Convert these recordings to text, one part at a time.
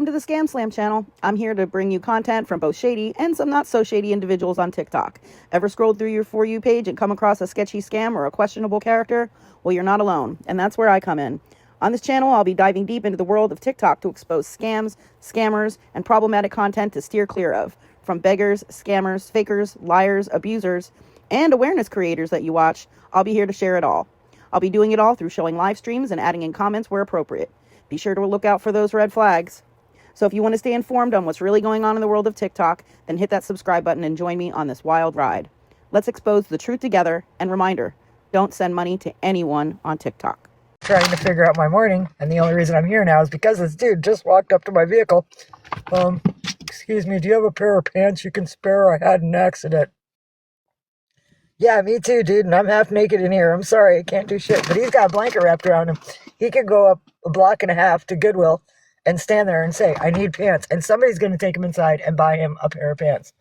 to the ScamSlam channel. I'm here to bring you content from both shady and some not so shady individuals on TikTok. Ever scrolled through your For You page and come across a sketchy scam or a questionable character? Well, you're not alone, and that's where I come in. On this channel, I'll be diving deep into the world of TikTok to expose scams, scammers, and problematic content to steer clear of. From beggars, scammers, fakers, liars, abusers, and awareness creators that you watch, I'll be here to share it all. I'll be doing it all through showing live streams and adding in comments where appropriate. Be sure to look out for those red flags. So if you want to stay informed on what's really going on in the world of TikTok, then hit that subscribe button and join me on this wild ride. Let's expose the truth together, and reminder, don't send money to anyone on TikTok. Trying to figure out my morning, and the only reason I'm here now is because this dude just walked up to my vehicle. Excuse me, do you have a pair of pants you can spare? I had an accident. Yeah, me too, dude, and I'm half naked in here. I'm sorry, I can't do shit. But he's got a blanket wrapped around him. He could go up a block and a half to Goodwill and stand there and say, I need pants. And somebody's going to take him inside and buy him a pair of pants.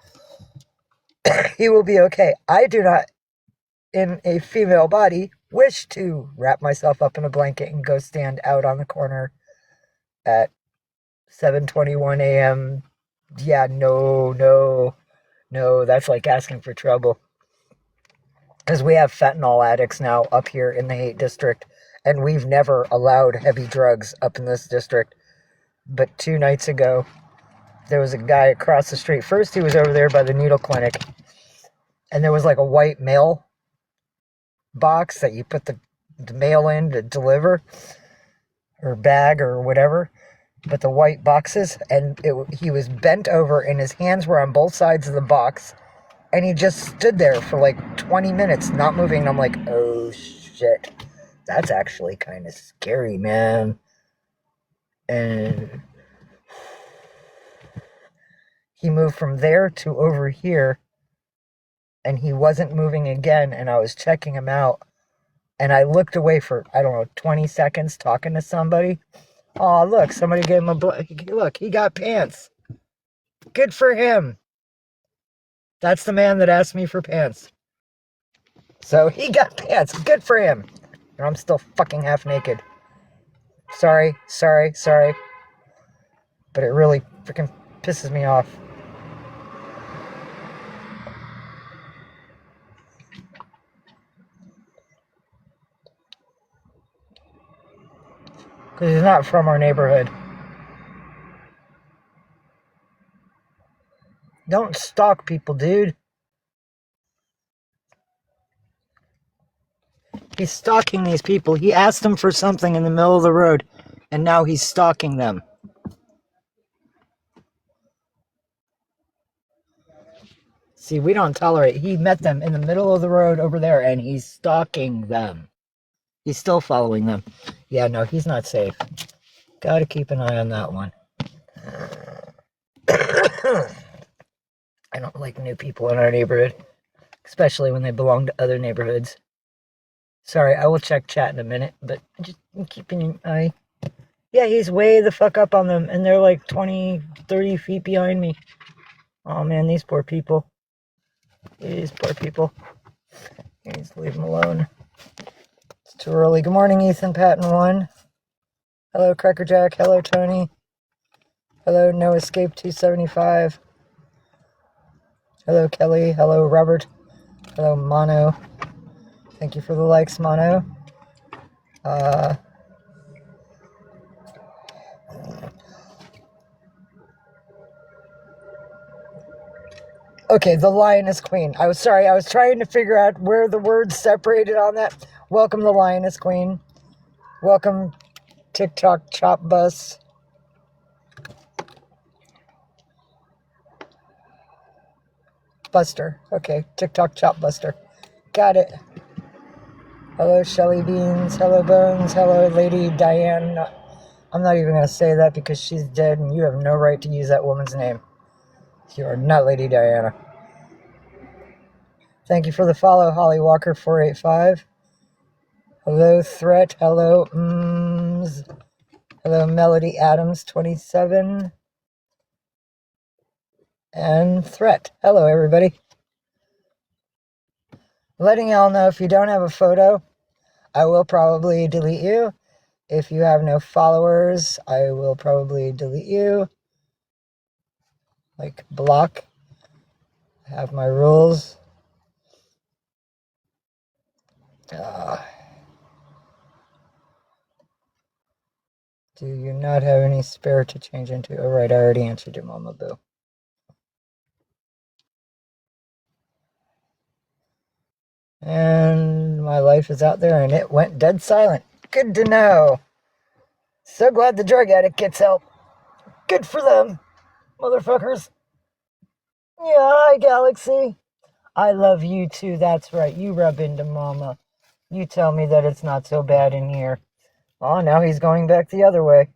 He will be okay. I do not, in a female body, wish to wrap myself up in a blanket and go stand out on the corner at 7:21 a.m. Yeah, no, that's like asking for trouble. Because we have fentanyl addicts now up here in the Haight District, and we've never allowed heavy drugs up in this district. But 2 nights ago, there was a guy across the street. First, he was over there by the needle clinic, and there was like a white mail box that you put the mail in to deliver, or bag, or whatever. But the white boxes, and he was bent over, and his hands were on both sides of the box. And he just stood there for like 20 minutes, not moving. And I'm like, oh, shit. That's actually kind of scary, man. And he moved from there to over here. And he wasn't moving again. And I was checking him out. And I looked away for, 20 seconds talking to somebody. Oh, look, somebody gave him look, he got pants. Good for him. That's the man that asked me for pants. So he got pants. Good for him. And I'm still fucking half naked. Sorry. But it really freaking pisses me off. Because he's not from our neighborhood. Don't stalk people, dude. He's stalking these people. He asked them for something in the middle of the road, and now he's stalking them. See, we don't tolerate. He met them in the middle of the road over there, and he's stalking them. He's still following them. Yeah, no, he's not safe. Gotta keep an eye on that one. I don't like new people in our neighborhood, especially when they belong to other neighborhoods. Sorry, I will check chat in a minute, but just keeping an eye. Yeah, he's way the fuck up on them, and they're like 20, 30 feet behind me. Oh man, these poor people. These poor people. You need to leave them alone. It's too early. Good morning, Ethan, Patton 1. Hello, Crackerjack. Hello, Tony. Hello, No Escape 275. Hello, Kelly. Hello, Robert. Hello, Mono. Thank you for the likes, Mono. Okay, the Lioness Queen. I was trying to figure out where the words separated on that. Welcome, the Lioness Queen. Welcome, TikTok Chop Bus. Buster. Okay, TikTok Chop Buster. Got it. Hello, Shelly Beans. Hello, Bones. Hello, Lady Diane. I'm not even going to say that because she's dead and you have no right to use that woman's name. You are not Lady Diana. Thank you for the follow, Holly Walker 485. Hello, Threat. Hello, Hello, Melody Adams 27. And Threat. Hello, everybody. Letting y'all know, if you don't have a photo, I will probably delete you. If you have no followers, I will probably delete you. like block. I have my rules. Do you not have any spare to change into? Oh, right, I already answered you, Mama Boo. And my life is out there, and it went dead silent. Good to know. So glad the drug addict gets help. Good for them, motherfuckers. Yeah, hi, Galaxy. I love you too, that's right. You rub into Mama. You tell me that it's not so bad in here. Oh, now he's going back the other way.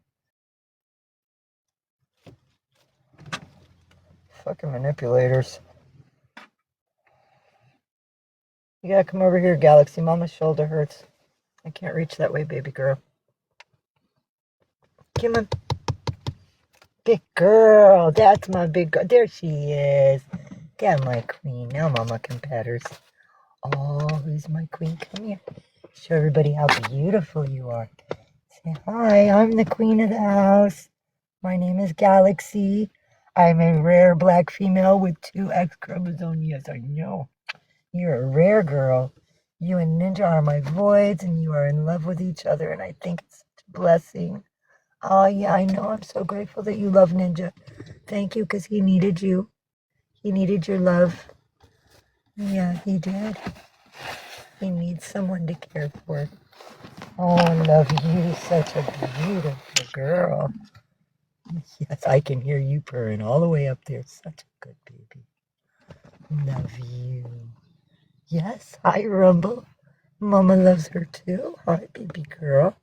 Fucking manipulators. You gotta come over here, Galaxy. Mama's shoulder hurts. I can't reach that way, baby girl. Come on. Big girl. That's my big girl. There she is. Got my queen. Now Mama can pat her. Oh, who's my queen? Come here. Show everybody how beautiful you are. Say hi. I'm the queen of the house. My name is Galaxy. I'm a rare black female with 2 X chromosomes. Yes, I know. You're a rare girl. You and Ninja are my voids, and you are in love with each other, and I think it's such a blessing. Oh, yeah, I know. I'm so grateful that you love Ninja. Thank you, because he needed you. He needed your love. Yeah, he did. He needs someone to care for. Oh, I love you. Such a beautiful girl. Yes, I can hear you purring all the way up there. Such a good baby. Love you. Yes, hi, Rumble. Mama loves her too. Hi, baby girl.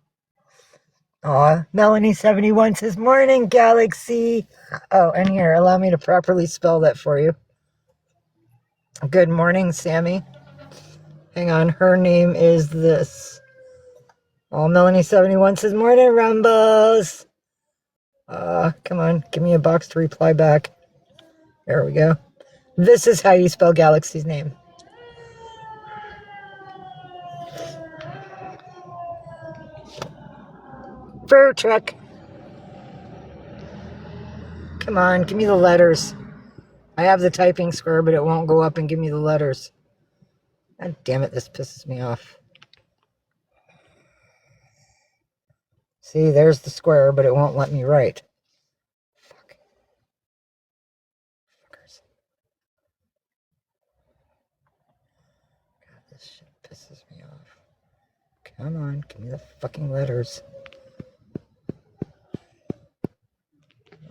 Aw, Melanie71 says, morning, Galaxy. Oh, and here, allow me to properly spell that for you. Good morning, Sammy. Hang on, her name is this. Oh, Melanie71 says, morning, Rumbles. Come on, give me a box to reply back. There we go. This is how you spell Galaxy's name. Fur truck. Come on, give me the letters. I have the typing square, but it won't go up and give me the letters. God damn it, this pisses me off. See, there's the square, but it won't let me write. Fuck. Fuckers. God, this shit pisses me off. Come on, give me the fucking letters.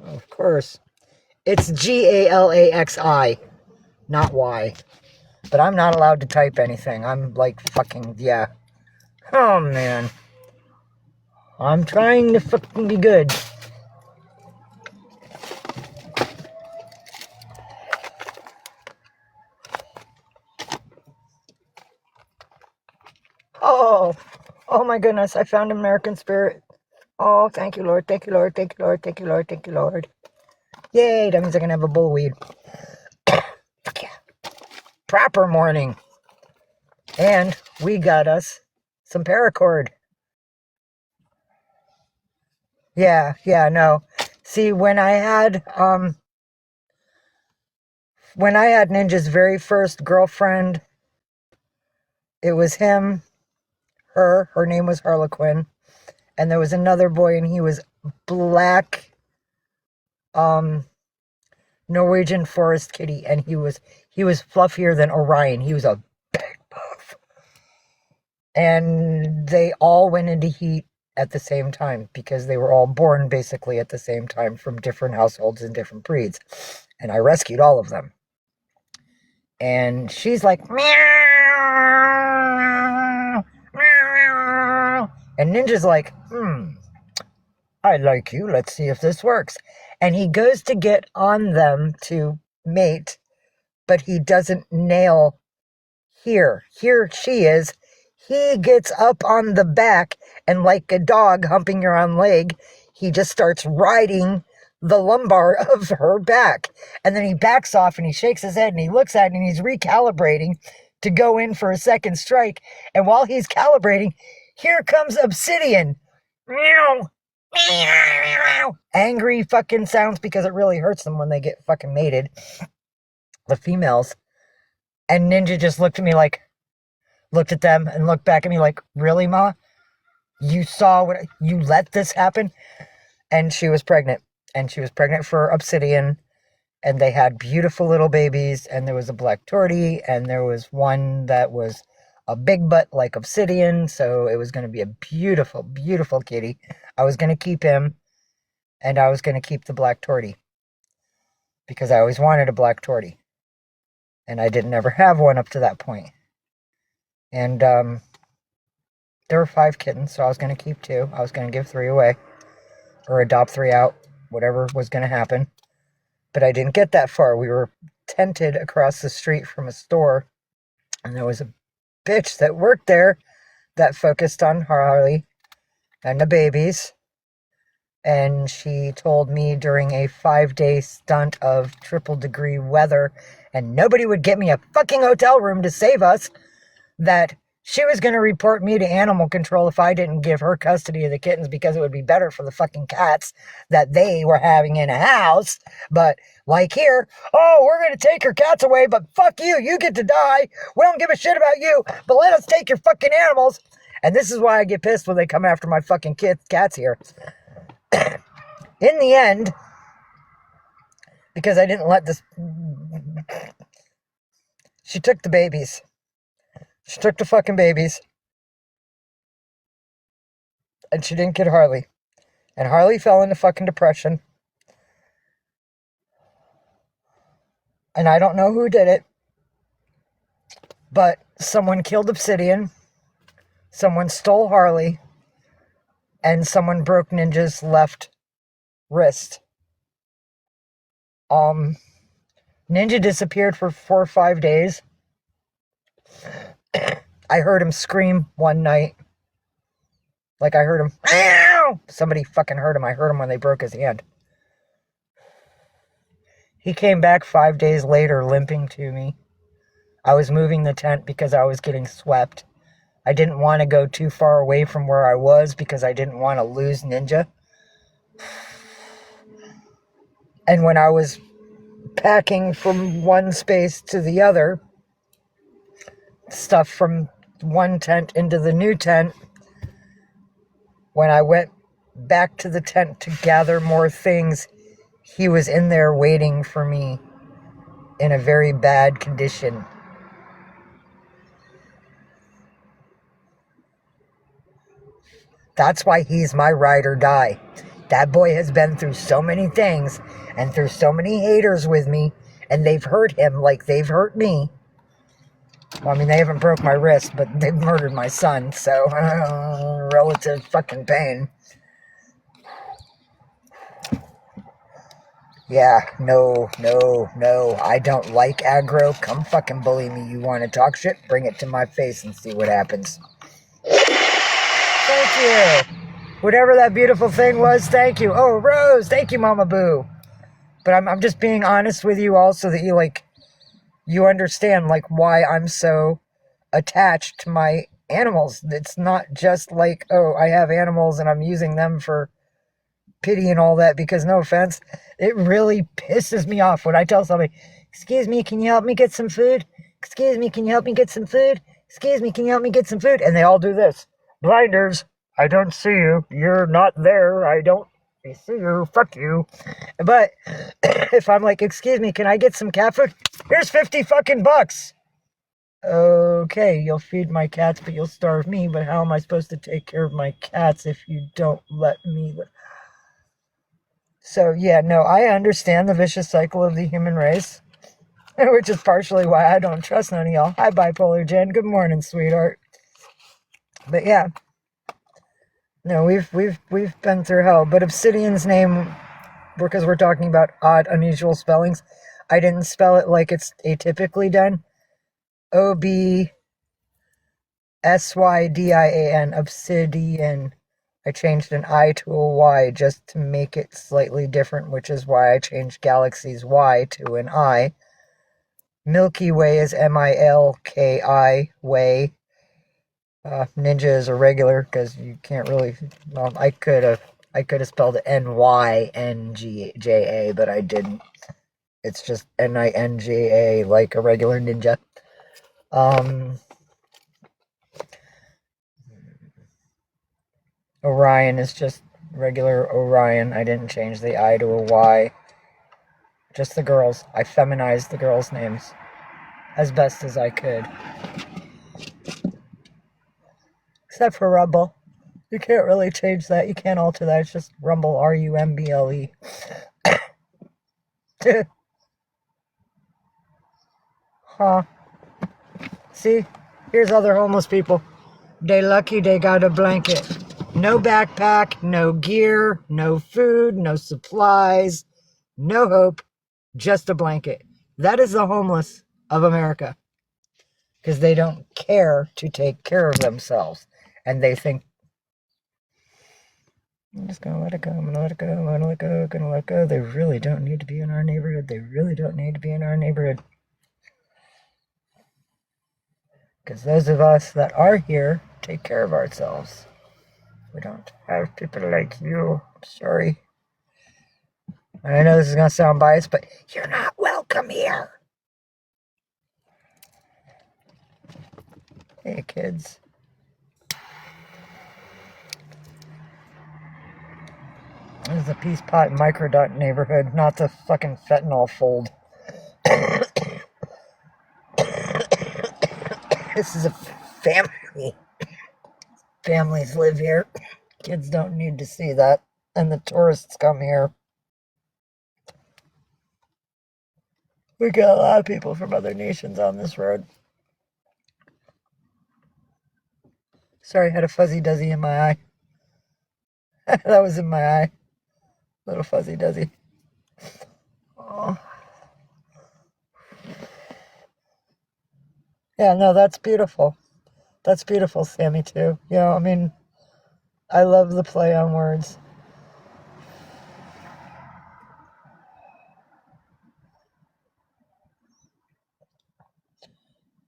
Oh, of course. It's Galaxi, not Y. But I'm not allowed to type anything. I'm like fucking, yeah. Oh, man. I'm trying to fucking be good. Oh my goodness, I found American Spirit. Oh, thank you, Lord, thank you, Lord, thank you, Lord, thank you, Lord, thank you, Lord. Yay, that means I can have a bullweed. Fuck yeah. Proper morning. And we got us some paracord. Yeah, no. See, when I had Ninja's very first girlfriend, it was him, her name was Harlequin, and there was another boy, and he was black, Norwegian forest kitty, and he was fluffier than Orion. He was a big buff. And they all went into heat at the same time because they were all born basically at the same time from different households and different breeds. And I rescued all of them. And she's like, meow, meow. And Ninja's like, I like you. Let's see if this works. And he goes to get on them to mate, but he doesn't nail here. Here she is. He gets up on the back, and like a dog humping your own leg, he just starts riding the lumbar of her back. And then he backs off and he shakes his head and he looks at it and he's recalibrating to go in for a second strike. And while he's calibrating, here comes Obsidian. Meow, angry fucking sounds because it really hurts them when they get fucking mated, the females. And Ninja just looked at them and looked back at me like, really, Ma? You saw you let this happen? And she was pregnant. And she was pregnant for Obsidian. And they had beautiful little babies. And there was a black tortie. And there was one that was a big butt like Obsidian. So it was going to be a beautiful, beautiful kitty. I was going to keep him. And I was going to keep the black tortie. Because I always wanted a black tortie. And I didn't ever have one up to that point. And there were 5 kittens, so I was going to keep 2. I was going to give 3 away. Or adopt 3 out. Whatever was going to happen. But I didn't get that far. We were tented across the street from a store. And there was a bitch that worked there that focused on Harley and the babies. And she told me during a 5-day stunt of triple-degree weather, and nobody would get me a fucking hotel room to save us, that she was going to report me to animal control if I didn't give her custody of the kittens because it would be better for the fucking cats that they were having in a house. But like here, oh, we're going to take your cats away, but fuck you, you get to die. We don't give a shit about you, but let us take your fucking animals. And this is why I get pissed when they come after my fucking cats here. In the end, because I didn't let this... She took the babies. She took the fucking babies. And she didn't get Harley. And Harley fell into fucking depression. And I don't know who did it. But someone killed Obsidian. Someone stole Harley. And someone broke Ninja's left wrist. Ninja disappeared for 4 or 5 days. I heard him scream one night. Like I heard him. Ow! Somebody fucking heard him. I heard him when they broke his hand. He came back 5 days later limping to me. I was moving the tent because I was getting swept. I didn't want to go too far away from where I was because I didn't want to lose Ninja. And when I was packing from one space to the other, stuff from one tent into the new tent, when I went back to the tent to gather more things, he was in there waiting for me in a very bad condition. That's why he's my ride or die. That boy has been through so many things and through so many haters with me, and they've hurt him like they've hurt me. Well, I mean, they haven't broke my wrist, but they've murdered my son, so relative fucking pain. Yeah, no, I don't like aggro. Come fucking bully me. You want to talk shit? Bring it to my face and see what happens. Thank you. Whatever that beautiful thing was, thank you. Oh, Rose, thank you, Mama Boo. But I'm just being honest with you all so that you understand, like, why I'm so attached to my animals. It's not just like, oh, I have animals and I'm using them for pity and all that, because no offense, it really pisses me off when I tell somebody, excuse me, can you help me get some food? Excuse me, can you help me get some food? Excuse me, can you help me get some food? And they all do this. Blinders, I don't see you. You're not there. I don't see you. Fuck you. But if I'm like, excuse me, can I get some cat food? Here's 50 fucking bucks. Okay, you'll feed my cats, but you'll starve me. But how am I supposed to take care of my cats if you don't let me? So, yeah, no, I understand the vicious cycle of the human race, which is partially why I don't trust none of y'all. Hi, Bipolar Jen. Good morning, sweetheart. But yeah, no, we've been through hell. But Obsidian's name, because we're talking about odd, unusual spellings, I didn't spell it like it's atypically done. Obsydian, Obsidian. I changed an I to a Y just to make it slightly different, which is why I changed Galaxy's Y to an I. Milky Way is Milki Way. Ninja is a regular, because you can't really... Well, I could have I could have spelled it N-Y-N-G-J-A, but I didn't. It's just N-I-N-G-A, like a regular ninja. Orion is just regular Orion. I didn't change the I to a Y. Just the girls. I feminized the girls' names as best as I could. Except for Rumble. You can't really change that. You can't alter that. It's just Rumble, R-U-M-B-L-E. Huh. See? Here's other homeless people. They lucky they got a blanket. No backpack, no gear, no food, no supplies, no hope, just a blanket. That is the homeless of America. Because they don't care to take care of themselves. And they think, I'm just going to let it go, I'm going to let it go, I'm going to let it go, I'm going to let it go. They really don't need to be in our neighborhood. They really don't need to be in our neighborhood. Because those of us that are here take care of ourselves. We don't have people like you. Sorry. I know this is going to sound biased, but you're not welcome here. Hey, kids. This is the Peace Pot Microdot neighborhood, not the fucking fentanyl fold. This is a family. Families live here. Kids don't need to see that. And the tourists come here. We got a lot of people from other nations on this road. Sorry, I had a fuzzy duzzy in my eye. That was in my eye. Little fuzzy duzzy. Oh. Yeah, no, that's beautiful. That's beautiful, Sammy, too. You know, I mean, I love the play on words.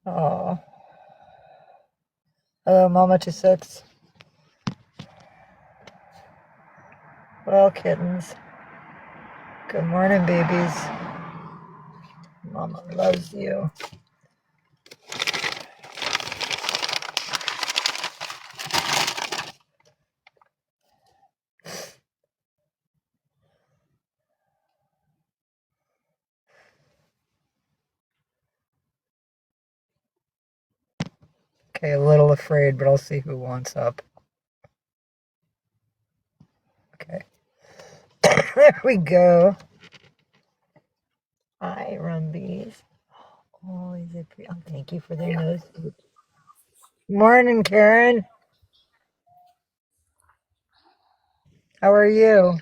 Oh. Hello, Mama 26. Well, kittens. Good morning, babies. Mama loves you. Okay, a little afraid, but I'll see who wants up. Okay. There we go. Hi, Rumbies. Oh, is it pretty? Oh, thank you for the nose. Morning, Karen. How are you?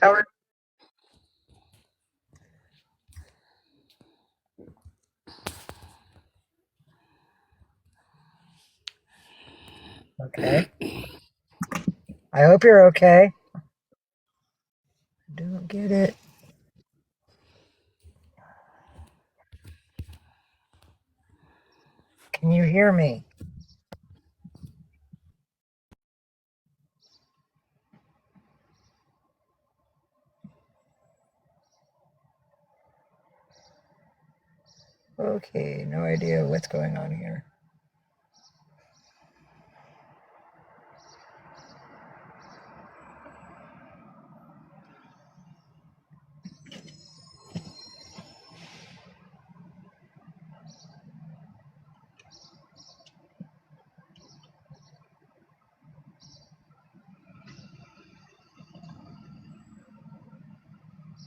Okay. I hope you're okay. I don't get it. Can you hear me? Okay, no idea what's going on here.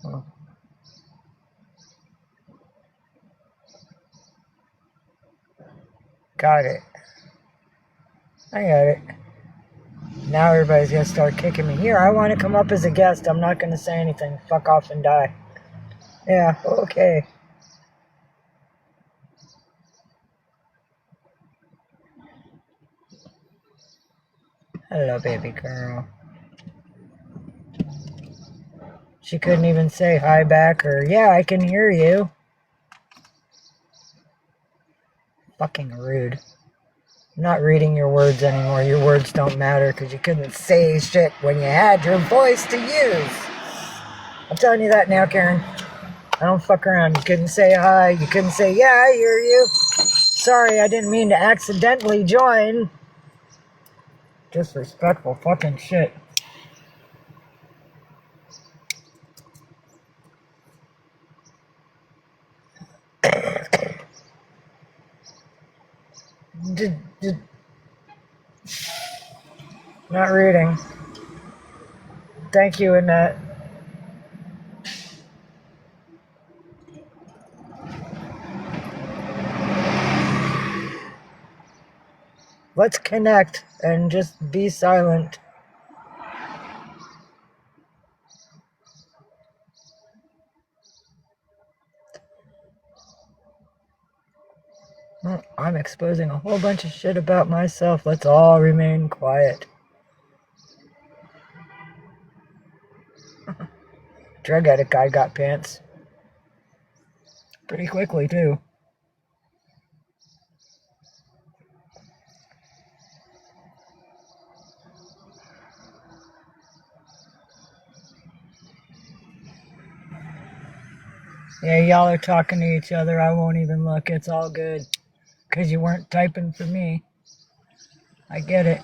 Oh. Got it. I got it. Now everybody's gonna start kicking me. Here, I want to come up as a guest. I'm not gonna say anything. Fuck off and die. Yeah, okay. Hello, baby girl. She couldn't even say hi back or, yeah, I can hear you. Fucking rude. I'm not reading your words anymore. Your words don't matter because you couldn't say shit when you had your voice to use. I'm telling you that now, Karen. I don't fuck around. You couldn't say hi. You couldn't say, yeah, I hear you. Sorry, I didn't mean to accidentally join. Disrespectful fucking shit. Not reading. Thank you, Annette. Let's connect and just be silent. Well, I'm exposing a whole bunch of shit about myself. Let's all remain quiet. Drug addict guy got pants. Pretty quickly, too. Yeah, y'all are talking to each other. I won't even look. It's all good. Because you weren't typing for me. I get it.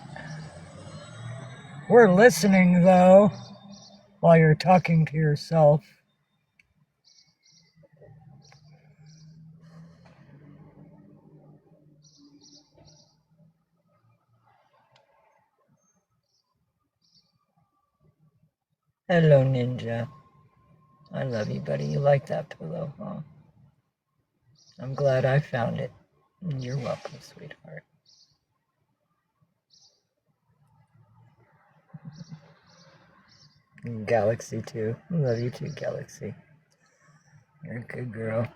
We're listening, though, while you're talking to yourself. Hello, Ninja. I love you, buddy. You like that pillow, huh? I'm glad I found it. You're welcome, sweetheart. Galaxy, too. I love you, too, Galaxy. You're a good girl.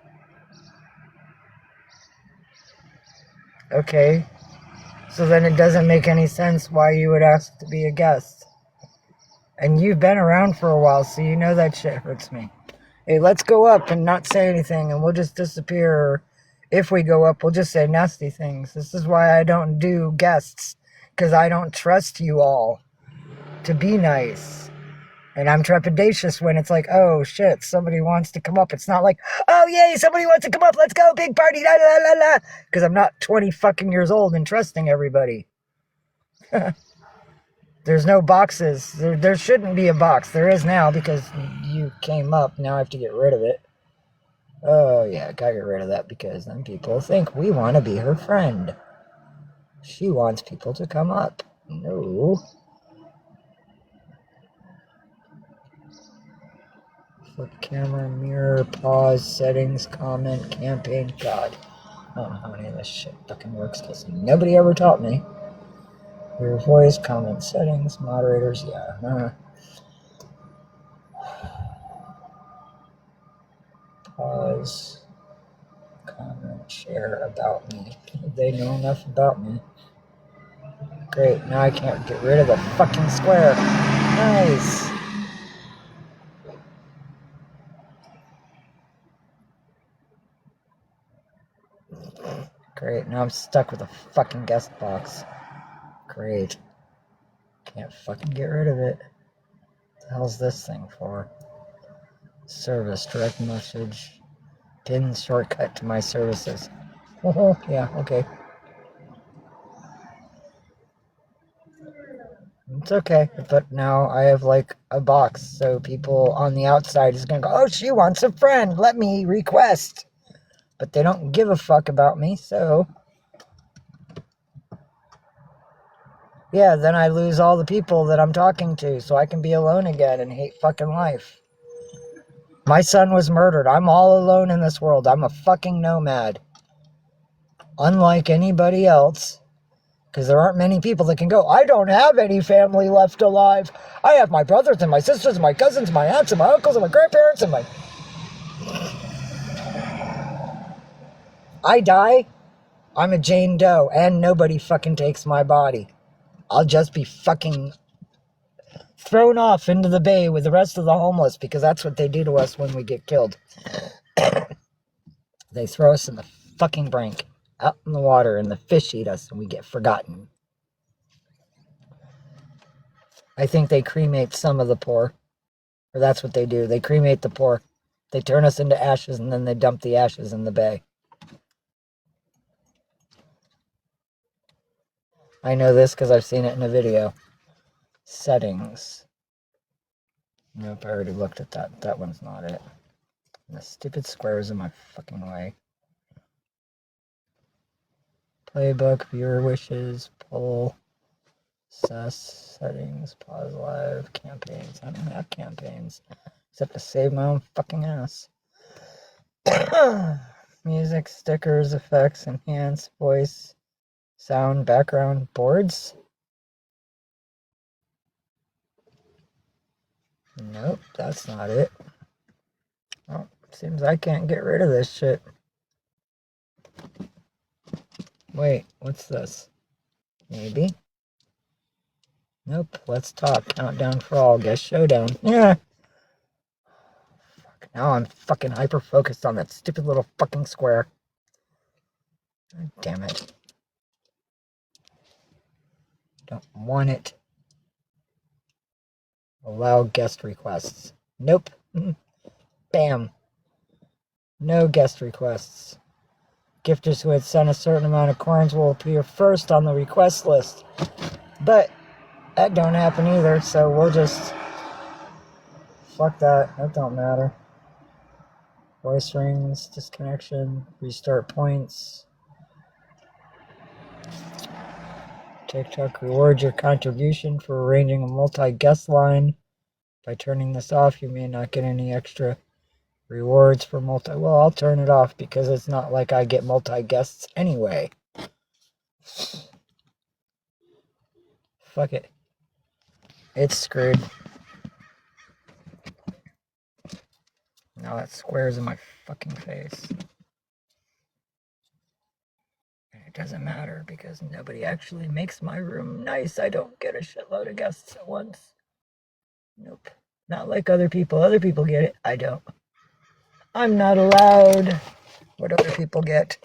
Okay. So then it doesn't make any sense why you would ask to be a guest. And you've been around for a while, so you know that shit hurts me. Hey, let's go up and not say anything, and we'll just disappear. Or if we go up, we'll just say nasty things. This is why I don't do guests, because I don't trust you all to be nice. And I'm trepidatious when it's like, oh shit, somebody wants to come up. It's not like, oh yay, somebody wants to come up, let's go, big party, la la la la. Because I'm not 20 fucking years old and trusting everybody. There's no boxes. There shouldn't be a box. There is now because you came up. Now I have to get rid of it. Oh, yeah, gotta get rid of that because then people think we want to be her friend. She wants people to come up. No. Flip camera, mirror, pause, settings, comment, campaign. God. I don't know how any of this shit fucking works because nobody ever taught me. Your voice, comment, settings, moderators, yeah. Pause, comment, share, about me. They know enough about me. Great, now I can't get rid of the fucking square. Nice. Great, now I'm stuck with a fucking guest box. Great. Can't fucking get rid of it. What the hell's this thing for? Service, direct message, pin shortcut to my services. Oh, yeah, okay. It's okay, but now I have like a box, so people on the outside is gonna go, oh, she wants a friend, let me request. But they don't give a fuck about me, so yeah, then I lose all the people that I'm talking to, so I can be alone again and hate fucking life. My son was murdered. I'm all alone in this world. I'm a fucking nomad. Unlike anybody else, because there aren't many people that can go, I don't have any family left alive. I have my brothers and my sisters and my cousins and my aunts and my uncles and my grandparents and my... I die, I'm a Jane Doe, and nobody fucking takes my body. I'll just be fucking thrown off into the bay with the rest of the homeless, because that's what they do to us when we get killed. They throw us in the fucking brink. out in the water and the fish eat us and we get forgotten. I think they cremate some of the poor. Or that's what they do. They cremate the poor. They turn us into ashes and then they dump the ashes in the bay. I know this because I've seen it in a video. Settings. Nope, I already looked at that. That one's not it. The stupid square is in my fucking way. Playbook, viewer wishes, poll, assess, settings, pause live, campaigns. I don't have campaigns. Except to save my own fucking ass. Music, stickers, effects, enhance, voice, sound, background, boards. Nope, that's not it. Oh, seems I can't get rid of this shit. Wait, what's this? Maybe? Nope, let's talk. Countdown for all. Guess showdown. Yeah. Fuck, now I'm fucking hyper focused on that stupid little fucking square. God damn it. Don't want it. Allow guest requests. Nope. Bam. No guest requests. Gifters who had sent a certain amount of coins will appear first on the request list. But that don't happen either, so we'll just... Fuck that. That don't matter. Voice rings, disconnection, restart points. TikTok rewards your contribution for arranging a multi-guest line. By turning this off, you may not get any extra rewards for multi... Well, I'll turn it off because it's not like I get multi-guests anyway. Fuck it. It's screwed. Now that square's in my fucking face. And it doesn't matter because nobody actually makes my room nice. I don't get a shitload of guests at once. Nope. Not like other people. Other people get it. I don't. I'm not allowed what other people get.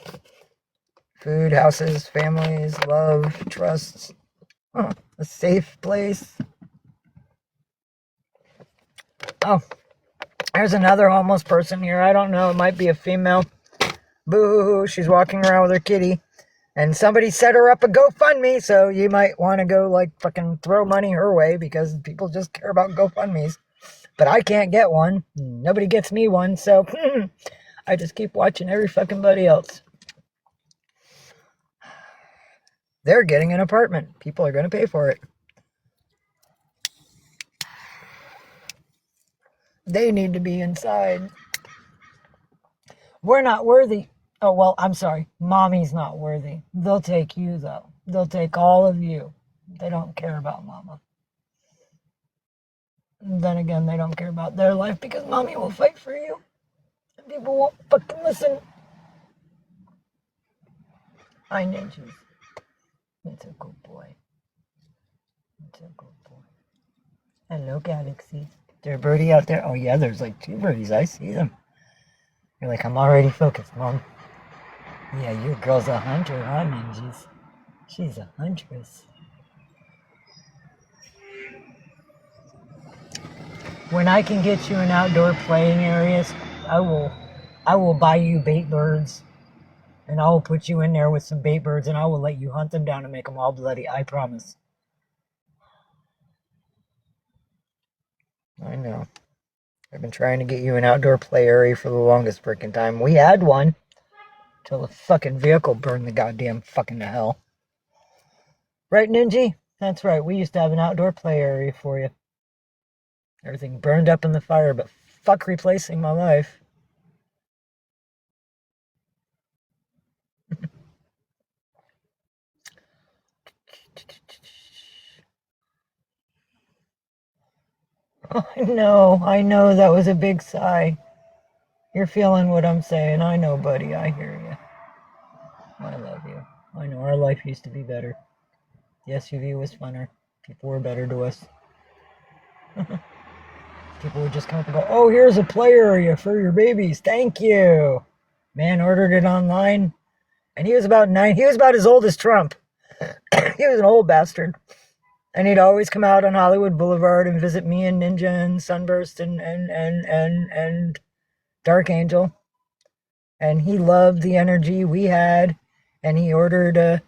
Food, houses, families, love, trust. Oh, a safe place. Oh, there's another homeless person here. I don't know. It might be a female. Boo, she's walking around with her kitty. And somebody set her up a GoFundMe, so you might want to go, like, fucking throw money her way because people just care about GoFundMes. But I can't get one. Nobody gets me one, so I just keep watching every fucking buddy else. They're getting an apartment. People are going to pay for it. They need to be inside. We're not worthy. Oh, well, I'm sorry. Mommy's not worthy. They'll take you, though. They'll take all of you. They don't care about Mama. Then again, they don't care about their life because Mommy will fight for you. And people won't fucking listen. Hi, ninjas. It's a good boy. It's a good boy. Hello, Galaxy. Is there a birdie out there? Oh, yeah, there's like 2 birdies. I see them. You're like, I'm already focused, Mom. Yeah, your girl's a hunter, huh, ninjas? She's a huntress. When I can get you in outdoor playing areas, I will buy you bait birds. And I will put you in there with some bait birds and I will let you hunt them down and make them all bloody, I promise. I know. I've been trying to get you an outdoor play area for the longest freaking time. We had one. Till the fucking vehicle burned the goddamn fucking to hell. Right, Ninja? That's right. We used to have an outdoor play area for you. Everything burned up in the fire, but fuck replacing my life. Oh, I know that was a big sigh. You're feeling what I'm saying. I know, buddy. I hear you. I love you. I know our life used to be better. The SUV was funner. People were better to us. People would just come up and go, oh, here's a play area for your babies. Thank you. Man ordered it online. And he was about 9. He was about as old as Trump. He was an old bastard. And he'd always come out on Hollywood Boulevard and visit me and Ninja and Sunburst and Dark Angel. And he loved the energy we had. And he ordered a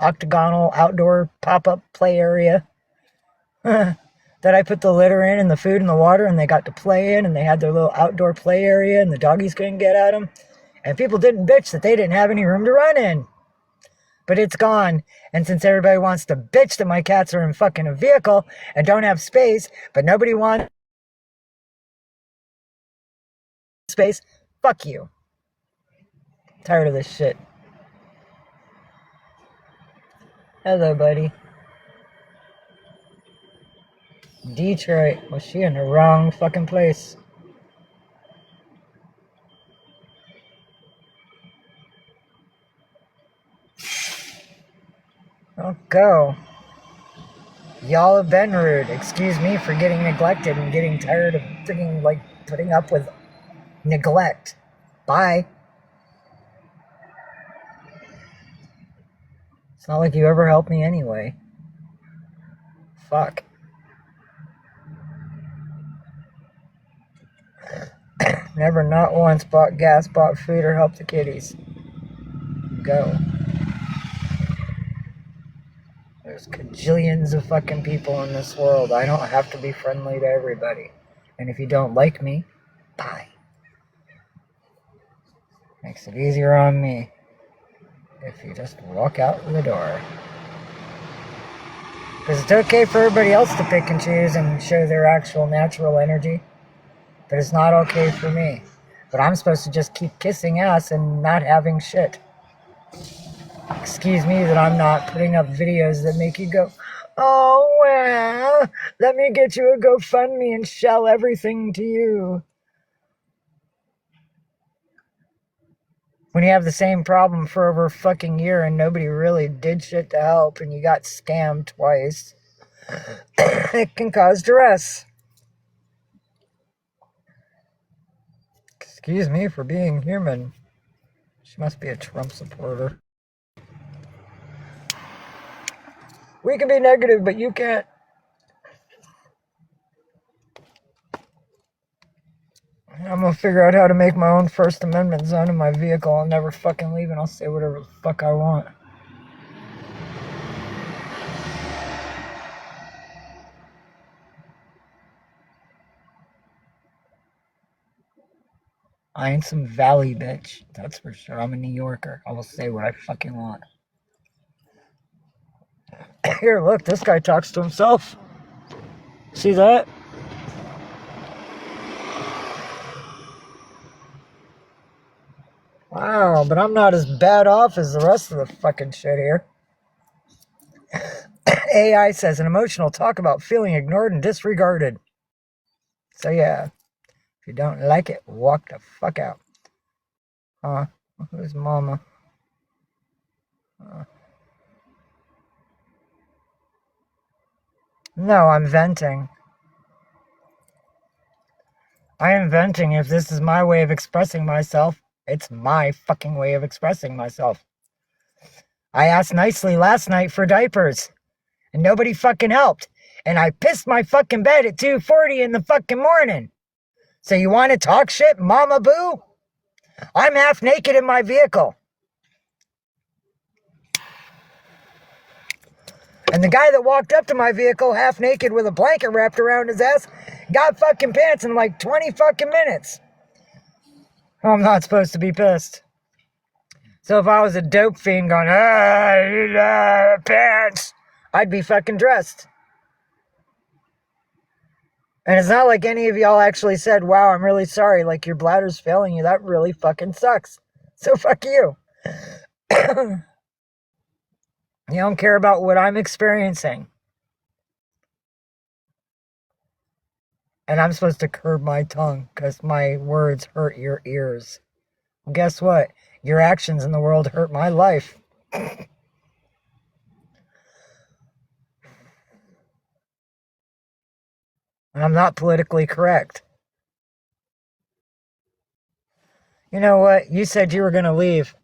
octagonal outdoor pop-up play area that I put the litter in and the food and the water, and they got to play in, and they had their little outdoor play area, and the doggies couldn't get at them. And people didn't bitch that they didn't have any room to run in. But it's gone. And since everybody wants to bitch that my cats are in fucking a vehicle and don't have space, but nobody wants space, fuck you. Tired of this shit. Hello, buddy. Detroit. Was she in the wrong fucking place? Oh, go. Y'all have been rude. Excuse me for getting neglected and getting tired of freaking, like, putting up with neglect. Bye. It's not like you ever helped me anyway. Fuck. Never not once bought gas, bought food, or helped the kitties. Go. There's cajillions of fucking people in this world. I don't have to be friendly to everybody. And if you don't like me, bye. Makes it easier on me if you just walk out the door. Because it's okay for everybody else to pick and choose and show their actual natural energy. But it's not okay for me. But I'm supposed to just keep kissing ass and not having shit. Excuse me that I'm not putting up videos that make you go, oh, well, let me get you a GoFundMe and shell everything to you. When you have the same problem for over a fucking year and nobody really did shit to help and you got scammed twice, it can cause duress. Excuse me for being human. She must be a Trump supporter. We can be negative, but you can't. I'm gonna figure out how to make my own First Amendment zone in my vehicle. I'll never fucking leave and I'll say whatever the fuck I want. I ain't some valley bitch, that's for sure. I'm a New Yorker. I will say what I fucking want. Here, look, this guy talks to himself. See that? Wow, but I'm not as bad off as the rest of the fucking shit here. AI says an emotional talk about feeling ignored and disregarded. So yeah, if you don't like it, walk the fuck out. Who's mama? No, I'm venting. I am venting. If this is my way of expressing myself, it's my fucking way of expressing myself. I asked nicely last night for diapers, and nobody fucking helped. And I pissed my fucking bed at 2:40 in the fucking morning. So you want to talk shit, mama boo? I'm half naked in my vehicle. And the guy that walked up to my vehicle half naked with a blanket wrapped around his ass got fucking pants in like 20 fucking minutes. I'm not supposed to be pissed. So if I was a dope fiend going, pants, I'd be fucking dressed. And it's not like any of y'all actually said, wow, I'm really sorry, like your bladder's failing you. That really fucking sucks. So fuck you. You don't care about what I'm experiencing. And I'm supposed to curb my tongue because my words hurt your ears. Well, guess what? Your actions in the world hurt my life. And I'm not politically correct. You know what? You said you were going to leave.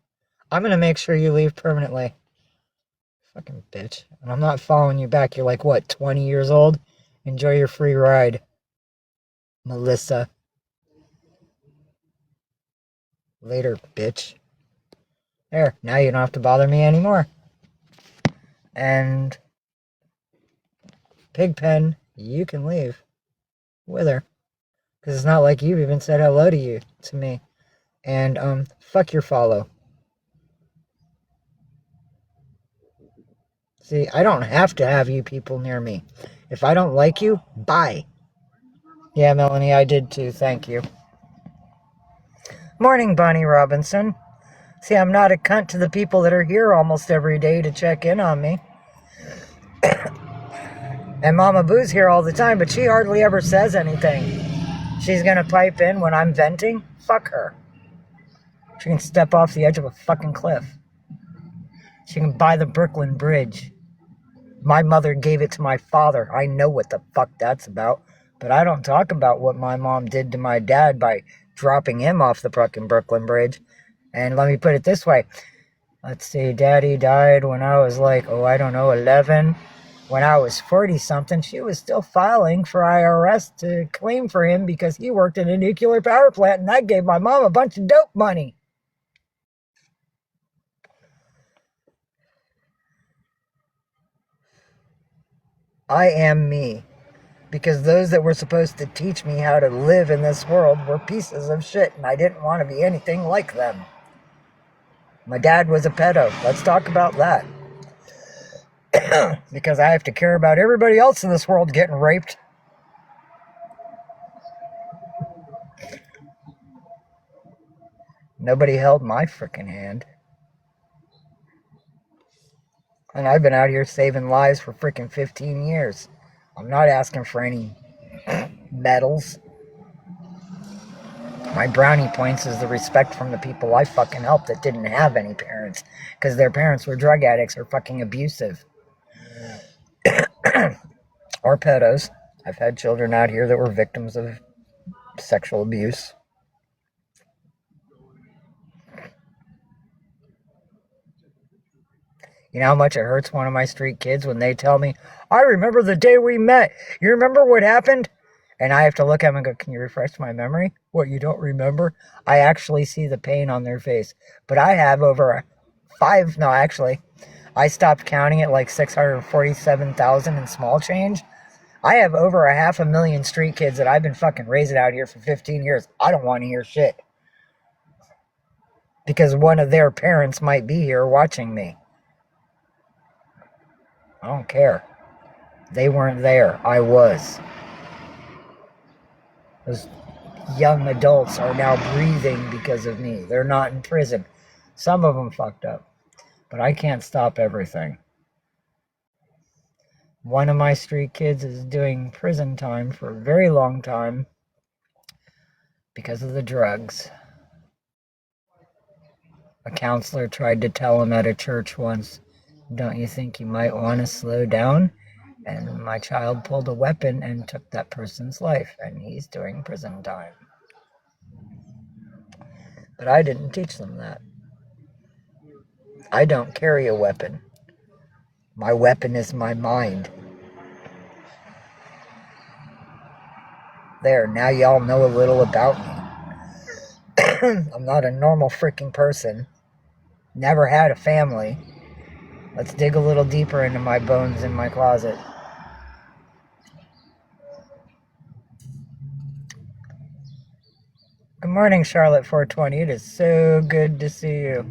I'm gonna make sure you leave permanently. Fucking bitch. And I'm not following you back. You're like, what, 20 years old? Enjoy your free ride, Melissa. Later, bitch. There, now you don't have to bother me anymore. And Pigpen, you can leave with her. Because it's not like you've even said hello to me. And, fuck your follow. See, I don't have to have you people near me. If I don't like you, bye. Yeah, Melanie, I did too, thank you. Morning, Bunny Robinson. See, I'm not a cunt to the people that are here almost every day to check in on me. And Mama Boo's here all the time, but she hardly ever says anything. She's gonna pipe in when I'm venting? Fuck her. She can step off the edge of a fucking cliff. She can buy the Brooklyn Bridge. My mother gave it to my father. I know what the fuck that's about. But I don't talk about what my mom did to my dad by dropping him off the fucking Brooklyn Bridge. And let me put it this way. Let's see, Daddy died when I was like, 11. When I was 40-something, she was still filing for IRS to claim for him because he worked in a nuclear power plant, and I gave my mom a bunch of dope money. I am me. Because those that were supposed to teach me how to live in this world were pieces of shit, and I didn't want to be anything like them. My dad was a pedo. Let's talk about that. Because I have to care about everybody else in this world getting raped. Nobody held my frickin' hand. And I've been out here saving lives for frickin' 15 years. I'm not asking for any medals. My brownie points is the respect from the people I fucking helped that didn't have any parents. Because their parents were drug addicts or fucking abusive. Or pedos. I've had children out here that were victims of sexual abuse. You know how much it hurts one of my street kids when they tell me, I remember the day we met. You remember what happened? And I have to look at them and go, can you refresh my memory? What, you don't remember? I actually see the pain on their face. But I have I stopped counting at like 647,000 in small change. I have over 500,000 street kids that I've been fucking raising out here for 15 years. I don't want to hear shit. Because one of their parents might be here watching me. I don't care. They weren't there. I was. Those young adults are now breathing because of me. They're not in prison. Some of them fucked up. But I can't stop everything. One of my street kids is doing prison time for a very long time because of the drugs. A counselor tried to tell him at a church once, don't you think you might want to slow down? And my child pulled a weapon and took that person's life, and he's doing prison time. But I didn't teach them that. I don't carry a weapon. My weapon is my mind. There, now y'all know a little about me. I'm not a normal freaking person. Never had a family. Let's dig a little deeper into my bones in my closet. Good morning, Charlotte 420. It is so good to see you.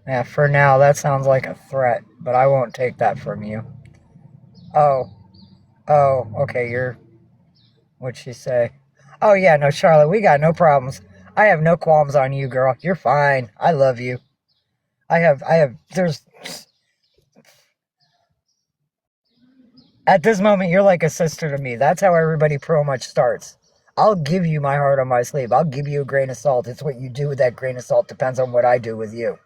Yeah, for now, that sounds like a threat, but I won't take that from you. Oh, okay, what'd she say? Oh, yeah, no, Charlotte, we got no problems. I have no qualms on you, girl. You're fine. I love you. At this moment, you're like a sister to me. That's how everybody pretty much starts. I'll give you my heart on my sleeve. I'll give you a grain of salt. It's what you do with that grain of salt depends on what I do with you.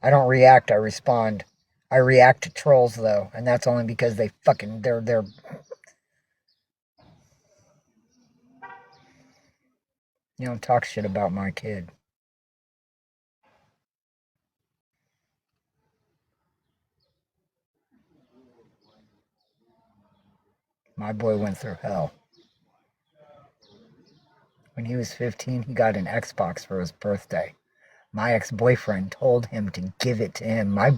I don't react, I respond. I react to trolls, though, and that's only because they're You don't talk shit about my kid. My boy went through hell. When he was 15, he got an Xbox for his birthday. My ex-boyfriend told him to give it to him. My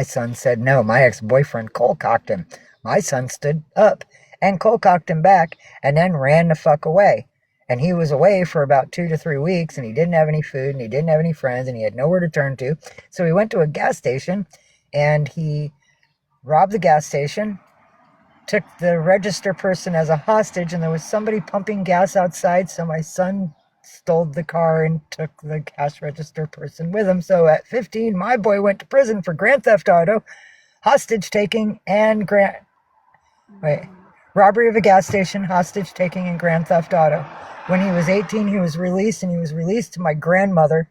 son said no. My ex-boyfriend cold-cocked him. My son stood up and cold-cocked him back and then ran the fuck away. And he was away for about 2 to 3 weeks, and he didn't have any food, and he didn't have any friends, and he had nowhere to turn to. So he went to a gas station, and he robbed the gas station, took the register person as a hostage, and there was somebody pumping gas outside, so my son stole the car and took the cash register person with him. So at 15, my boy went to prison for grand theft auto, hostage taking, and robbery of a gas station, hostage taking, and grand theft auto. When he was 18, he was released, and he was released to my grandmother,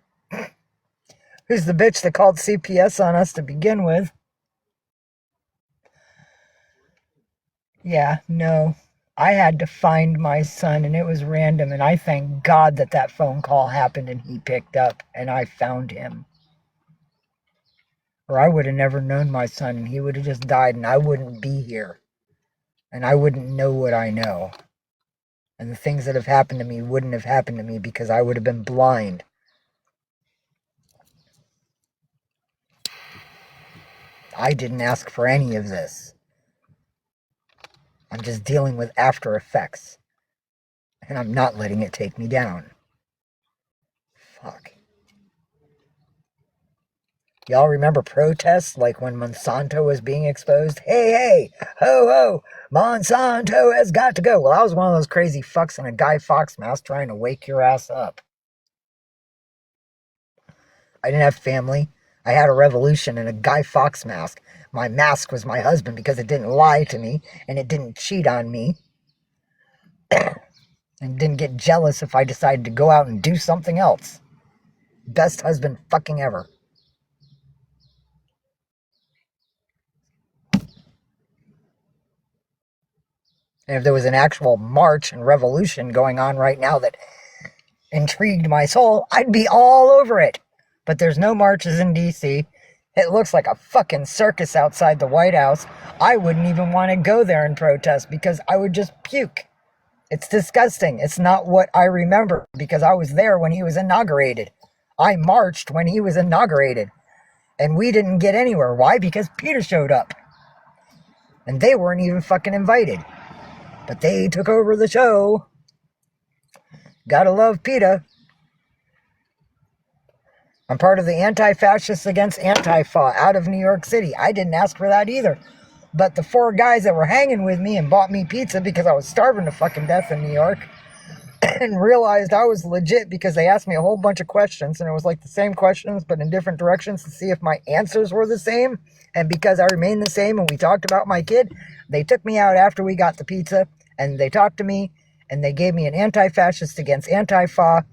who's the bitch that called CPS on us to begin with. Yeah, no. I had to find my son, and it was random, and I thank God that that phone call happened and he picked up, and I found him. Or I would have never known my son, and he would have just died, and I wouldn't be here. And I wouldn't know what I know. And the things that have happened to me wouldn't have happened to me because I would have been blind. I didn't ask for any of this. I'm just dealing with after effects. And I'm not letting it take me down. Fuck. Y'all remember protests like when Monsanto was being exposed? Hey, ho, ho, Monsanto has got to go. Well, I was one of those crazy fucks in a Guy Fawkes mask trying to wake your ass up. I didn't have family. I had a revolution in a Guy Fawkes mask. My mask was my husband because it didn't lie to me and it didn't cheat on me. And didn't get jealous if I decided to go out and do something else. Best husband fucking ever. And if there was an actual march and revolution going on right now that intrigued my soul, I'd be all over it. But there's no marches in D.C. It looks like a fucking circus outside the White House. I wouldn't even want to go there and protest because I would just puke. It's disgusting. It's not what I remember because I was there when he was inaugurated. I marched when he was inaugurated. And we didn't get anywhere. Why? Because PETA showed up. And they weren't even fucking invited. But they took over the show. Gotta love PETA. I'm part of the Anti-Fascists Against Antifa out of New York City. I didn't ask for that either. But the 4 guys that were hanging with me and bought me pizza because I was starving to fucking death in New York and realized I was legit because they asked me a whole bunch of questions and it was like the same questions but in different directions to see if my answers were the same. And because I remained the same and we talked about my kid, they took me out after we got the pizza and they talked to me and they gave me an Anti-Fascist Against Antifa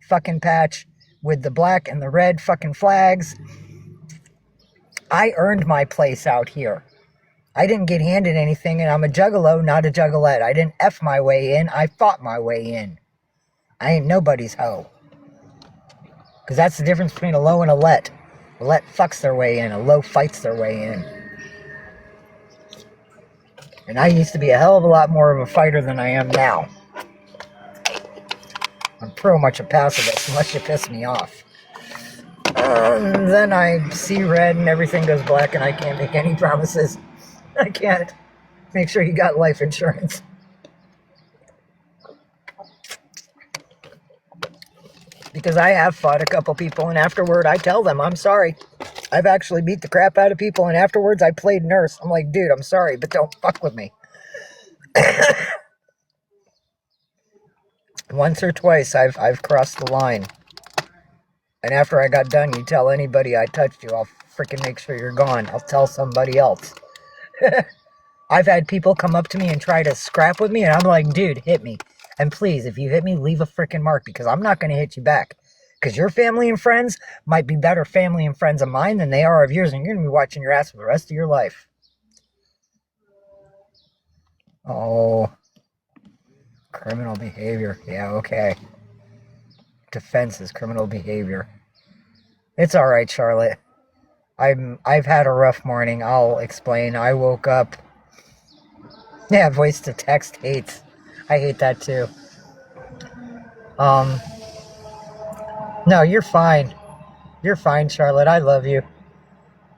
fucking patch with the black and the red fucking flags. I earned my place out here. I didn't get handed anything, and I'm a juggalo, not a juggalette. I didn't F my way in, I fought my way in. I ain't nobody's hoe. Because that's the difference between a low and a let. A let fucks their way in, a low fights their way in. And I used to be a hell of a lot more of a fighter than I am now. I'm pretty much a pacifist, unless you piss me off. Then I see red and everything goes black and I can't make any promises. I can't. Make sure you got life insurance. Because I have fought a couple people and afterward I tell them I'm sorry. I've actually beat the crap out of people and afterwards I played nurse. I'm like, dude, I'm sorry, but don't fuck with me. Once or twice I've crossed the line. And after I got done, you tell anybody I touched you, I'll freaking make sure you're gone. I'll tell somebody else. I've had people come up to me and try to scrap with me, and I'm like, dude, hit me. And please, if you hit me, leave a freaking mark, because I'm not going to hit you back. Because your family and friends might be better family and friends of mine than they are of yours, and you're going to be watching your ass for the rest of your life. Oh. Criminal behavior. Yeah, okay. Defense is criminal behavior. It's alright, Charlotte. I've had a rough morning. I'll explain. I woke up. Yeah, voice to text hates. I hate that too. No, you're fine. You're fine, Charlotte. I love you.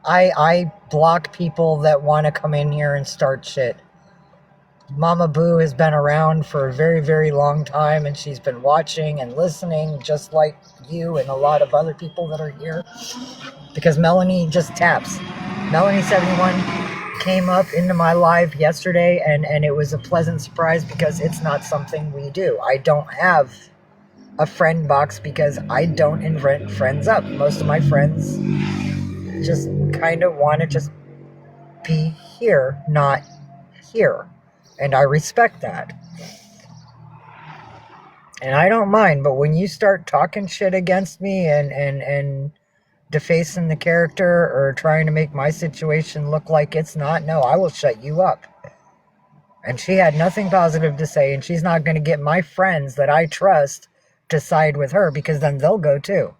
I block people that want to come in here and start shit. Mama Boo has been around for a very, very long time, and she's been watching and listening, just like you and a lot of other people that are here. Because Melanie just taps. Melanie71 came up into my live yesterday, and it was a pleasant surprise because it's not something we do. I don't have a friend box because I don't invite friends up. Most of my friends just kind of want to just be here, not here. And I respect that. And I don't mind, but when you start talking shit against me and defacing the character or trying to make my situation look like it's not, no, I will shut you up. And she had nothing positive to say, and she's not going to get my friends that I trust to side with her, because then they'll go too.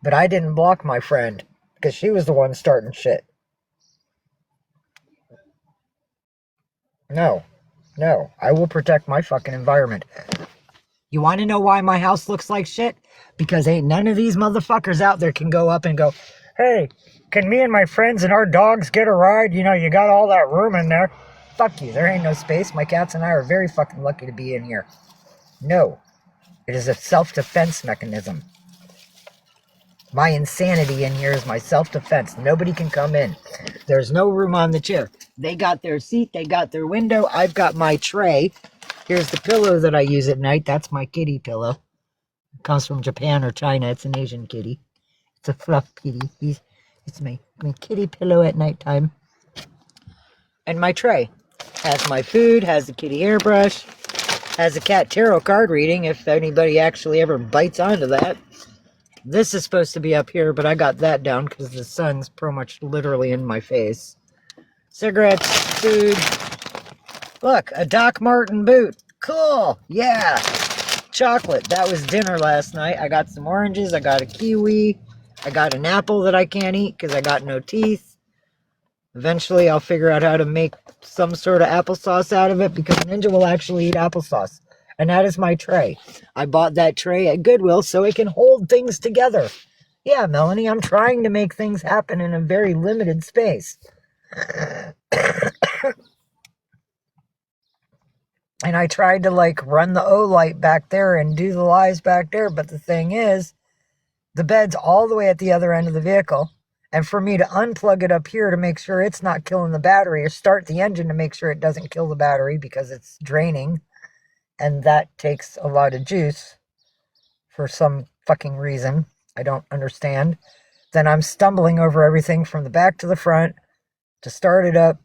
But I didn't block my friend because she was the one starting shit. No, I will protect my fucking environment. You want to know why my house looks like shit? Because ain't none of these motherfuckers out there can go up and go, hey, can me and my friends and our dogs get a ride? You know, you got all that room in there. Fuck you, there ain't no space. My cats and I are very fucking lucky to be in here. No, it is a self-defense mechanism. My insanity in here is my self-defense. Nobody can come in. There's no room on the chair. They got their seat. They got their window. I've got my tray. Here's the pillow that I use at night. That's my kitty pillow. It comes from Japan or China. It's an Asian kitty. It's a fluff kitty. It's my kitty pillow at nighttime. And my tray has my food, has the kitty hairbrush, has a cat tarot card reading if anybody actually ever bites onto that. This is supposed to be up here, but I got that down because the sun's pretty much literally in my face. Cigarettes, food. Look, a Doc Marten boot. Cool. Yeah. Chocolate. That was dinner last night. I got some oranges. I got a kiwi. I got an apple that I can't eat because I got no teeth. Eventually, I'll figure out how to make some sort of applesauce out of it because Ninja will actually eat applesauce. And that is my tray. I bought that tray at Goodwill so it can hold things together. Yeah, Melanie, I'm trying to make things happen in a very limited space. And I tried to run the O-light back there and do the lives back there. But the thing is, the bed's all the way at the other end of the vehicle. And for me to unplug it up here to make sure it's not killing the battery, or start the engine to make sure it doesn't kill the battery because it's draining. And that takes a lot of juice for some fucking reason. I don't understand. Then I'm stumbling over everything from the back to the front to start it up,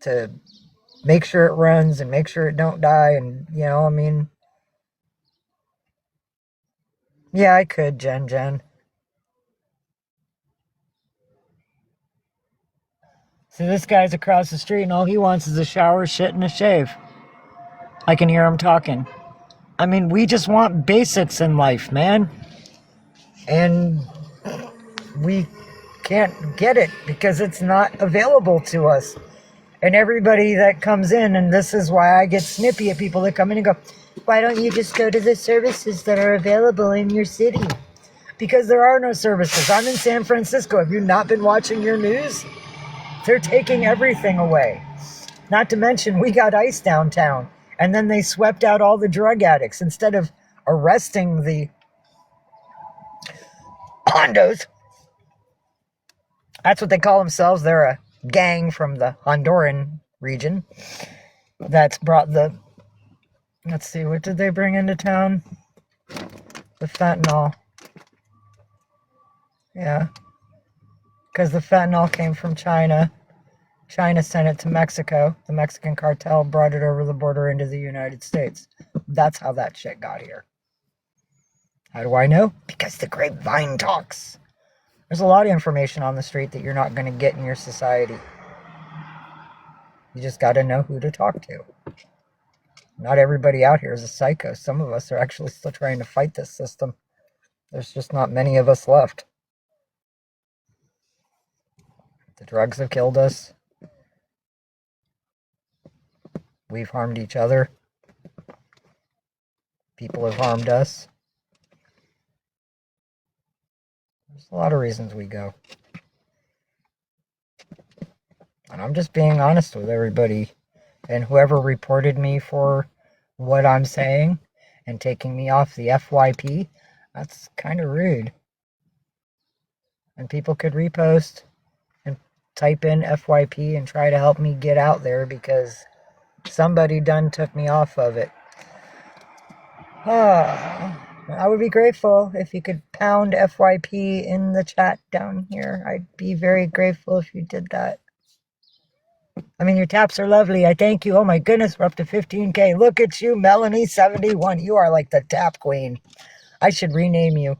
to make sure it runs and make sure it don't die. And, yeah, I could, Jen. So this guy's across the street and all he wants is a shower, shit, and a shave. I can hear him talking. I mean, we just want basics in life, man. And we can't get it because it's not available to us. And everybody that comes in, and this is why I get snippy at people that come in and go, why don't you just go to the services that are available in your city? Because there are no services. I'm in San Francisco. Have you not been watching your news? They're taking everything away. Not to mention, we got ICE downtown. And then they swept out all the drug addicts instead of arresting the Hondos. That's what they call themselves. They're a gang from the Honduran region that's brought the... Let's see, what did they bring into town? The fentanyl. Yeah. Because the fentanyl came from China. China sent it to Mexico. The Mexican cartel brought it over the border into the United States. That's how that shit got here. How do I know? Because the grapevine talks. There's a lot of information on the street that you're not going to get in your society. You just got to know who to talk to. Not everybody out here is a psycho. Some of us are actually still trying to fight this system. There's just not many of us left. The drugs have killed us. We've harmed each other. People have harmed us. There's a lot of reasons we go. And I'm just being honest with everybody. And whoever reported me for what I'm saying and taking me off the FYP, that's kind of rude. And people could repost and type in FYP and try to help me get out there because somebody done took me off of it. I would be grateful if you could pound FYP in the chat down here. I'd be very grateful if you did that. I mean, your taps are lovely. I thank you. Oh my goodness, we're up to 15K. Look at you, Melanie71. You are like the tap queen. I should rename you.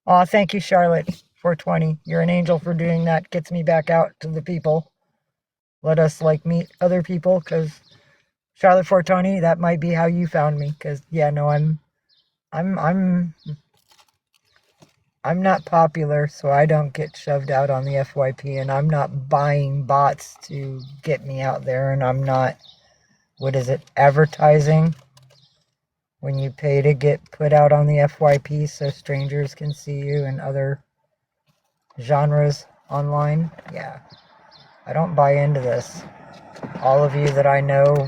Aw, thank you, Charlotte, 420. You're an angel for doing that. Gets me back out to the people. Let us, like, meet other people, because Charlotte 420, that might be how you found me, because, yeah, no, I'm not popular, so I don't get shoved out on the FYP, and I'm not buying bots to get me out there, and I'm not, what is it, advertising when you pay to get put out on the FYP so strangers can see you and other genres online. Yeah, I don't buy into this. All of you that I know,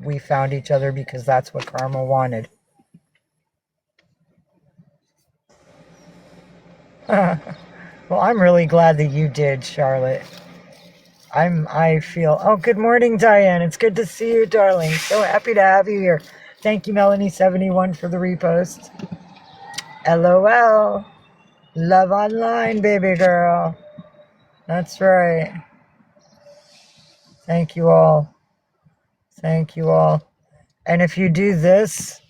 we found each other because that's what karma wanted. Well, I'm really glad that you did, Charlotte. I feel, oh, good morning, Diane. It's good to see you, darling. So happy to have you here. Thank you, Melanie71, for the repost. LOL. Love online, baby girl. That's right. Thank you all. Thank you all. And if you do this,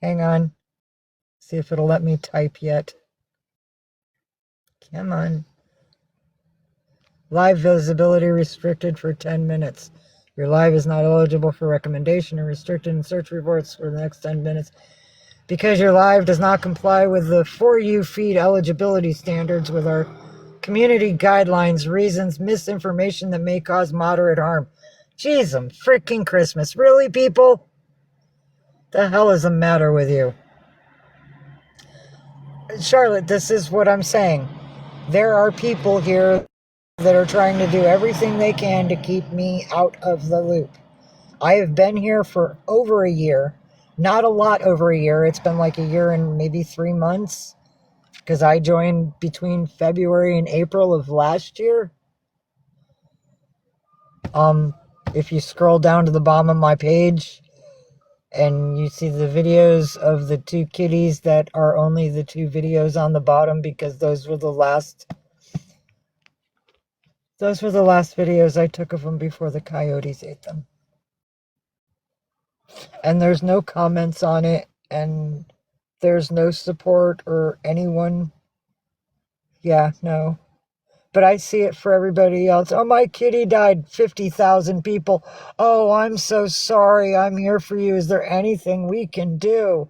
hang on. See if it'll let me type yet. Come on. Live visibility restricted for 10 minutes. Your live is not eligible for recommendation and restricted in search reports for the next 10 minutes. Because your live does not comply with the For You feed eligibility standards with our community guidelines, reasons, misinformation that may cause moderate harm. Jeez, freaking Christmas. Really, people? The hell is the matter with you? Charlotte, this is what I'm saying. There are people here that are trying to do everything they can to keep me out of the loop. I have been here for over a year. Not a lot over a year. It's been like a year and maybe 3 months. Because I joined between February and April of last year. If you scroll down to the bottom of my page and you see the videos of the two kitties that are only the two videos on the bottom because those were the last videos I took of them before the coyotes ate them. And there's no comments on it, and there's no support or anyone. Yeah, no. But I see it for everybody else. Oh, my kitty died. 50,000 people. Oh, I'm so sorry. I'm here for you. Is there anything we can do?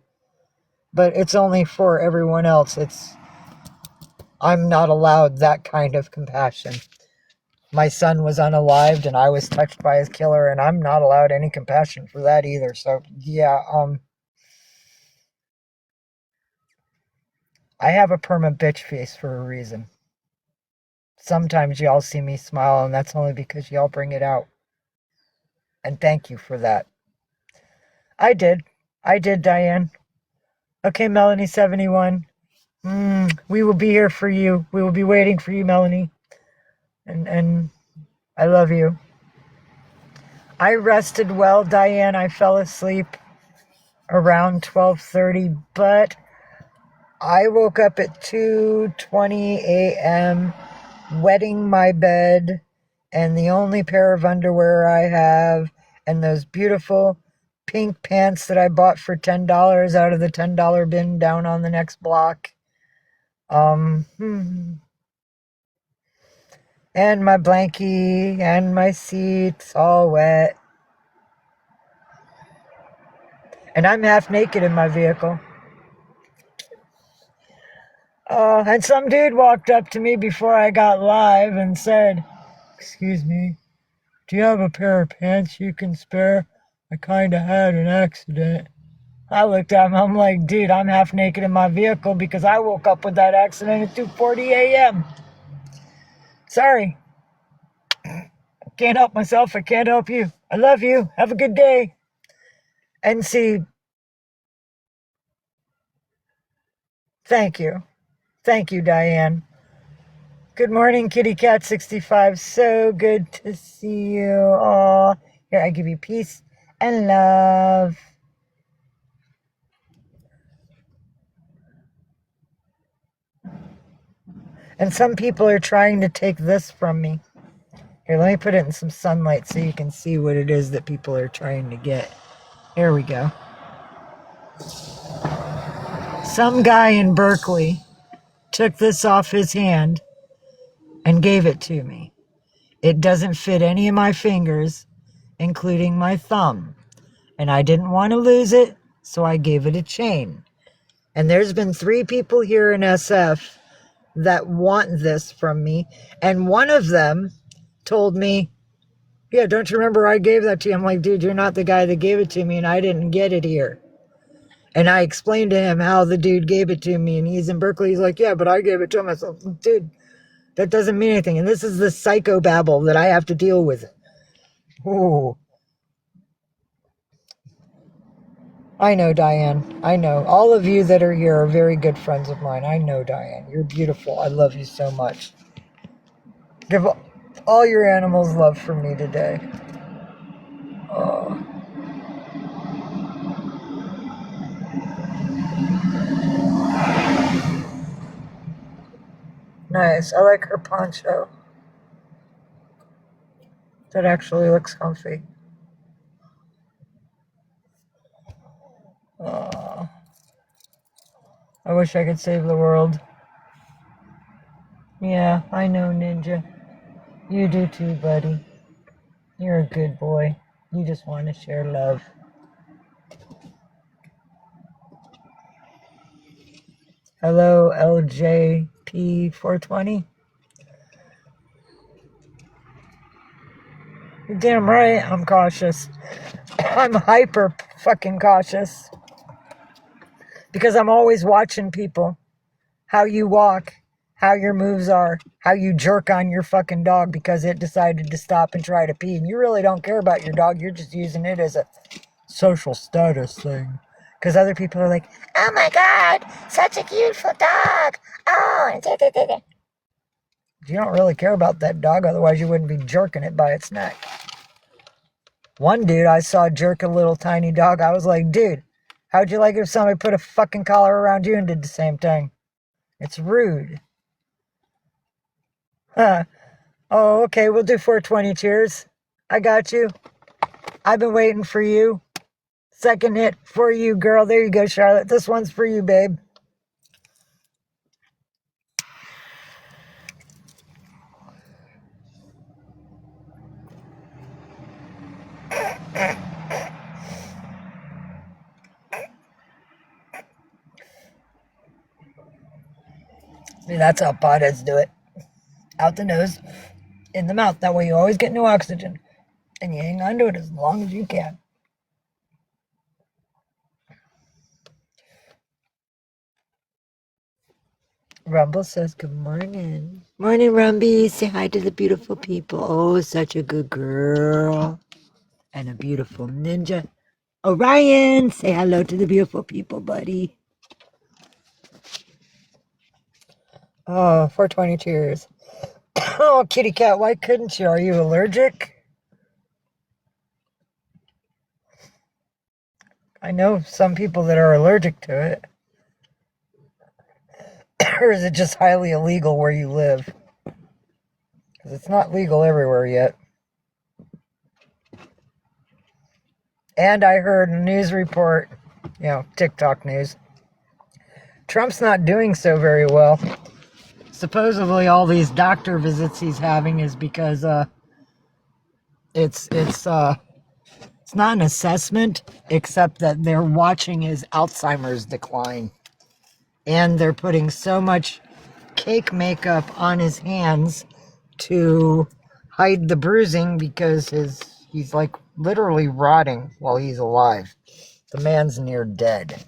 But it's only for everyone else. I'm not allowed that kind of compassion. My son was unalived and I was touched by his killer, and I'm not allowed any compassion for that either. So, yeah, I have a perma bitch face for a reason. Sometimes y'all see me smile, and that's only because y'all bring it out. And thank you for that. I did, Diane. Okay, Melanie71. We will be here for you. We will be waiting for you, Melanie. And I love you. I rested well, Diane. I fell asleep around 12:30, but I woke up at 2:20 a.m. wetting my bed, and the only pair of underwear I have, and those beautiful pink pants that I bought for $10 out of the $10 bin down on the next block. And my blankie and my seats all wet. And I'm half naked in my vehicle. And some dude walked up to me before I got live and said, "Excuse me, do you have a pair of pants you can spare? I kinda had an accident." I looked at him, I'm like, dude, I'm half naked in my vehicle because I woke up with that accident at 2:40 a.m. Sorry. I can't help myself. I can't help you. I love you. Have a good day. And see, thank you. Thank you, Diane. Good morning, Kitty Cat 65. So good to see you. Aw. Here, I give you peace and love. And some people are trying to take this from me. Here, let me put it in some sunlight so you can see what it is that people are trying to get. Here we go. Some guy in Berkeley took this off his hand and gave it to me. It doesn't fit any of my fingers, including my thumb. And I didn't want to lose it, so I gave it a chain. And there's been 3 people here in SF that want this from me. And one of them told me, "Yeah, don't you remember I gave that to you?" I'm like, dude, you're not the guy that gave it to me, and I didn't get it here. And I explained to him how the dude gave it to me, and he's in Berkeley. He's like, "Yeah, but I gave it to him." I said, dude, that doesn't mean anything. And this is the psychobabble that I have to deal with. Ooh. I know, Diane. I know. All of you that are here are very good friends of mine. I know, Diane. You're beautiful. I love you so much. Give all your animals love from me today. Oh. Nice. I like her poncho. That actually looks comfy. Oh. I wish I could save the world. Yeah, I know, Ninja. You do too, buddy. You're a good boy. You just want to share love. Hello, LJP420. You're damn right I'm cautious. I'm hyper fucking cautious. Because I'm always watching people. How you walk, how your moves are, how you jerk on your fucking dog because it decided to stop and try to pee. And you really don't care about your dog. You're just using it as a social status thing. Because other people are like, "Oh my God, such a beautiful dog. Oh, you don't really care about that dog, otherwise you wouldn't be jerking it by its neck." One dude I saw jerk a little tiny dog. I was like, dude, how'd you like if somebody put a fucking collar around you and did the same thing? It's rude. Huh. Oh, okay, we'll do 420 cheers. I got you. I've been waiting for you. Second hit for you, girl. There you go, Charlotte. This one's for you, babe. See, that's how potheads do it. Out the nose, in the mouth. That way you always get new oxygen. And you hang on to it as long as you can. Rumble says, good morning. Morning, Rumby. Say hi to the beautiful people. Oh, such a good girl. And a beautiful ninja. Orion, say hello to the beautiful people, buddy. Oh, 420 cheers. Oh, kitty cat, why couldn't you? Are you allergic? I know some people that are allergic to it. Or is it just highly illegal where you live? Because it's not legal everywhere yet. And I heard a news report, TikTok news. Trump's not doing so very well. Supposedly all these doctor visits he's having is because it's It's not an assessment, except that they're watching his Alzheimer's decline. And they're putting so much cake makeup on his hands to hide the bruising because he's like literally rotting while he's alive. The man's near dead.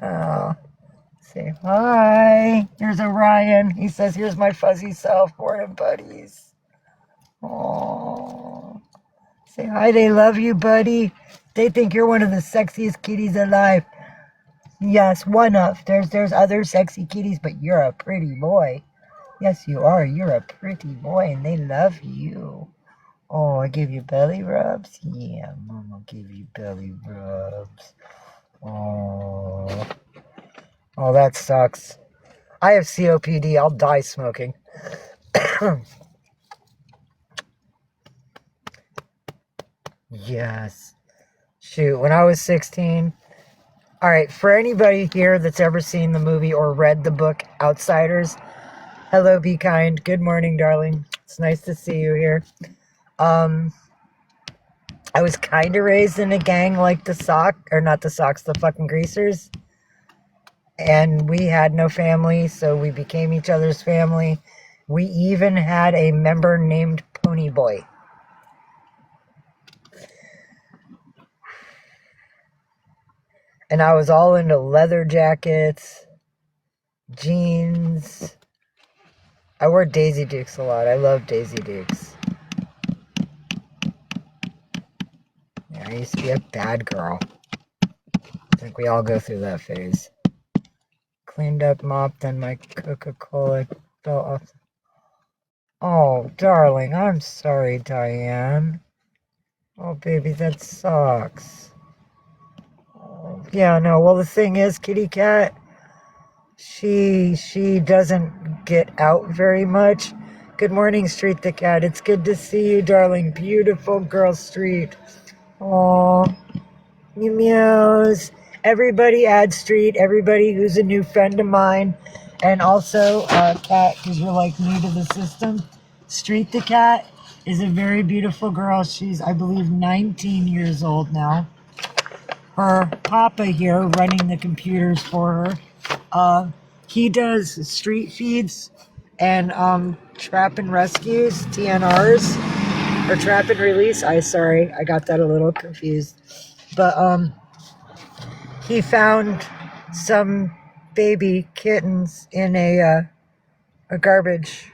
Oh, say hi. Here's Orion. He says, here's my fuzzy self. Morning, buddies. Oh, say hi. They love you, buddy. They think you're one of the sexiest kitties alive. Yes, one of. There's other sexy kitties, but you're a pretty boy. Yes, you are. You're a pretty boy, and they love you. Oh, I give you belly rubs? Yeah, Mama give you belly rubs. Oh, oh, that sucks. I have COPD. I'll die smoking. Yes. Shoot, when I was 16... All right, for anybody here that's ever seen the movie or read the book Outsiders, hello, be kind. Good morning, darling. It's nice to see you here. I was kind of raised in a gang like the fucking Greasers. And we had no family, so we became each other's family. We even had a member named Ponyboy. And I was all into leather jackets, jeans. I wore Daisy Dukes a lot. I love Daisy Dukes. Yeah, I used to be a bad girl. I think we all go through that phase. Cleaned up, mopped, and my Coca-Cola fell off. Oh, darling, I'm sorry, Diane. Oh, baby, that sucks. Yeah, no, well, the thing is, Kitty Cat, she doesn't get out very much. Good morning, Street the Cat. It's good to see you, darling. Beautiful girl, Street. Aw, meow meows. Everybody add Street, everybody who's a new friend of mine. And also, Cat, because you're like new to the system. Street the Cat is a very beautiful girl. She's, I believe, 19 years old now. Her papa here running the computers for her. He does street feeds and trap and rescues, TNRs, or trap and release. Sorry, I got that a little confused. But he found some baby kittens in a garbage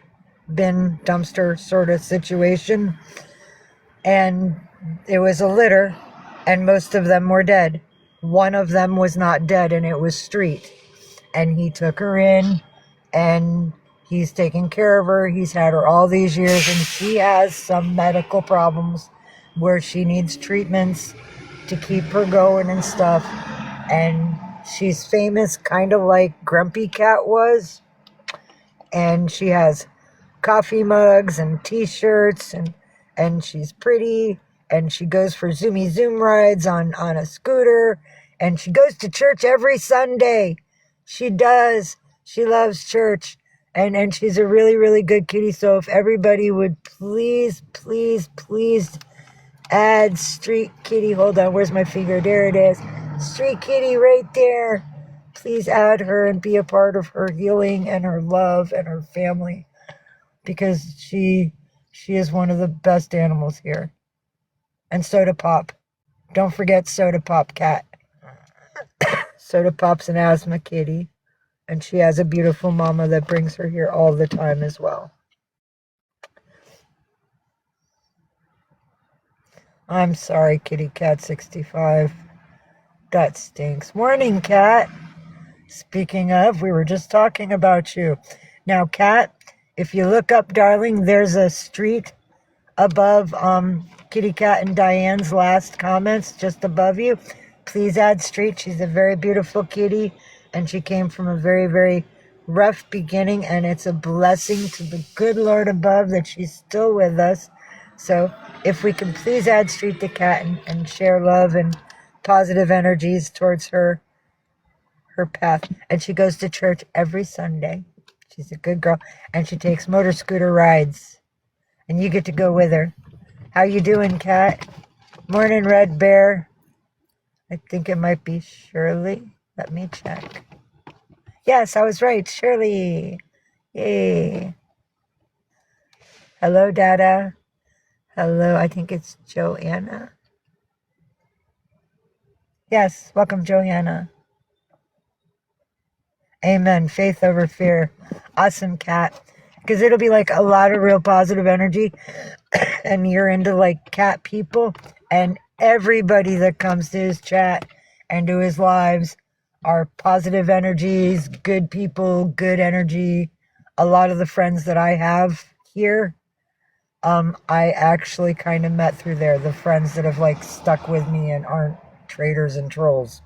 bin dumpster sort of situation, and it was a litter. And most of them were dead. One of them was not dead, and it was Street. And he took her in, and he's taking care of her. He's had her all these years, and she has some medical problems where she needs treatments to keep her going and stuff. And she's famous, kind of like Grumpy Cat was. And she has coffee mugs and t-shirts, and she's pretty. And she goes for zoomy zoom rides on a scooter. And she goes to church every Sunday. She does. She loves church. And she's a really, really good kitty. So if everybody would please, please, please add Street Kitty. Hold on, where's my finger? There it is. Street Kitty right there. Please add her and be a part of her healing and her love and her family. Because she is one of the best animals here. And Soda Pop. Don't forget Soda Pop, Cat. Soda Pop's an asthma kitty. And she has a beautiful mama that brings her here all the time as well. I'm sorry, Kitty Cat 65. That stinks. Morning, Cat. Speaking of, we were just talking about you. Now, Cat, if you look up, darling, there's a street above Kitty Cat and Diane's last comments, just above you. Please add Street. She's a very beautiful kitty, and she came from a very, very rough beginning, and it's a blessing to the good Lord above that she's still with us. So if we can please add Street the Cat and share love and positive energies towards her path. And she goes to church every Sunday. She's a good girl, and she takes motor scooter rides, and you get to go with her. How you doing, Cat? Morning, Red Bear. I think it might be Shirley. Let me check. Yes, I was right. Shirley. Yay. Hello, Dada. Hello, I think it's Joanna. Yes, welcome, Joanna. Amen. Faith over fear. Awesome, cat. Because it'll be like a lot of real positive energy. And you're into like cat people. And everybody that comes to his chat and to his lives are positive energies, good people, good energy. A lot of the friends that I have here, I actually kind of met through there. The friends that have like stuck with me and aren't traitors and trolls.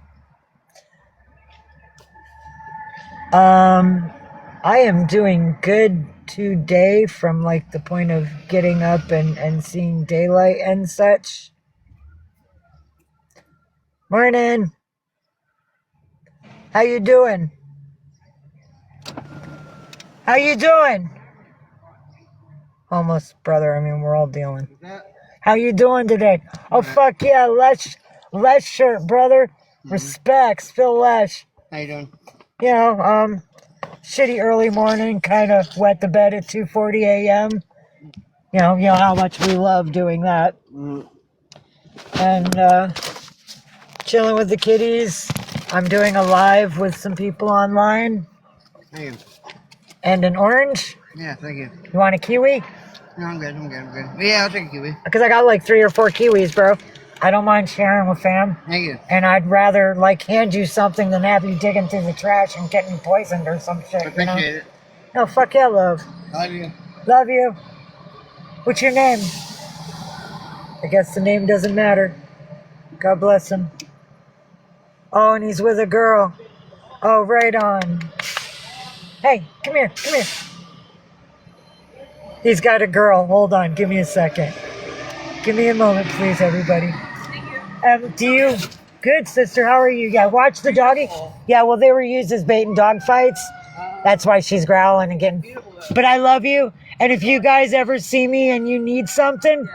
I am doing good today from like the point of getting up and seeing daylight and such. Morning. How you doing? How you doing? Almost, brother. I mean, we're all dealing. How you doing today? Oh, fuck yeah. Lesh shirt, brother. Respects. Phil Lesh. How you doing? You know, shitty early morning, kind of wet the bed at 2:40 a.m. You know how much we love doing that. And chilling with the kitties. I'm doing a live with some people online. Thank you. And an orange. Yeah, thank you. You want a kiwi? No, I'm good. Yeah, I'll take a kiwi. Because I got like 3 or 4 kiwis, bro. I don't mind sharing with fam. Thank you. And I'd rather like hand you something than have you digging through the trash and getting poisoned or some shit. Appreciate it. No, fuck yeah, love. Love you. Love you. What's your name? I guess the name doesn't matter. God bless him. Oh, and he's with a girl. Oh, right on. Hey, come here. He's got a girl. Hold on, give me a second. Give me a moment, please, everybody. Do you... Good, sister. How are you? Yeah, watch the doggy. Yeah, well, they were used as bait in dog fights. That's why she's growling again. But I love you. And if you guys ever see me and you need something,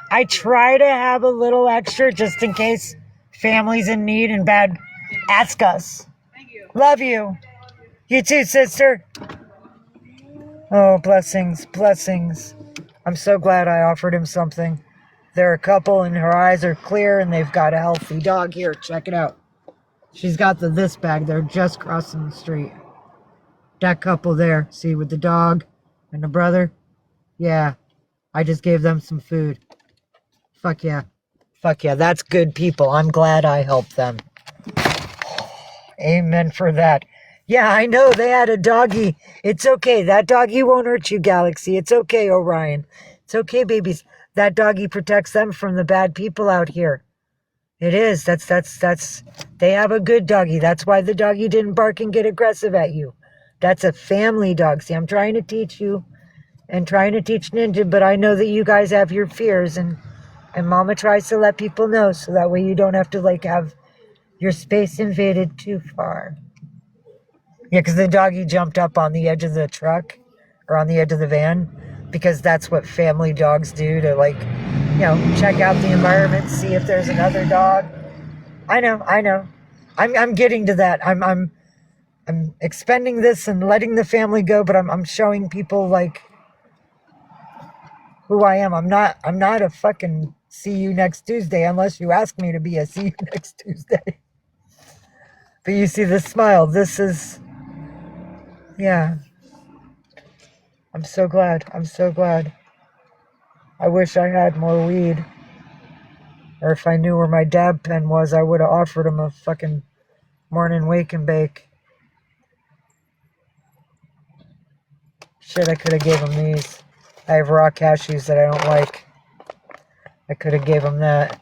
I try to have a little extra just in case family's in need and bad. Ask us. Thank you. Love you. You too, sister. Oh, blessings, blessings. I'm so glad I offered him something. They're a couple and her eyes are clear and they've got a healthy dog. Here, check it out. She's got this bag. They're just crossing the street. That couple there, see, with the dog and the brother? Yeah, I just gave them some food. Fuck yeah. Fuck yeah, that's good people. I'm glad I helped them. Amen for that. Yeah, I know, they had a doggy. It's okay. That doggy won't hurt you, Galaxy. It's okay, Orion. It's okay, babies. That doggy protects them from the bad people out here. It is. That's. They have a good doggy. That's why the doggy didn't bark and get aggressive at you. That's a family dog. See, I'm trying to teach you and trying to teach Ninja, but I know that you guys have your fears, and Mama tries to let people know so that way you don't have to, like, have your space invaded too far. Yeah, because the doggy jumped up on the edge of the truck or on the edge of the van because that's what family dogs do to, like, you know, check out the environment, see if there's another dog. I know. I'm getting to that. I'm expending this and letting the family go, but I'm showing people, like, who I am. I'm not a fucking see you next Tuesday unless you ask me to be a see you next Tuesday. But you see the smile. This is, yeah. I'm so glad. I wish I had more weed. Or if I knew where my dab pen was, I would have offered him a fucking morning wake and bake. Shit, I could have gave him these. I have raw cashews that I don't like. I could have gave him that.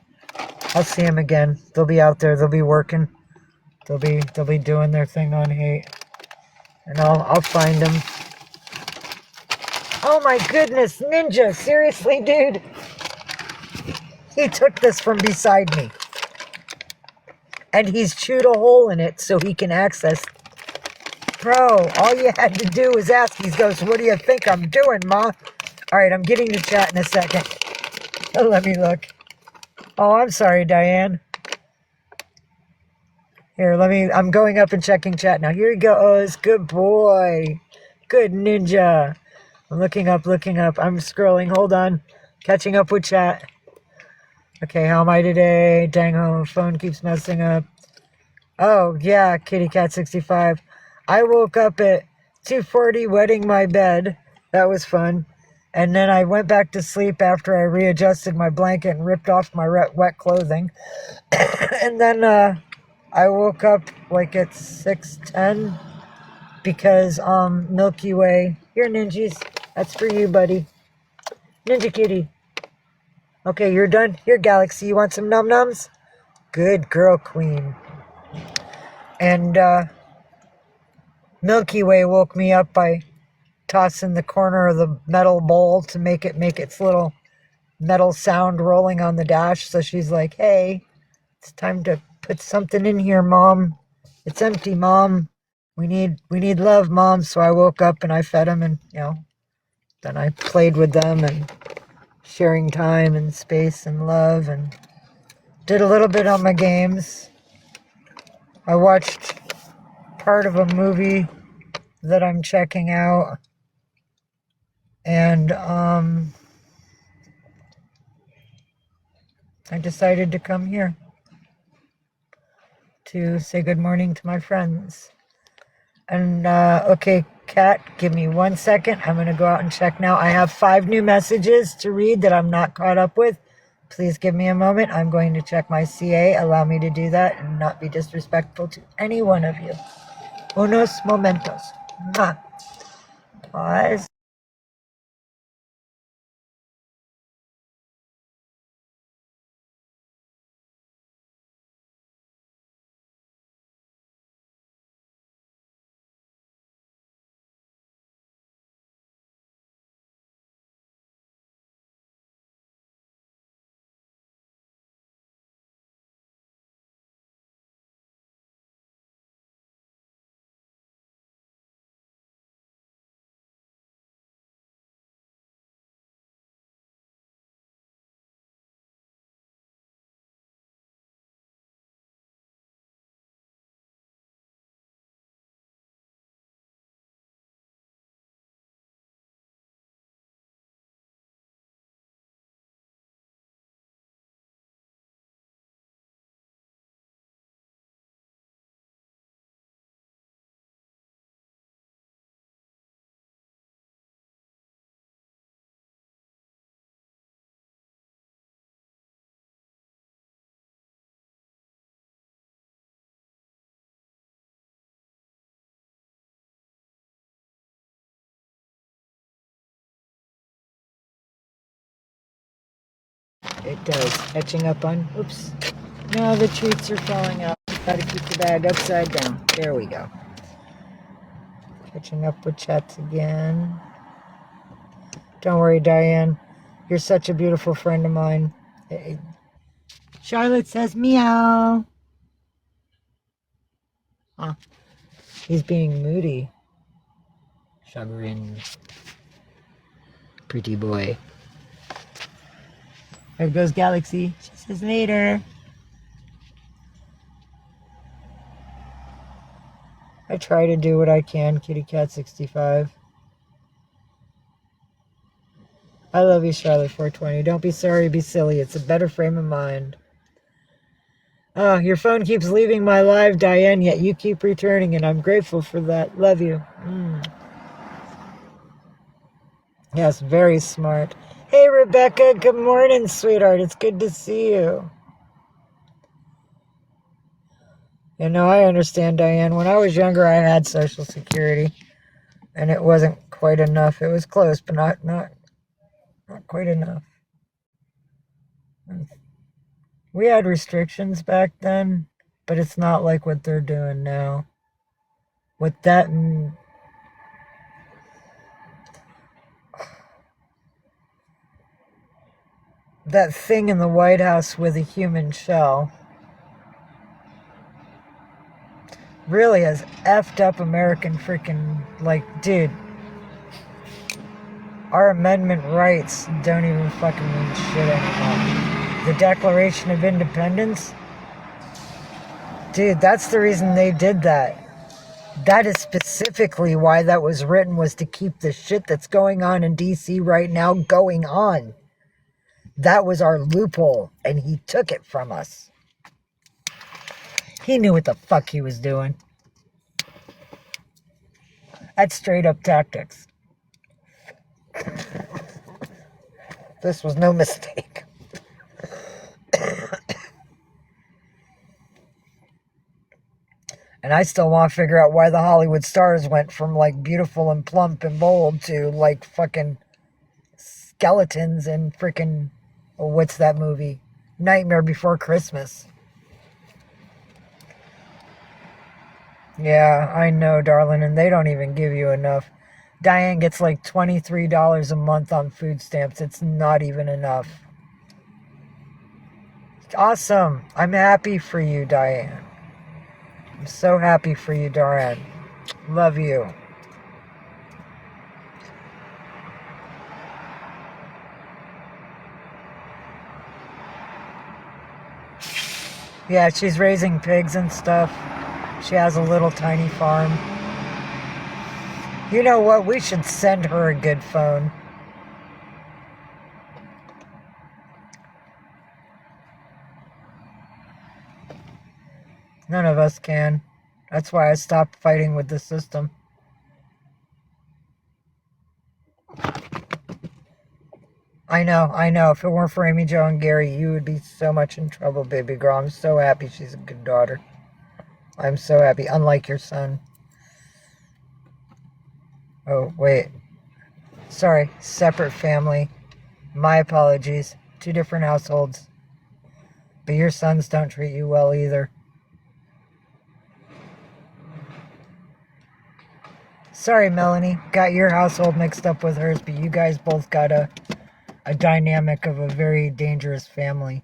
I'll see him again. They'll be out there. They'll be working. They'll be doing their thing on hate. And I'll find them. Oh my goodness, Ninja, seriously, dude? He took this from beside me. And he's chewed a hole in it so he can access. Bro, all you had to do was ask. He goes, what do you think I'm doing, Ma? Alright, I'm getting to chat in a second. Let me look. Oh, I'm sorry, Diane. Here, I'm going up and checking chat now. Here he goes. Good boy. Good ninja. I'm looking up. I'm scrolling. Hold on. Catching up with chat. Okay, how am I today? Dang, phone keeps messing up. Oh, yeah, Kitty Cat 65. I woke up at 2:40 wetting my bed. That was fun. And then I went back to sleep after I readjusted my blanket and ripped off my wet clothing. And then I woke up like at 6:10 because Milky Way. Here, ninjas. That's for you, buddy. Ninja Kitty. Okay, you're done. Here, Galaxy. You want some num-nums? Good girl, Queen. And Milky Way woke me up by tossing the corner of the metal bowl to make its little metal sound rolling on the dash. So she's like, hey, it's time to put something in here, Mom. It's empty, Mom. We need love, Mom. So I woke up and I fed them, and then I played with them and sharing time and space and love, and did a little bit on my games. I watched part of a movie that I'm checking out, and I decided to come here to say good morning to my friends. And okay, Kat, give me 1 second. I'm going to go out and check now. I have 5 new messages to read that I'm not caught up with. Please give me a moment. I'm going to check my CA. Allow me to do that and not be disrespectful to any one of you. Unos momentos. Mwah. Pause. It does. Etching up on... Oops. No, the treats are falling out. Gotta keep the bag upside down. There we go. Catching up with chats again. Don't worry, Diane. You're such a beautiful friend of mine. Charlotte says meow. Huh. He's being moody. Chagrin. Pretty boy. There goes Galaxy. She says later. I try to do what I can, Kitty Cat 65. I love you, Charlotte 420. Don't be sorry, be silly. It's a better frame of mind. Oh, your phone keeps leaving my live, Diane, yet you keep returning, and I'm grateful for that. Love you. Yes, very smart. Hey, Rebecca. Good morning, sweetheart. It's good to see you. You know, I understand, Diane. When I was younger, I had Social Security, and it wasn't quite enough. It was close, but not quite enough. We had restrictions back then, but it's not like what they're doing now. With that and that thing in the White House with a human shell really has effed up American freaking, like, dude, our amendment rights don't even fucking mean shit anymore. The Declaration of Independence? Dude, that's the reason they did that. That is specifically why that was written, was to keep the shit that's going on in D.C. right now going on. That was our loophole, and he took it from us. He knew what the fuck he was doing. That's straight up tactics. This was no mistake. And I still want to figure out why the Hollywood stars went from like beautiful and plump and bold to like fucking skeletons and freaking, what's that movie? Nightmare Before Christmas. Yeah, I know, darling, and they don't even give you enough. Diane gets like $23 a month on food stamps. It's not even enough. Awesome. I'm happy for you, Diane. I'm so happy for you, Diane. Love you. Yeah, she's raising pigs and stuff. She has a little tiny farm. You know what? We should send her a good phone. None of us can. That's why I stopped fighting with the system. I know. If it weren't for Amy Jo and Gary, you would be so much in trouble, baby girl. I'm so happy she's a good daughter. I'm so happy, unlike your son. Oh, wait. Sorry, separate family. My apologies. 2 different households. But your sons don't treat you well either. Sorry, Melanie. Got your household mixed up with hers, but you guys both got a dynamic of a very dangerous family.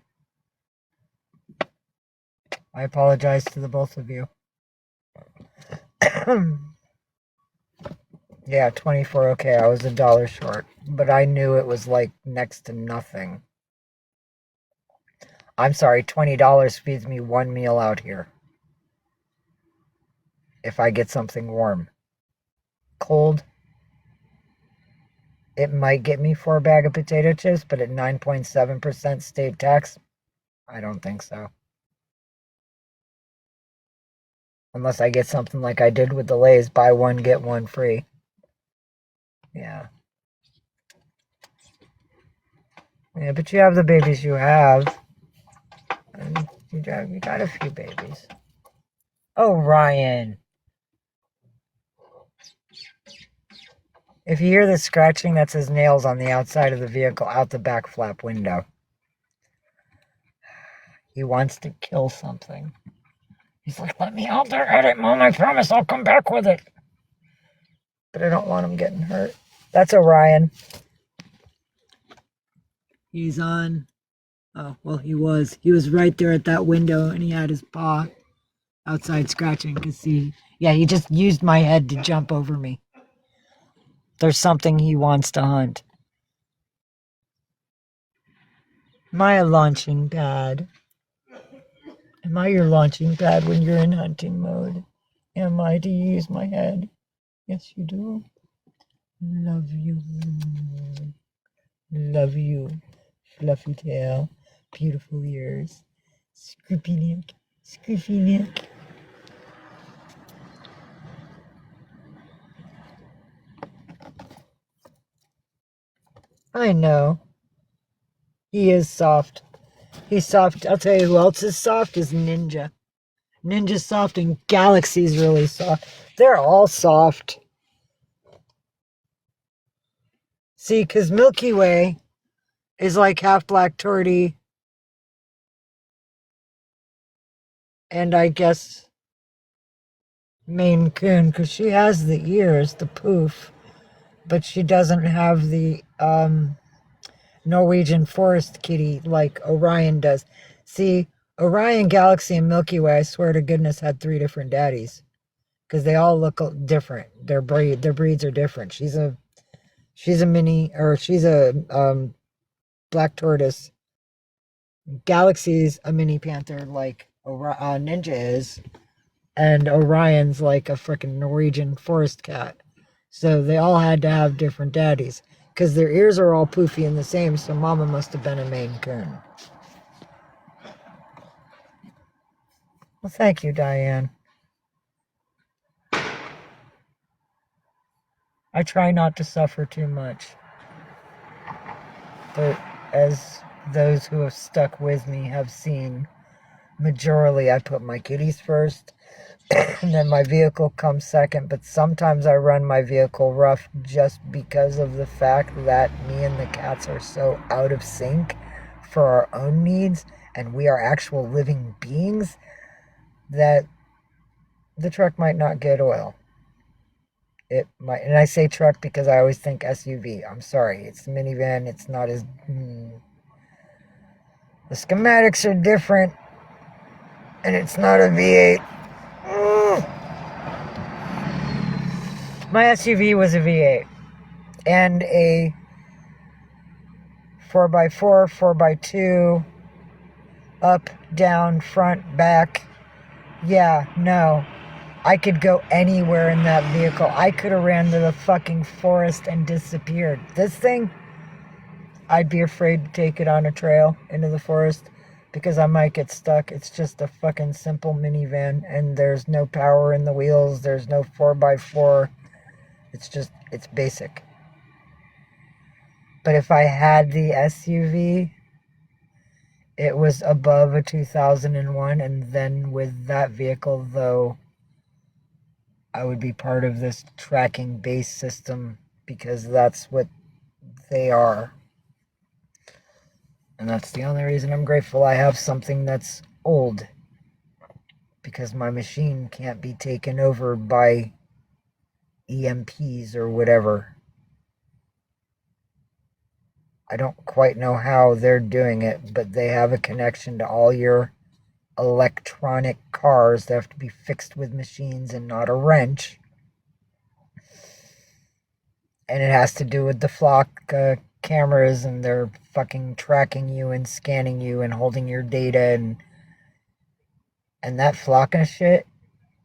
I apologize to the both of you. Yeah, 24, okay, I was $1 short, but I knew it was like next to nothing. I'm sorry, $20 feeds me 1 meal out here. If I get something warm. Cold, it might get me for a bag of potato chips, but at 9.7% state tax, I don't think so. Unless I get something like I did with the Lay's, buy one, get one free. Yeah. Yeah, but you have the babies you have. And you got a few babies. Oh, Ryan. If you hear the scratching, that's his nails on the outside of the vehicle, out the back flap window. He wants to kill something. He's like, let me out there, edit, Mom. I promise I'll come back with it. But I don't want him getting hurt. That's Orion. He's on. Oh, well, he was. He was right there at that window, and he had his paw outside scratching. Because he just used my head to jump over me. There's something he wants to hunt. Am I a launching pad? Am I your launching pad when you're in hunting mode? Am I to use my head? Yes, you do. Love you. Love you. Fluffy tail. Beautiful ears. Scruffy neck. Scruffy neck. I know. He is soft. He's soft. I'll tell you who else is soft is Ninja. Ninja's soft and Galaxy's really soft. They're all soft. See, because Milky Way is like half black tortie. And I guess Maine Coon, because she has the ears, the poof. But she doesn't have the Norwegian forest kitty like Orion does. See, Orion, Galaxy, and Milky Way, I swear to goodness, had 3 different daddies. Because they all look different. Their breeds are different. She's a black tortoise. Galaxy's a mini panther like Ninja is, and Orion's like a freaking Norwegian forest cat. So they all had to have different daddies. Because their ears are all poofy and the same, so Mama must have been a Maine Coon. Well, thank you, Diane. I try not to suffer too much. But as those who have stuck with me have seen, majorly I put my kitties first, and then my vehicle comes second, but sometimes I run my vehicle rough just because of the fact that me and the cats are so out of sync for our own needs, and we are actual living beings, that the truck might not get oil. It might, and I say truck because I always think SUV. I'm sorry, it's a minivan, it's not as... The schematics are different, and it's not a V8. My SUV was a V8 and a 4x4, 4x2, up, down, front, back. Yeah, no. I could go anywhere in that vehicle. I could have ran to the fucking forest and disappeared. This thing, I'd be afraid to take it on a trail into the forest because I might get stuck. It's just a fucking simple minivan, and there's no power in the wheels. There's no 4x4. It's basic. But if I had the SUV, it was above a 2001, and then with that vehicle, though, I would be part of this tracking base system because that's what they are. And that's the only reason I'm grateful I have something that's old. Because my machine can't be taken over by EMPs or whatever. I don't quite know how they're doing it, but they have a connection to all your electronic cars that have to be fixed with machines and not a wrench. And it has to do with the flock cameras, and they're fucking tracking you and scanning you and holding your data, and that flock of shit,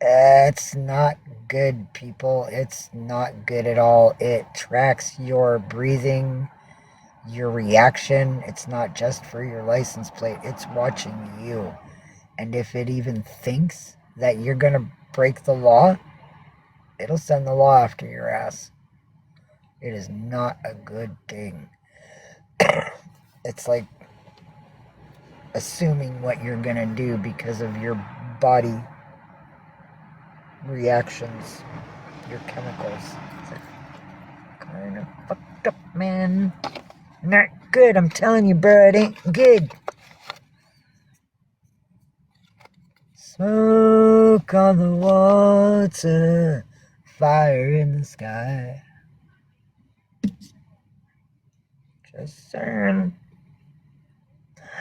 it's not good, people. It's not good at all. It tracks your breathing, your reaction. It's not just for your license plate. It's watching you. And if it even thinks that you're going to break the law, it'll send the law after your ass. It is not a good thing. It's like assuming what you're going to do because of your body reactions, your chemicals. It's like, kind of fucked up, man. Not good, I'm telling you, bro. It ain't good. Smoke on the water, fire in the sky. Just saying.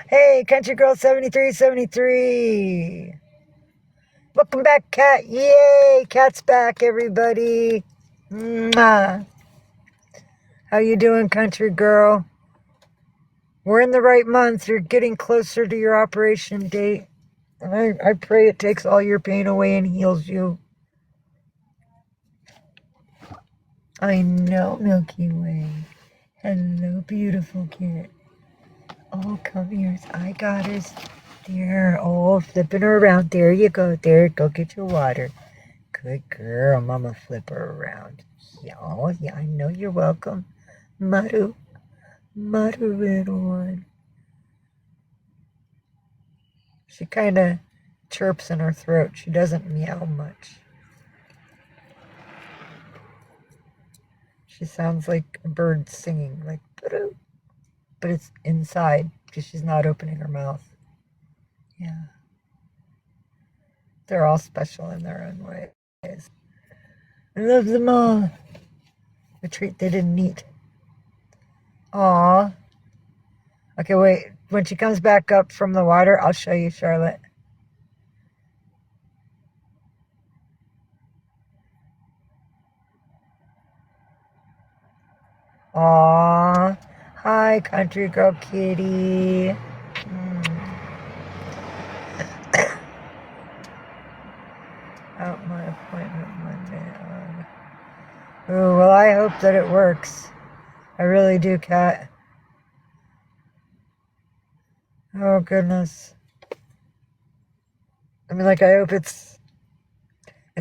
Hey, Country Girl 7373. Welcome back, Cat. Yay, Cat's back, everybody. Mwah. How you doing, Country Girl? We're in the right month. You're getting closer to your operation date. And I pray it takes all your pain away and heals you. I know, Milky Way. Hello, beautiful kid. Oh, come here. I got us. There. Oh, flipping her around. There you go. There, go get your water. Good girl. Mama, flip her around. Yeah, oh, yeah, I know you're welcome. Maru. Maru, little one. She kind of chirps in her throat. She doesn't meow much. She sounds like a bird singing, like, but it's inside because she's not opening her mouth. Yeah. They're all special in their own ways. I love them all. A treat they didn't eat. Aw. Okay, wait. When she comes back up from the water, I'll show you, Charlotte. Aw. Hi, Country Girl Kitty. Oh, well, I hope that it works. I really do, Kat. Oh, goodness. I mean, like, I hope it's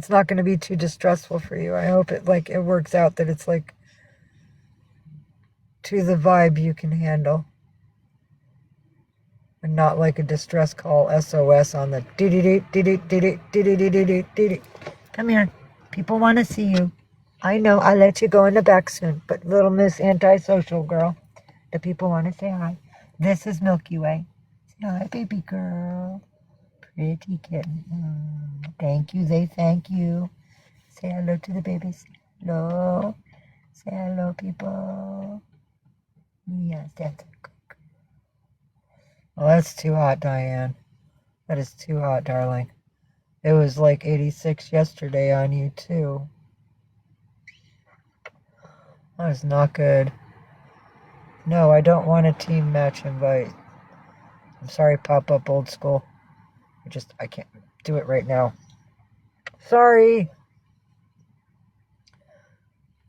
not going to be too distressful for you. I hope it works out, that it's, like, to the vibe you can handle. And not like a distress call, SOS on the dee-dee-dee. Come here. People want to see you. I know, I'll let you go in the back soon, but little Miss Antisocial Girl, the people want to say hi. This is Milky Way. Say hi, baby girl. Pretty kitten. Thank you, they thank you. Say hello to the babies. Hello. Say hello, people. Yes, that's good. Well, that's too hot, Diane. That is too hot, darling. It was like 86 yesterday on you, too. That is not good. No, I don't want a team match invite. I'm sorry, Pop-Up Old School. I can't do it right now. Sorry.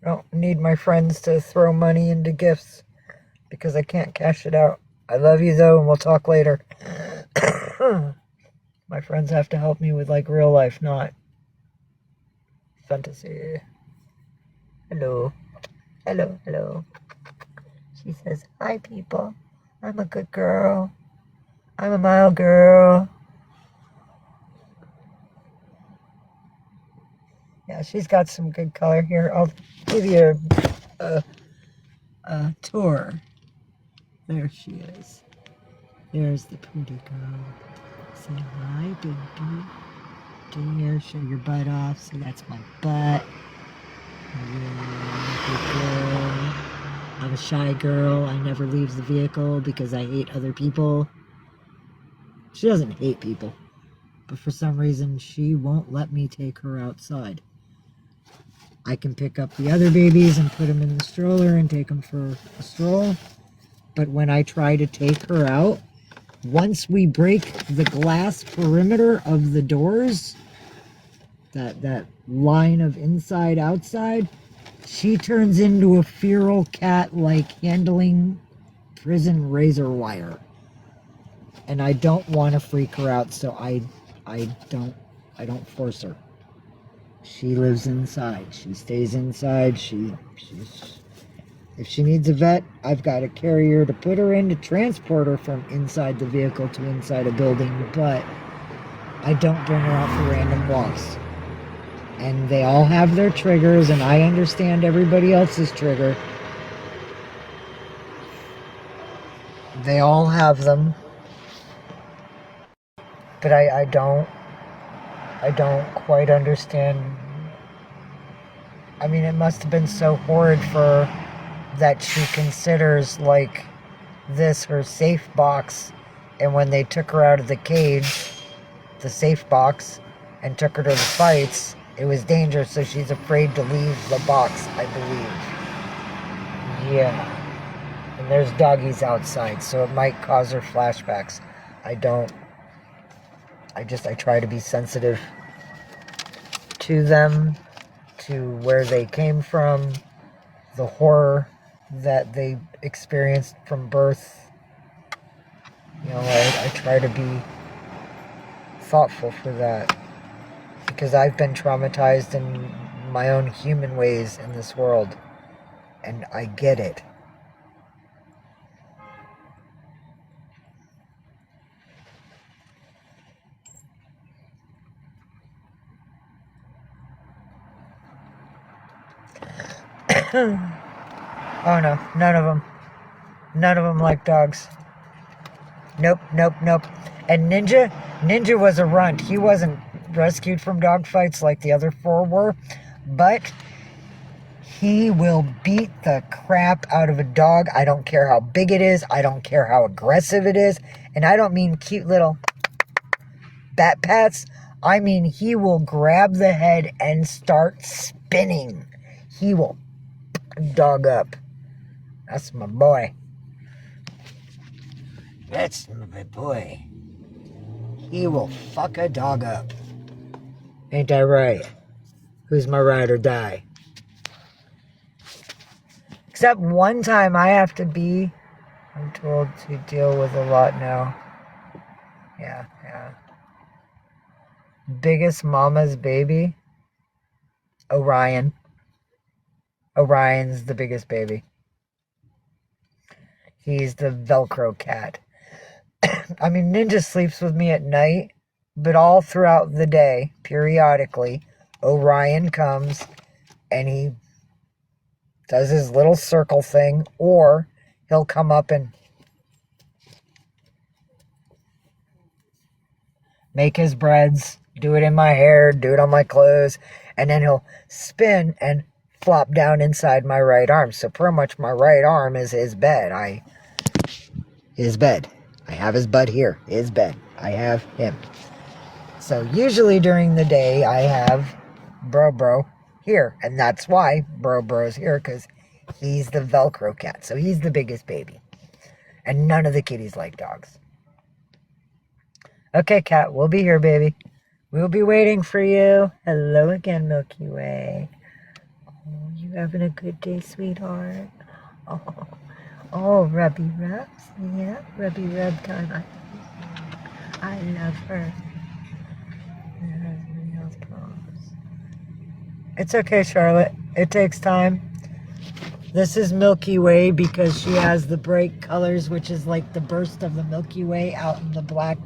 I don't need my friends to throw money into gifts because I can't cash it out. I love you, though, and we'll talk later. My friends have to help me with, like, real life, not fantasy. Hello. Hello, hello. She says, hi, people. I'm a good girl. I'm a mild girl. Yeah, she's got some good color here. I'll give you a tour. There she is. There's the pretty girl. Say hi, baby. There, show your butt off. So that's my butt. Yeah, good girl. I'm a shy girl. I never leave the vehicle because I hate other people. She doesn't hate people, but for some reason she won't let me take her outside. I can pick up the other babies and put them in the stroller and take them for a stroll. But when I try to take her out, once we break the glass perimeter of the doors, that line of inside outside, she turns into a feral cat, like handling prison razor wire. And I don't want to freak her out, so I don't force her. She lives inside. She stays inside. If she needs a vet, I've got a carrier to put her in to transport her from inside the vehicle to inside a building, but I don't bring her out for random walks. And they all have their triggers, and I understand everybody else's trigger. They all have them. But I don't quite understand. I mean, it must have been so horrid for that she considers, like, this her safe box, and when they took her out of the cage, the safe box, and took her to the fights, it was dangerous, so she's afraid to leave the box, I believe. Yeah. And there's doggies outside, so it might cause her flashbacks. I try to be sensitive to them, to where they came from, the horror that they experienced from birth. You know, I try to be thoughtful for that, because I've been traumatized in my own human ways in this world, and I get it. Oh no, none of them like dogs. Nope. And Ninja was a runt. He wasn't rescued from dog fights like the other four were, but he will beat the crap out of a dog. I don't care how big it is. I don't care how aggressive it is. And I don't mean cute little bat pats. I mean, he will grab the head and start spinning. He will dog up. That's my boy. That's my boy. He will fuck a dog up. Ain't that right? Who's my ride or die? Except one time I have to be, I'm told to deal with a lot now. Yeah. Biggest mama's baby? Orion. Orion's the biggest baby. He's the Velcro cat. I mean, Ninja sleeps with me at night, but all throughout the day, periodically, Orion comes and he does his little circle thing, or he'll come up and make his breads, do it in my hair, do it on my clothes, and then he'll spin and flop down inside my right arm. So pretty much my right arm is his bed. His bed. I have his butt here. His bed. I have him. So usually during the day I have Bro here. And that's why Bro's here, because he's the Velcro cat. So he's the biggest baby. And none of the kitties like dogs. Okay, cat, we'll be here, baby. We'll be waiting for you. Hello again, Milky Way. Oh, you having a good day, sweetheart? Oh, rubby rubs. Yeah, rubby rub time. I love her. It's okay, Charlotte. It takes time. This is Milky Way because she has the bright colors, which is like the burst of the Milky Way out in the black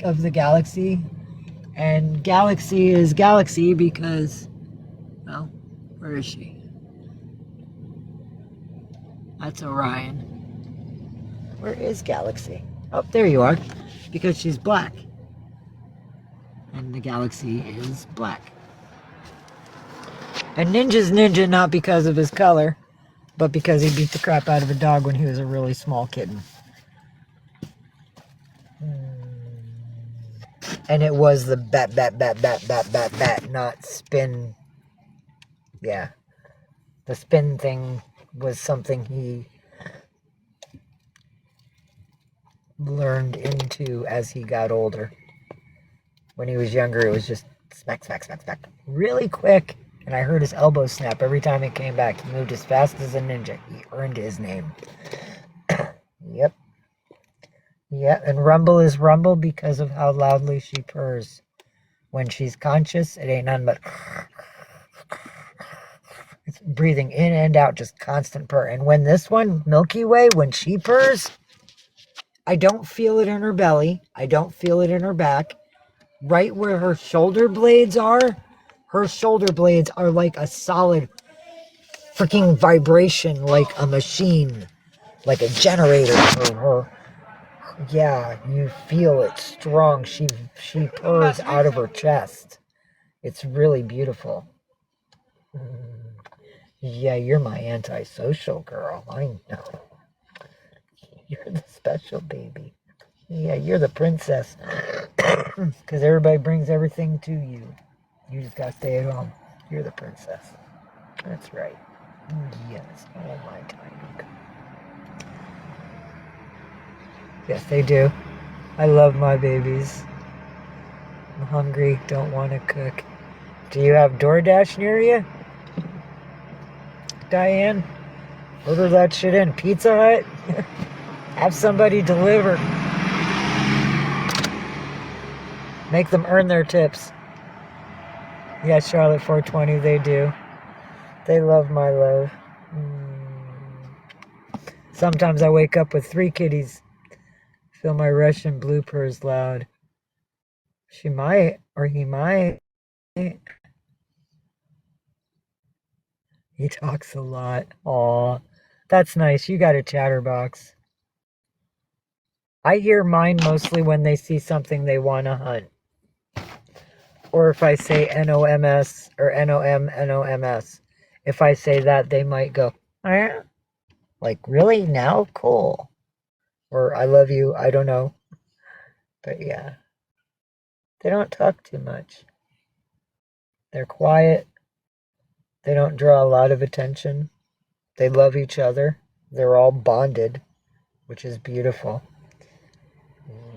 of the galaxy. And galaxy is galaxy because, well, where is she? That's Orion. Where is galaxy? Oh, there you are. Because she's black. And the galaxy is black. And Ninja's Ninja not because of his color, but because he beat the crap out of a dog when he was a really small kitten. And it was the bat, not spin. Yeah. The spin thing was something he learned into as he got older. When he was younger, it was just smack, really quick. And I heard his elbow snap every time he came back. He moved as fast as a ninja. He earned his name. Yep. Yeah, and Rumble is Rumble because of how loudly she purrs. When she's conscious, it ain't none but... It's breathing in and out, just constant purr. And when this one, Milky Way, when she purrs, I don't feel it in her belly. I don't feel it in her back. Right where her shoulder blades are, her shoulder blades are like a solid freaking vibration, like a machine, like a generator for her. Yeah, you feel it strong. She purrs out of her chest. It's really beautiful. Yeah, you're my antisocial girl. I know. You're the special baby. Yeah, you're the princess. Because everybody brings everything to you. You just gotta stay at home. You're the princess. That's right. Yes, all my time. Yes, they do. I love my babies. I'm hungry, don't want to cook. Do you have DoorDash near you? Diane? Order that shit in. Pizza Hut? Have somebody deliver. Make them earn their tips. Yeah, Charlotte 420, they do. They love my love. Sometimes I wake up with 3 kitties. Feel my Russian blue purrs loud. She might, or he might. He talks a lot. Aw, that's nice. You got a chatterbox. I hear mine mostly when they see something they want to hunt. Or if I say NOMS or NOMS. If I say that, they might go, eh? Like, really? Now? Cool. Or I love you. I don't know. But yeah. They don't talk too much. They're quiet. They don't draw a lot of attention. They love each other. They're all bonded, which is beautiful.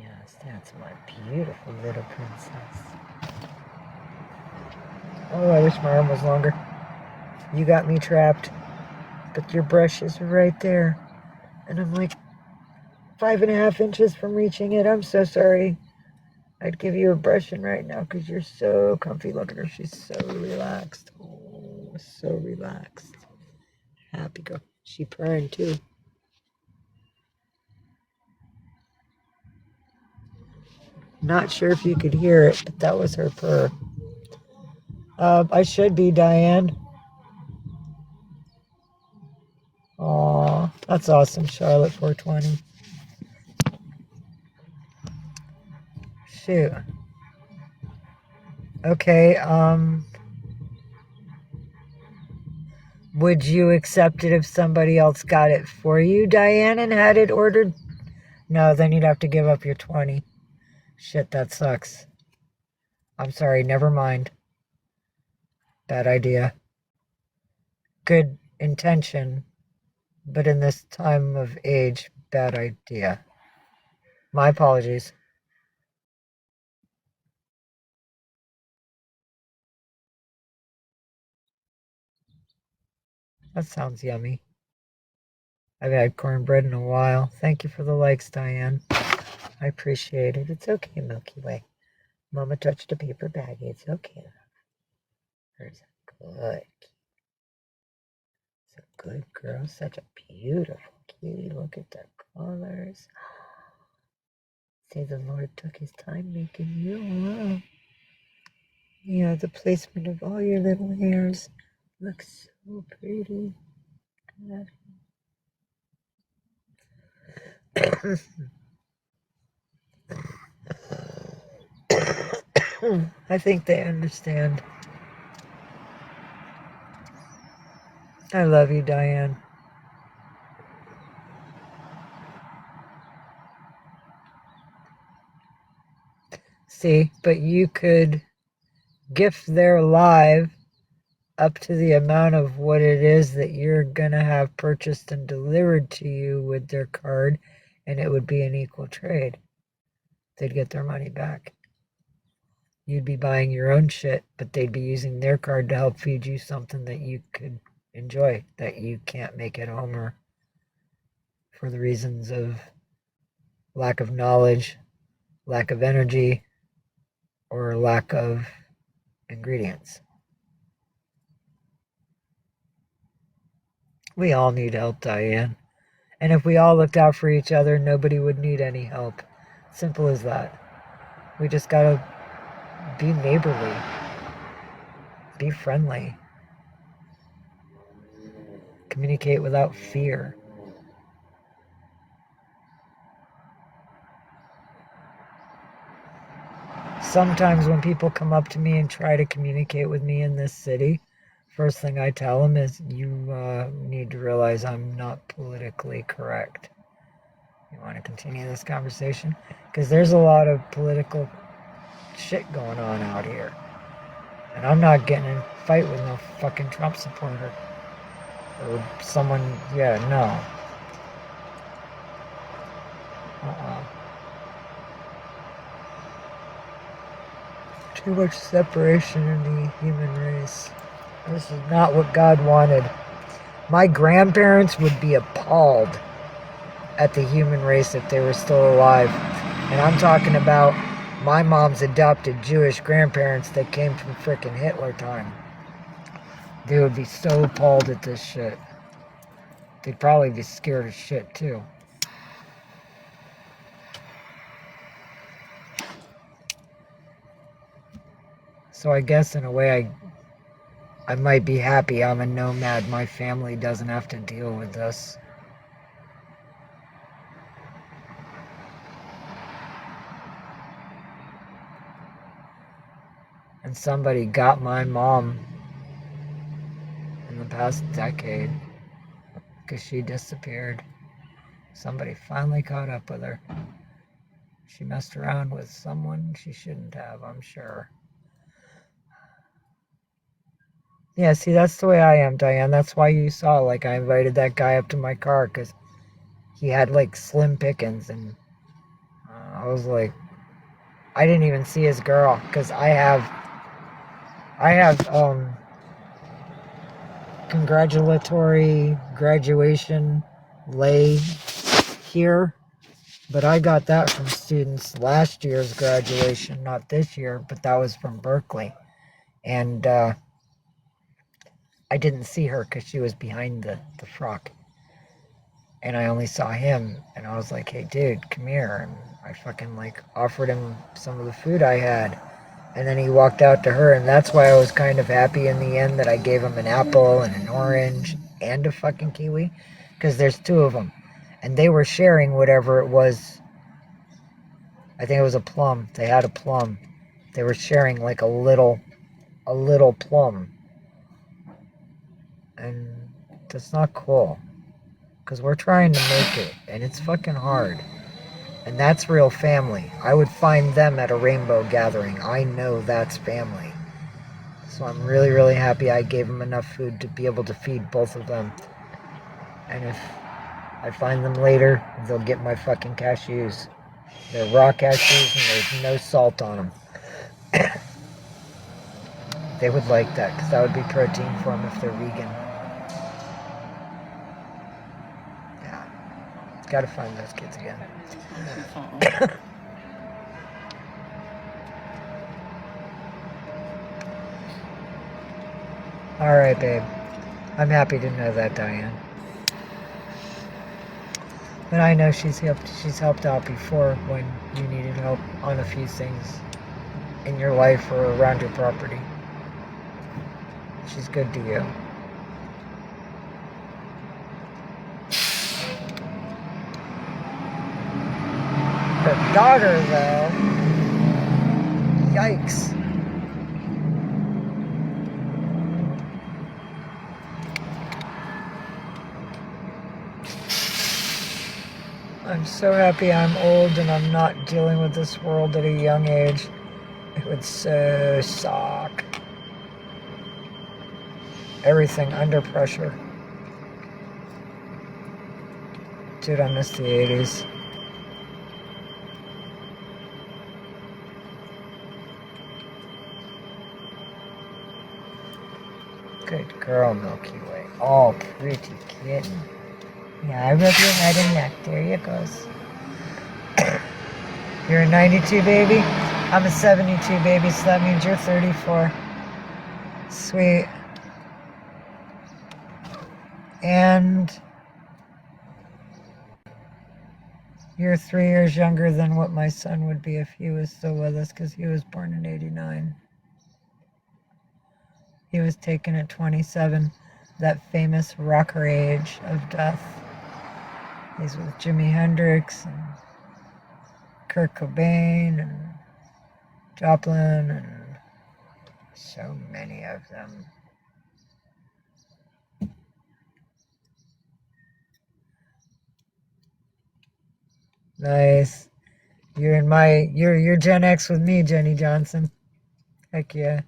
Yes, that's my beautiful little princess. Oh, I wish my arm was longer. You got me trapped. but your brush is right there. And I'm like 5.5 inches from reaching it. I'm so sorry. I'd give you a brushing right now because you're so comfy. Look at her. She's so relaxed. Oh, so relaxed. Happy girl. She purring too. Not sure if you could hear it, but that was her purr. I should be, Diane. Aw, that's awesome, Charlotte 420. Shoot. Okay, would you accept it if somebody else got it for you, Diane, and had it ordered? No, then you'd have to give up your 20. Shit, that sucks. I'm sorry, never mind. Bad idea. Good intention, but in this time of age, bad idea. My apologies. That sounds yummy. I've had cornbread in a while. Thank you for the likes, Diane. I appreciate it. It's okay, Milky Way. Mama touched a paper baggie. It's okay. There's a good, it's a good girl. Such a beautiful cutie. Look at the colors. See, the Lord took his time making you. Wow. Yeah, the placement of all your little hairs looks so pretty. I think they understand. I love you, Diane. See, but you could gift their live up to the amount of what it is that you're gonna have purchased and delivered to you with their card, and it would be an equal trade. They'd get their money back. You'd be buying your own shit, but they'd be using their card to help feed you something that you could enjoy, that you can't make at home, or for the reasons of lack of knowledge, lack of energy, or lack of ingredients. We all need help, Diane. And if we all looked out for each other, nobody would need any help. Simple as that. We just gotta be neighborly, be friendly, communicate without fear. Sometimes when people come up to me and try to communicate with me in this city, first thing I tell them is, you need to realize I'm not politically correct. You want to continue this conversation? Because there's a lot of political shit going on out here. And I'm not getting in a fight with no fucking Trump supporter. Or someone, yeah, no. Too much separation in the human race. This is not what God wanted. My grandparents would be appalled at the human race if they were still alive. And I'm talking about my mom's adopted Jewish grandparents that came from frickin' Hitler time. They would be so appalled at this shit. They'd probably be scared as shit too. So I guess in a way I might be happy I'm a nomad. My family doesn't have to deal with this. And somebody got my mom in the past decade because she disappeared. Somebody finally caught up with her. She messed around with someone she shouldn't have, I'm sure. Yeah, see, that's the way I am, Diane. That's why you saw, like, I invited that guy up to my car because he had, like, slim pickings, and I was like, I didn't even see his girl because I have congratulatory graduation lay here, but I got that from students last year's graduation, not this year, but that was from Berkeley. And I didn't see her because she was behind the frock. And I only saw him, and I was like, hey, dude, come here. And I fucking, like, offered him some of the food I had. And then he walked out to her, and that's why I was kind of happy in the end that I gave him an apple and an orange and a fucking kiwi. Because there's two of them. And they were sharing whatever it was. I think it was a plum. They had a plum. They were sharing, like, a little plum. And that's not cool. Because we're trying to make it, and it's fucking hard. And that's real family. I would find them at a rainbow gathering. I know that's family. So I'm really, really happy I gave them enough food to be able to feed both of them. And if I find them later, they'll get my fucking cashews. They're raw cashews, and there's no salt on them. They would like that, because that would be protein for them if they're vegan. Gotta find those kids again. Alright, babe. I'm happy to know that, Diane. But I know she's helped out before when you needed help on a few things in your life or around your property. She's good to you. Her daughter, though, yikes. I'm so happy I'm old and I'm not dealing with this world at a young age. It would so suck. Everything under pressure. Dude, I miss the 80s. Good girl, Milky Way. Oh, pretty kitten. Yeah, I rub your head and neck. There you goes. You're a 92, baby? I'm a 72, baby, so that means you're 34. Sweet. And you're 3 years younger than what my son would be if he was still with us, because he was born in 89. He was taken at 27, that famous rocker age of death. He's with Jimi Hendrix and Kurt Cobain and Joplin and so many of them. Nice. You're Gen X with me, Jenny Johnson. Heck yeah.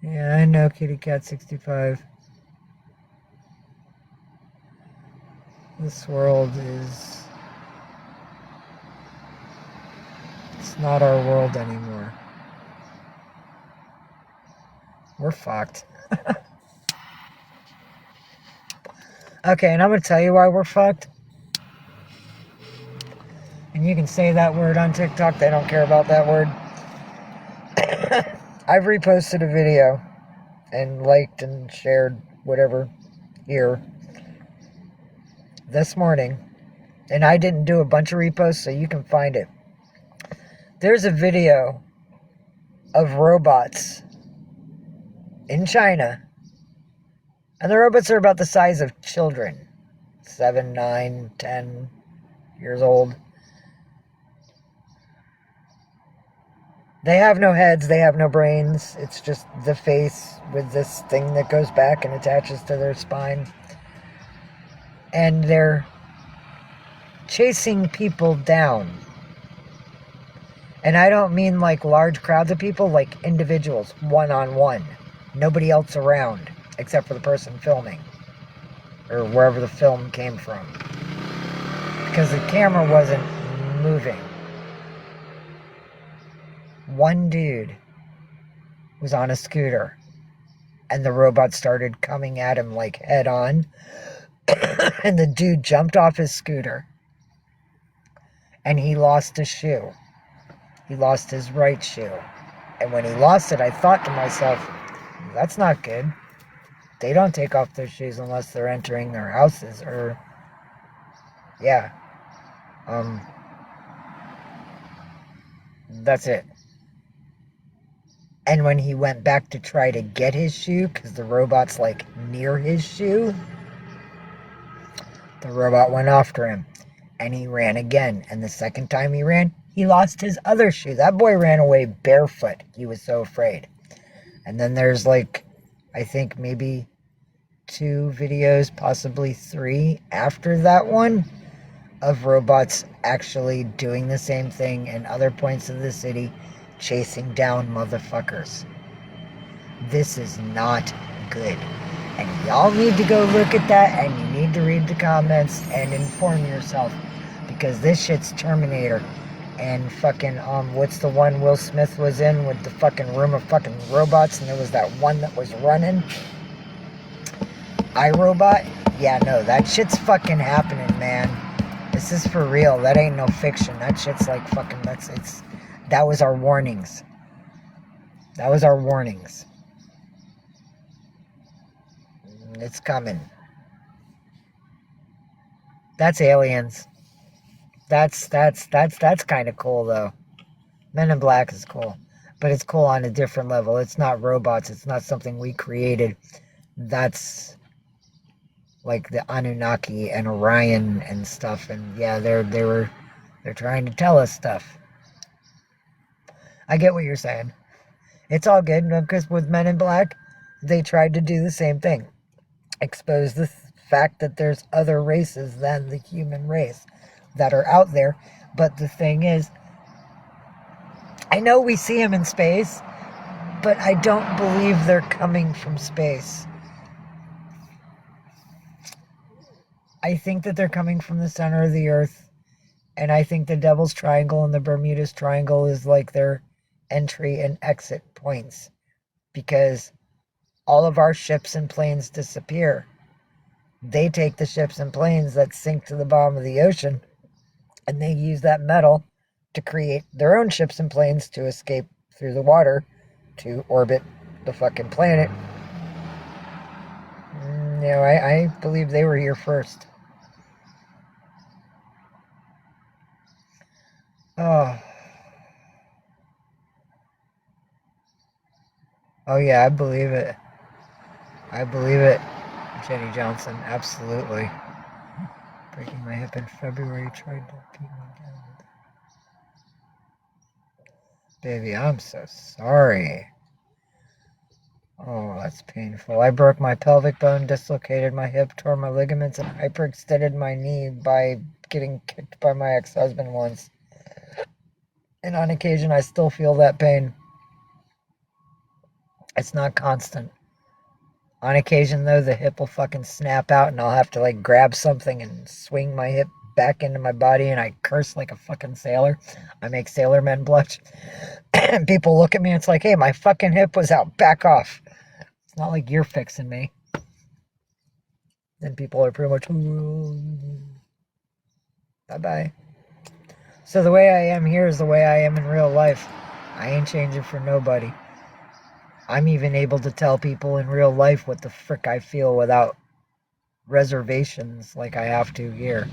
Yeah, I know, Kitty Cat 65. This world is... It's not our world anymore. We're fucked. Okay, and I'm going to tell you why we're fucked. And you can say that word on TikTok. They don't care about that word. I've reposted a video and liked and shared whatever here this morning. And I didn't do a bunch of reposts, so you can find it. There's a video of robots in China. And the robots are about the size of children. 7, 9, 10 years old. They have no heads, they have no brains. It's just the face with this thing that goes back and attaches to their spine. And they're chasing people down. And I don't mean like large crowds of people, like individuals, one-on-one. Nobody else around, except for the person filming. Or wherever the film came from. Because the camera wasn't moving. One dude was on a scooter and the robot started coming at him like head on. And the dude jumped off his scooter. And he lost a shoe. He lost his right shoe. And when he lost it, I thought to myself, that's not good. They don't take off their shoes unless they're entering their houses or... Yeah. That's it. And when he went back to try to get his shoe, because the robot's like near his shoe, the robot went after him. And he ran again. And the second time he ran, he lost his other shoe. That boy ran away barefoot. He was so afraid. And then there's like, I think maybe 2 videos, possibly 3 after that one, of robots actually doing the same thing in other points of the city, chasing down motherfuckers. This is not good. And y'all need to go look at that, and you need to read the comments and inform yourself. Because this shit's Terminator. And fucking, what's the one Will Smith was in with the fucking room of fucking robots, and there was that one that was running? iRobot? Yeah, no, that shit's fucking happening, man. This is for real. That ain't no fiction. That shit's like fucking, that was our warnings. That was our warnings. It's coming. That's aliens. That's kind of cool, though. Men in Black is cool. But it's cool on a different level. It's not robots. It's not something we created. That's like the Anunnaki and Orion and stuff. And yeah, they're trying to tell us stuff. I get what you're saying. It's all good, because with Men in Black, they tried to do the same thing. Expose the fact that there's other races than the human race that are out there. But the thing is, I know we see them in space, but I don't believe they're coming from space. I think that they're coming from the center of the earth, and I think the Devil's Triangle and the Bermuda's Triangle is like their entry and exit points, because all of our ships and planes disappear. They take the ships and planes that sink to the bottom of the ocean, and they use that metal to create their own ships and planes to escape through the water to orbit the fucking planet. I believe they were here first. Oh yeah, I believe it. I believe it, Jenny Johnson, absolutely. Breaking my hip in February, tried to beat me down. Baby, I'm so sorry. Oh, that's painful. I broke my pelvic bone, dislocated my hip, tore my ligaments, and hyperextended my knee by getting kicked by my ex-husband once. And on occasion, I still feel that pain. It's not constant. On occasion, though, the hip will fucking snap out, and I'll have to, like, grab something and swing my hip back into my body, and I curse like a fucking sailor. I make sailor men blush. And people look at me, and it's like, hey, my fucking hip was out. Back off. It's not like you're fixing me. Then people are pretty much, bye-bye. So the way I am here is the way I am in real life. I ain't changing for nobody. I'm even able to tell people in real life what the frick I feel without reservations like I have to here.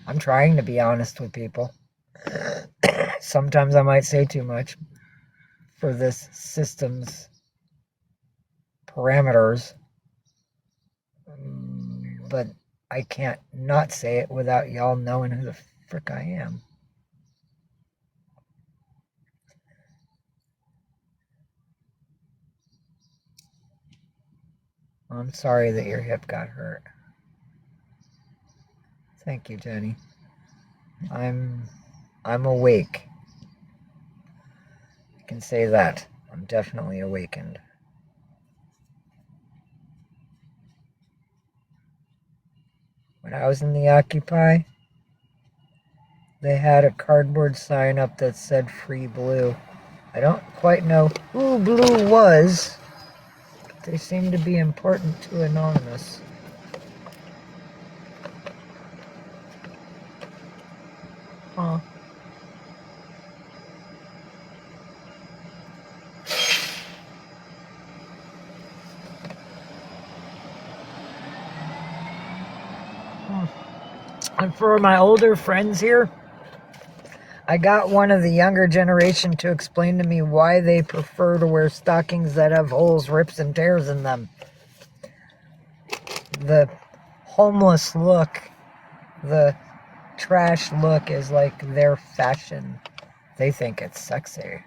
I'm trying to be honest with people. Sometimes I might say too much for this system's parameters, but I can't not say it without y'all knowing who the frick I am. I'm sorry that your hip got hurt. Thank you, Jenny. I'm awake. I can say that. I'm definitely awakened. When I was in the Occupy, they had a cardboard sign up that said Free Blue. I don't quite know who Blue was, They seem to be important to Anonymous. Huh. And for my older friends here, I got one of the younger generation to explain to me why they prefer to wear stockings that have holes, rips, and tears in them. The homeless look, the trash look is like their fashion. They think it's sexy.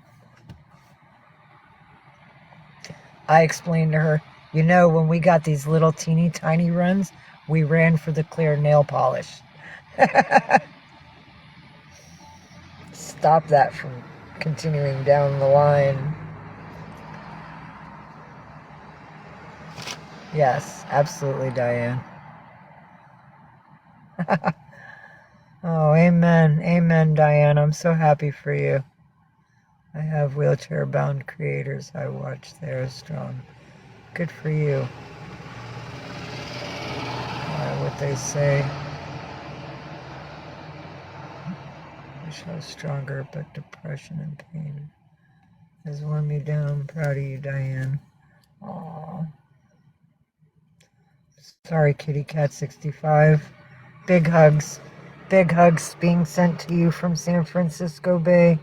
I explained to her, you know, when we got these little teeny tiny runs, we ran for the clear nail polish. Stop that from continuing down the line. Yes, absolutely, Diane. Oh, amen. Amen, Diane. I'm so happy for you. I have wheelchair-bound creators I watch. They're strong. Good for you. What they say. Wish I was stronger, but depression and pain has worn me down. Proud of you, Diane. Aww. Sorry, Kitty Cat 65. Big hugs. Big hugs being sent to you from San Francisco Bay.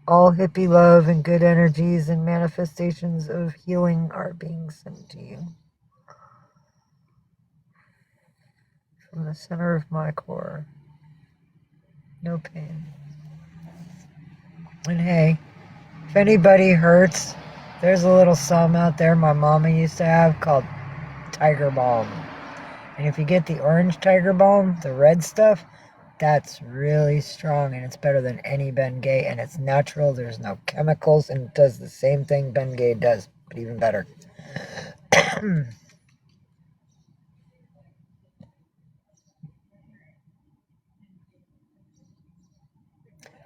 All hippie love and good energies and manifestations of healing are being sent to you. From the center of my core. No pain. And hey, if anybody hurts, there's a little something out there my mama used to have called Tiger Balm. And if you get the orange Tiger Balm, the red stuff, that's really strong and it's better than any Bengay and it's natural. There's no chemicals and it does the same thing Bengay does, but even better.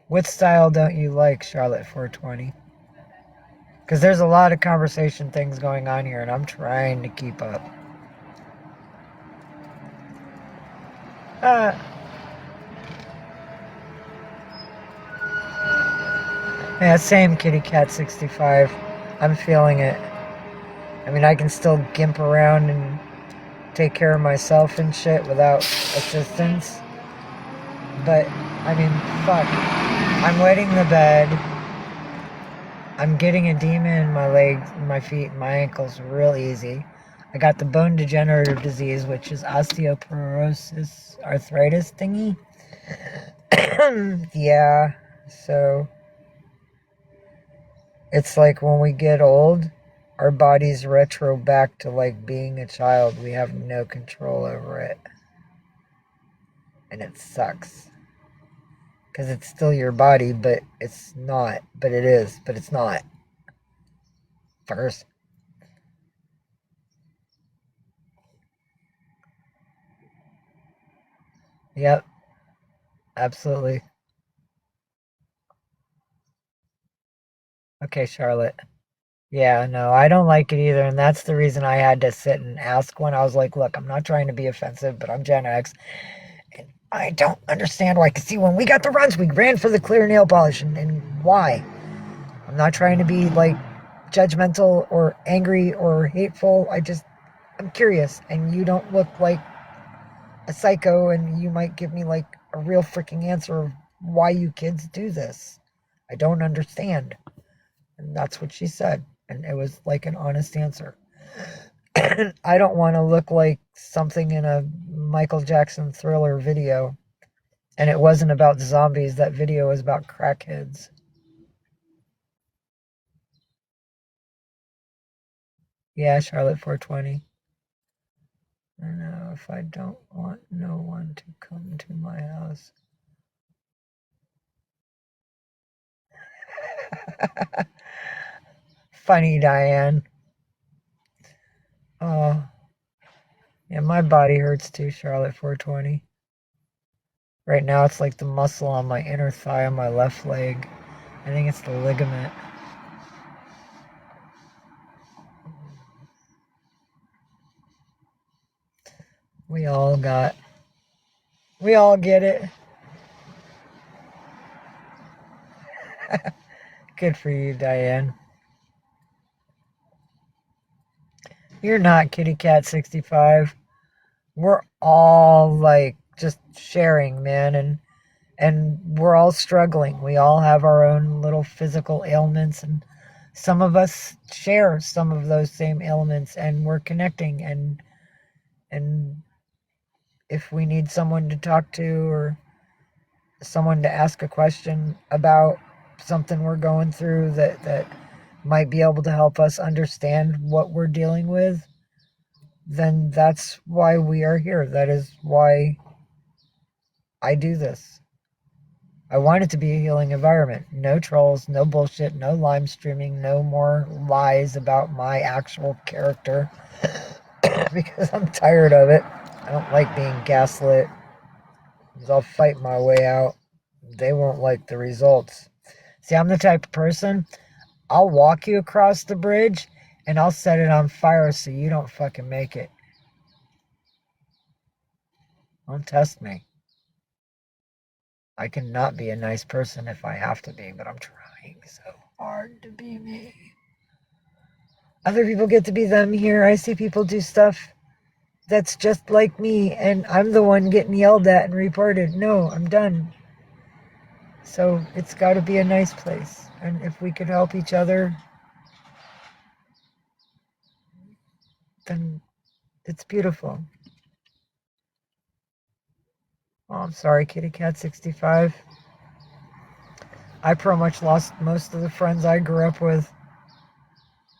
What style don't you like, Charlotte 420? Because there's a lot of conversation things going on here and I'm trying to keep up. Yeah, same, Kitty Cat 65. I'm feeling it. I mean, I can still gimp around and take care of myself and shit without assistance. But, I mean, fuck. I'm wetting the bed. I'm getting edema in my legs, my feet, and my ankles real easy. I got the bone degenerative disease, which is osteoporosis, arthritis thingy. Yeah, so it's like when we get old, our bodies retro back to like being a child. We have no control over it. And it sucks. Because it's still your body, but it's not. But it is, but it's not. First. Yep. Absolutely. Okay, Charlotte. Yeah, no, I don't like it either, and that's the reason I had to sit and ask when I was like, look, I'm not trying to be offensive, but I'm Gen X, and I don't understand why. Because see, when we got the runs, we ran for the clear nail polish, and why? I'm not trying to be, like, judgmental or angry or hateful. I'm curious, and you don't look like a psycho, and you might give me, like, a real freaking answer of why you kids do this. I don't understand. And that's what she said. And it was like an honest answer. I don't want to look like something in a Michael Jackson Thriller video. And it wasn't about zombies. That video was about crackheads. Yeah, Charlotte 420. I know if I don't want no one to come to my house. Funny, Diane. Oh, yeah, my body hurts too, Charlotte 420. Right now it's like the muscle on my inner thigh on my left leg. I think it's the ligament. We all get it. Good for you, Diane. You're not Kitty Cat 65. We're all like just sharing, man, and we're all struggling. We all have our own little physical ailments, and some of us share some of those same ailments, and we're connecting, and if we need someone to talk to or someone to ask a question about something we're going through that might be able to help us understand what we're dealing with, then that's why we are here. That is why I do this. I want it to be a healing environment. No trolls, no bullshit, no live streaming, no more lies about my actual character because I'm tired of it. I don't like being gaslit. I'll fight my way out. They won't like the results. See, I'm the type of person, I'll walk you across the bridge and I'll set it on fire so you don't fucking make it. Don't test me. I cannot be a nice person if I have to be, but I'm trying so hard to be me. Other people get to be them here. I see people do stuff that's just like me, and I'm the one getting yelled at and reported. No, I'm done. So it's got to be a nice place. And if we could help each other, then it's beautiful. Oh, I'm sorry, Kitty Cat 65. I pretty much lost most of the friends I grew up with.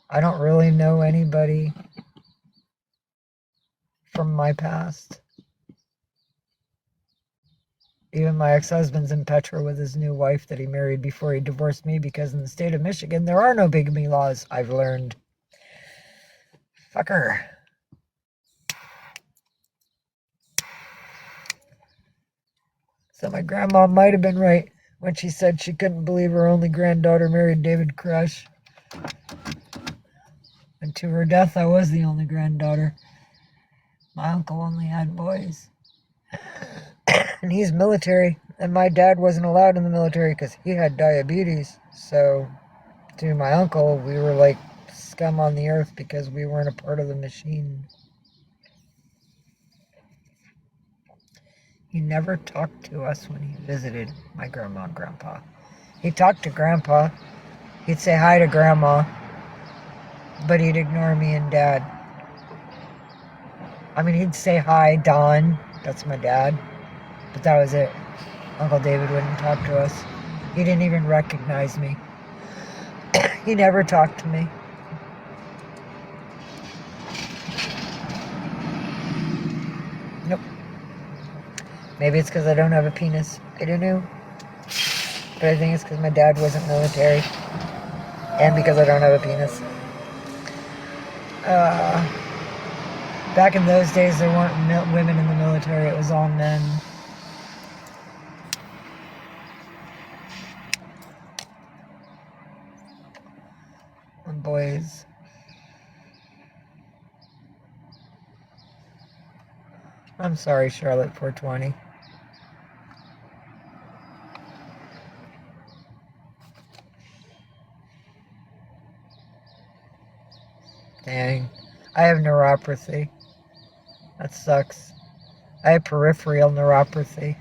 I don't really know anybody from my past. Even my ex-husband's in Petra with his new wife that he married before he divorced me, because in the state of Michigan, there are no bigamy laws, I've learned. Fucker. So my grandma might have been right when she said she couldn't believe her only granddaughter married David Crush. And to her death, I was the only granddaughter. My uncle only had boys. And he's military, and my dad wasn't allowed in the military because he had diabetes. So to my uncle, we were like scum on the earth because we weren't a part of the machine. He never talked to us when he visited my grandma and grandpa. He talked to grandpa. He'd say hi to grandma, but he'd ignore me and dad. I mean, he'd say hi, Don. That's my dad. But that was it. Uncle David wouldn't talk to us. He didn't even recognize me. He never talked to me. Nope. Maybe it's because I don't have a penis. I don't know. But I think it's because my dad wasn't military. And because I don't have a penis. Back in those days, there weren't women in the military. It was all men. And boys. I'm sorry, Charlotte 420. Dang. I have neuropathy. That sucks. I have peripheral neuropathy.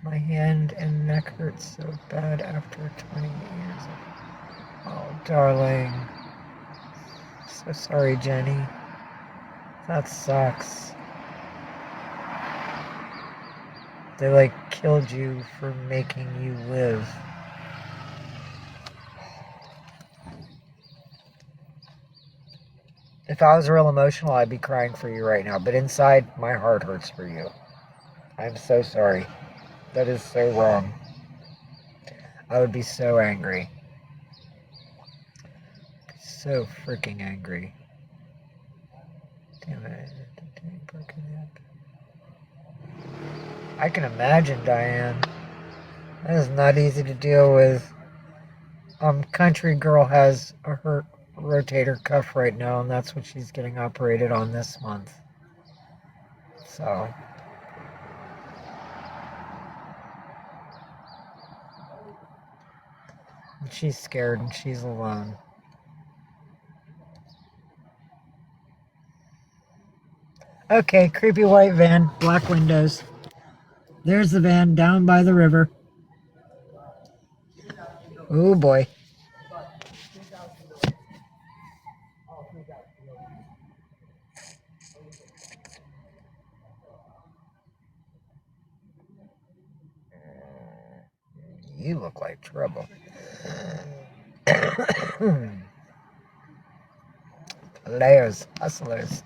My hand and neck hurts so bad after 20 years. Oh, darling. So sorry, Jenny. That sucks. They like killed you for making you live. If I was real emotional, I'd be crying for you right now. But inside, my heart hurts for you. I'm so sorry. That is so wrong. I would be so angry. So freaking angry. Damn it. I can imagine, Diane. That is not easy to deal with. Country Girl has a hurt rotator cuff right now, and that's what she's getting operated on this month. So, she's scared and she's alone. Okay, creepy white van, black windows. There's the van down by the river. Oh boy. You look like trouble. Layers, hustlers.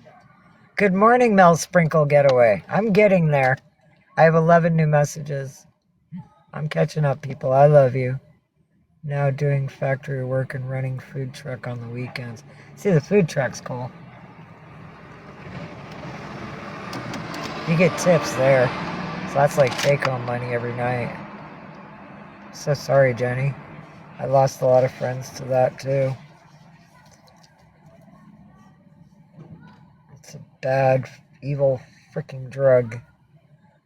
Good morning, Mel Sprinkle Getaway. I'm getting there. I have 11 new messages. I'm catching up, people. I love you. Now doing factory work and running food truck on the weekends. See, the food truck's cool. You get tips there. So that's like take-home money every night. So sorry, Jenny. I lost a lot of friends to that, too. It's a bad, evil freaking drug.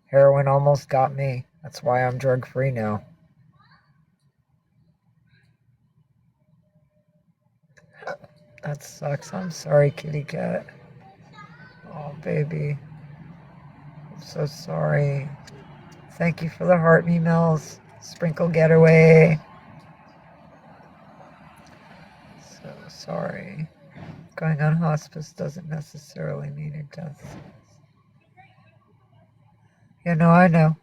Heroin almost got me. That's why I'm drug-free now. That sucks. I'm sorry, kitty cat. Oh, baby. I'm so sorry. Thank you for the heart emails. Sprinkle Getaway. So sorry. Going on hospice doesn't necessarily mean a death. Yeah, no, I know.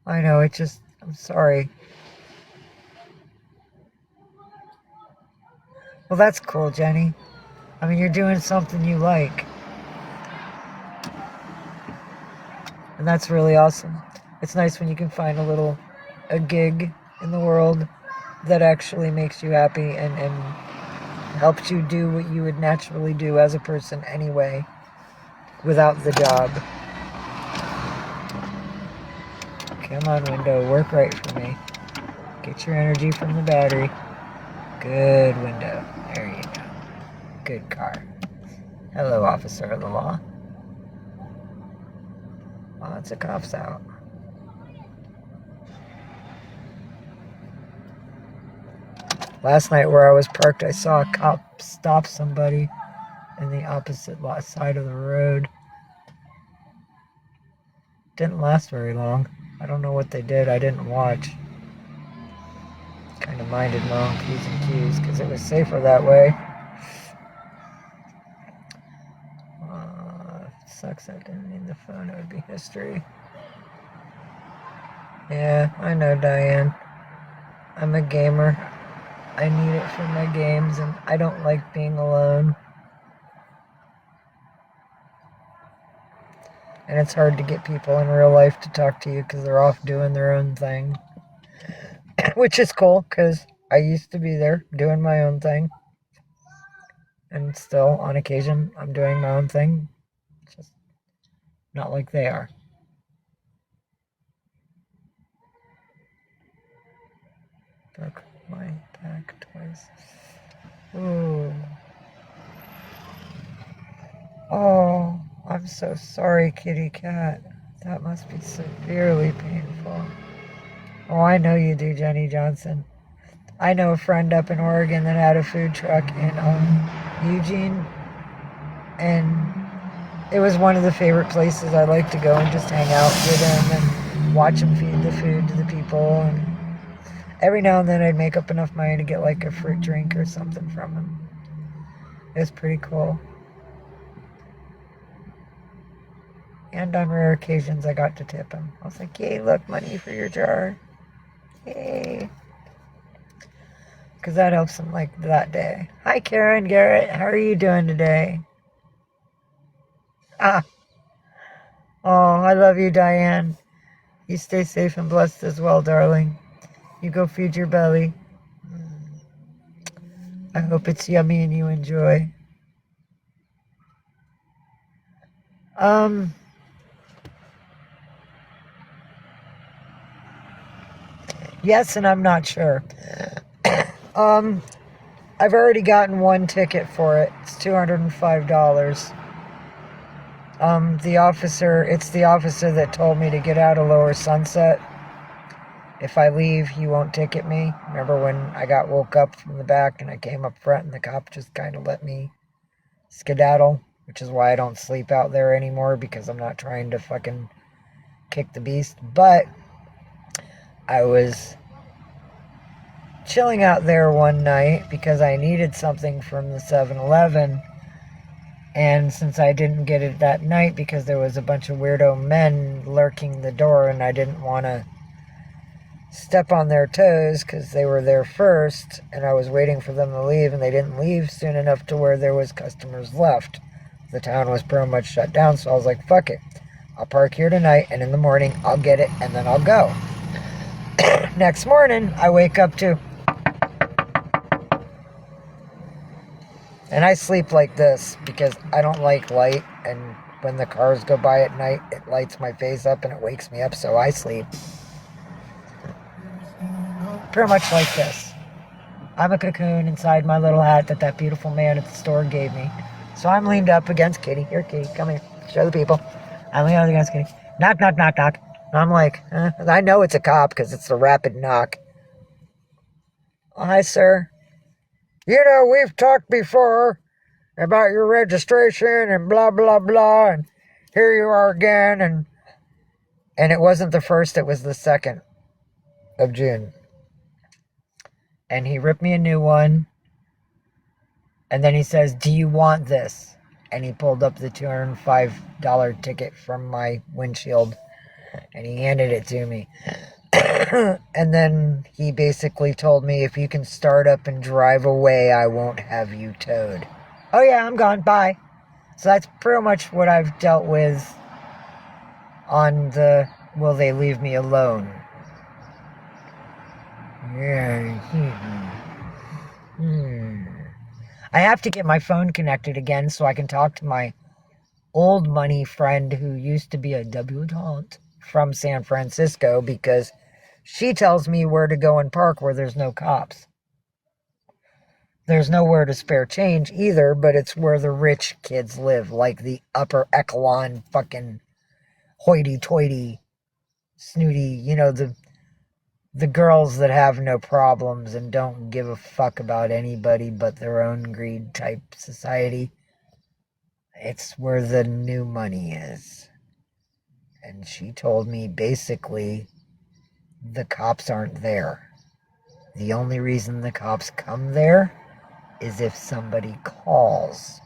I know, it just, I'm sorry. Well, that's cool, Jenny. I mean, you're doing something you like. And that's really awesome. It's nice when you can find a gig in the world that actually makes you happy and helps you do what you would naturally do as a person anyway, without the job. Come on, window, work right for me. Get your energy from the battery. Good window. There you go. Good car. Hello, officer of the law. Lots of cops out. Last night where I was parked, I saw a cop stop somebody in the opposite side of the road. Didn't last very long. I don't know what they did. I didn't watch. Kind of minded my own P's and Q's because it was safer that way. Sucks I didn't need the phone. It would be history. Yeah, I know, Diane. I'm a gamer. I need it for my games, and I don't like being alone. And it's hard to get people in real life to talk to you because they're off doing their own thing. Which is cool, because I used to be there doing my own thing. And still, on occasion, I'm doing my own thing. Just not like they are. Broke my back twice. Ooh. Oh, I'm so sorry, kitty cat. That must be severely painful. Oh, I know you do, Jenny Johnson. I know a friend up in Oregon that had a food truck in Eugene, and it was one of the favorite places I like to go and just hang out with him and watch him feed the food to the people. And every now and then I'd make up enough money to get like a fruit drink or something from him. It was pretty cool. And on rare occasions I got to tip him. I was like, yay, look, money for your jar. Yay. Because that helps him like that day. Hi, Karen, Garrett. How are you doing today? Oh, I love you, Diane. You stay safe and blessed as well, darling. You go feed your belly. I hope it's yummy and you enjoy. Yes, and I'm not sure. I've already gotten one ticket for it. It's $205. It's the officer that told me to get out of Lower Sunset. If I leave, he won't ticket me. Remember when I got woke up from the back and I came up front and the cop just kind of let me skedaddle? Which is why I don't sleep out there anymore, because I'm not trying to fucking kick the beast. But I was chilling out there one night because I needed something from the 7-Eleven. And since I didn't get it that night because there was a bunch of weirdo men lurking the door and I didn't want to step on their toes because they were there first and I was waiting for them to leave and they didn't leave soon enough to where there was customers left. The town was pretty much shut down, so I was like, fuck it. I'll park here tonight and in the morning I'll get it and then I'll go. Next morning, I wake up to... And I sleep like this because I don't like light, and when the cars go by at night, it lights my face up and it wakes me up, so I sleep pretty much like this. I'm a cocoon inside my little hat that beautiful man at the store gave me. So I'm leaned up against Kitty. Here, Kitty, come here. Show the people. I'm leaned up against Kitty. Knock, knock, knock, knock. And I'm like, I know it's a cop because it's a rapid knock. Oh, hi, sir. You know, we've talked before about your registration and blah, blah, blah. And here you are again. And it wasn't the 1st, it was the 2nd of June. And he ripped me a new one. And then he says, do you want this? And he pulled up the $205 ticket from my windshield. And he handed it to me. And then he basically told me, if you can start up and drive away, I won't have you towed. Oh yeah, I'm gone, bye. So that's pretty much what I've dealt with on the, will they leave me alone? Yeah. I have to get my phone connected again so I can talk to my old money friend who used to be a debutante from San Francisco, because she tells me where to go and park where there's no cops. There's nowhere to spare change either, but it's where the rich kids live, like the upper echelon fucking hoity-toity, snooty, you know, the girls that have no problems and don't give a fuck about anybody but their own greed type society. It's where the new money is. And she told me basically the cops aren't there. The only reason the cops come there is if somebody calls.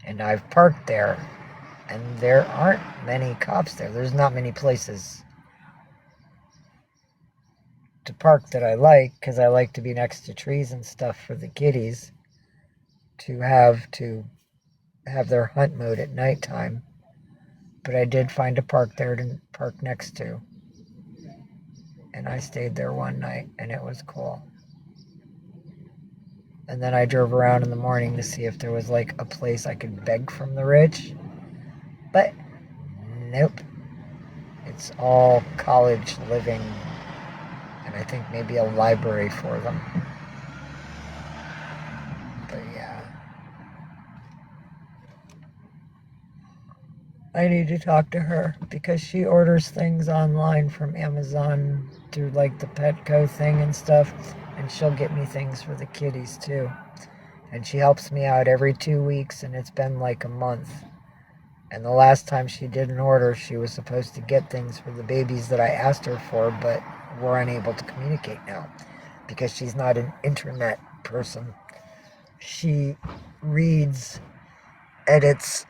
And I've parked there, and there aren't many cops there. There's not many places to park that I like, because I like to be next to trees and stuff for the kitties to have their hunt mode at nighttime. But I did find a park there to park next to. And I stayed there one night, and it was cool. And then I drove around in the morning to see if there was like a place I could beg from the rich. But nope. It's all college living. And I think maybe a library for them. But yeah. I need to talk to her because she orders things online from Amazon through like the Petco thing and stuff, and she'll get me things for the kitties too. And she helps me out every 2 weeks, and it's been like a month. And the last time she did an order, she was supposed to get things for the babies that I asked her for, but we're unable to communicate now because she's not an internet person. She reads, edits,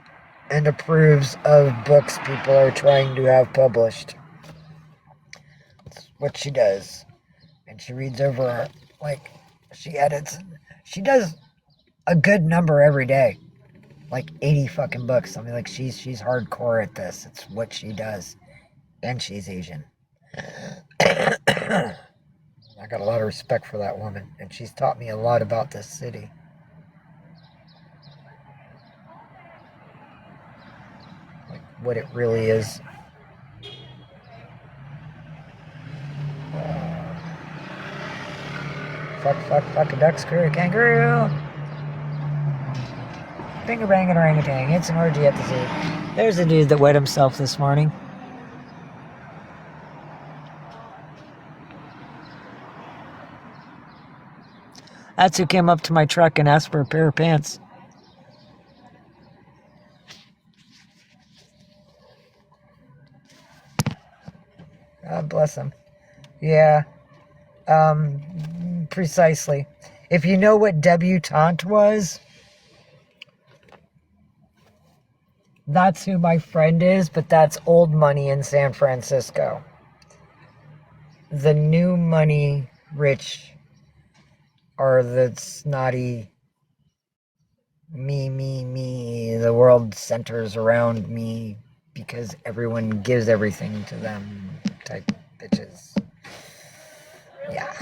and approves of books people are trying to have published. That's what she does. And she reads over, like, she edits. She does a good number every day. Like 80 fucking books. I mean, like, she's hardcore at this. It's what she does. And she's Asian. I got a lot of respect for that woman. And she's taught me a lot about this city. What it really is. Fuck, a duck, screw a kangaroo. Finger bang and orangutan. It's an orgy at the zoo. There's a dude that wet himself this morning. That's who came up to my truck and asked for a pair of pants. God bless him. Yeah. Precisely. If you know what debutante was, that's who my friend is, but that's old money in San Francisco. The new money rich are the snotty me, the world centers around me because everyone gives everything to them type bitches. Yeah.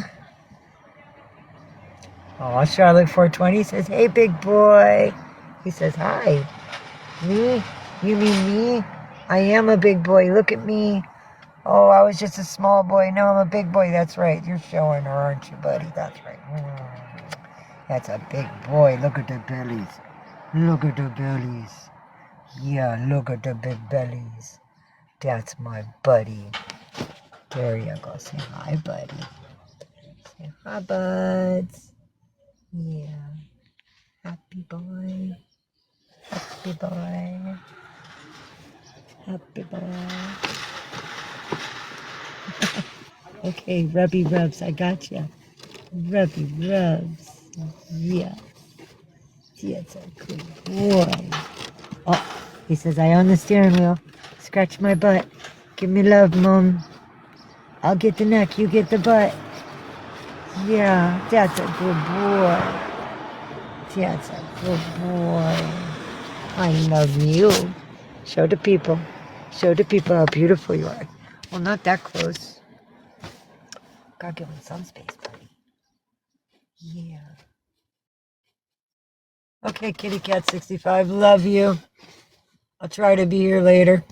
Oh, Charlotte 420 says, hey, big boy. He says, hi. Me? You mean me? I am a big boy. Look at me. Oh, I was just a small boy. No, I'm a big boy. That's right. You're showing her, aren't you, buddy? That's right. That's a big boy. Look at the bellies. Look at the bellies. Yeah, look at the big bellies. That's my buddy. There you go. Say hi, buddy. Say hi, buds. Yeah. Happy boy. Happy boy. Happy boy. Okay, rubby rubs. I got you. Rubby rubs. Yeah. That's a good boy. Oh, he says, I own the steering wheel. Scratch my butt. Give me love, Mom. I'll get the neck. You get the butt. Yeah, that's a good boy. That's a good boy. I love you. Show the people. Show the people how beautiful you are. Well, not that close. Gotta give him some space, buddy. Yeah. Okay, Kitty Cat 65. Love you. I'll try to be here later.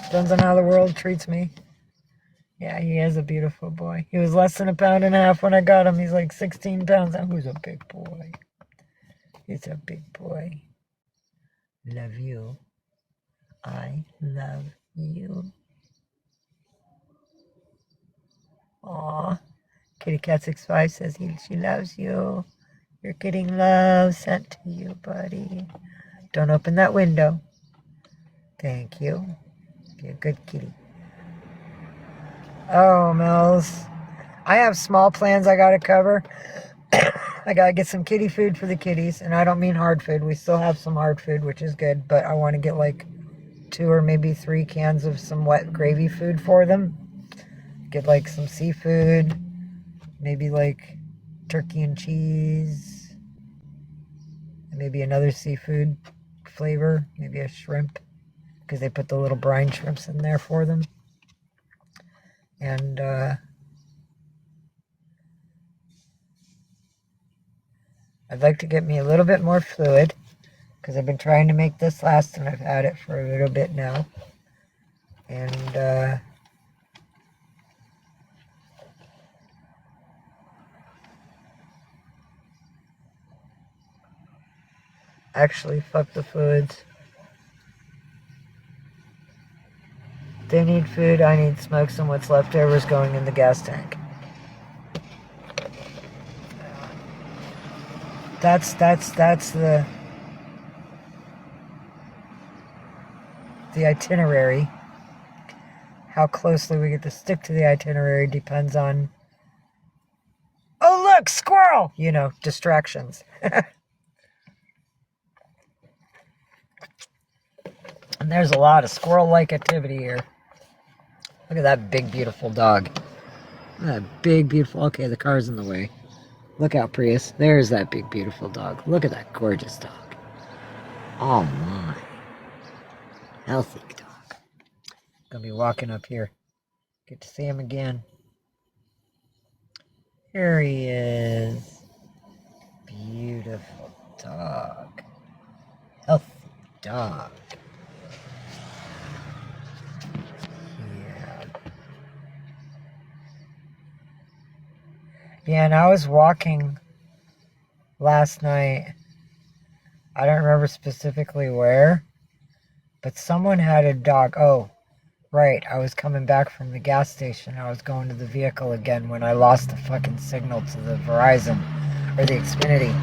Depends on how the world treats me. Yeah, he is a beautiful boy. He was less than 1.5 pounds when I got him. He's like 16 pounds. Now who's a big boy? He's a big boy. Love you. I love you. Aw. Kitty Cat 65 says she loves you. You're getting love sent to you, buddy. Don't open that window. Thank you. Be a good kitty. Oh, Mills. I have small plans I gotta cover. I gotta get some kitty food for the kitties, and I don't mean hard food. We still have some hard food, which is good, but I want to get like 2 or maybe 3 cans of some wet gravy food for them. Get like some seafood, maybe like turkey and cheese, and maybe another seafood flavor, maybe a shrimp, because they put the little brine shrimps in there for them. And I'd like to get me a little bit more fluid, because I've been trying to make this last, and I've had it for a little bit now. And actually, fuck the fluids. They need food, I need smokes, and what's left over is going in the gas tank. That's the itinerary. How closely we get to stick to the itinerary depends on, oh look, squirrel! You know, distractions. And there's a lot of squirrel-like activity here. Look at that big, beautiful dog. That big, beautiful... Okay, the car's in the way. Look out, Prius. There's that big, beautiful dog. Look at that gorgeous dog. Oh, my. Healthy dog. Gonna be walking up here. Get to see him again. Here he is. Beautiful dog. Healthy dog. Yeah, and I was walking last night. I don't remember specifically where, but someone had a dog. Oh, right. I was coming back from the gas station. I was going to the vehicle again when I lost the fucking signal to the Verizon or the Xfinity.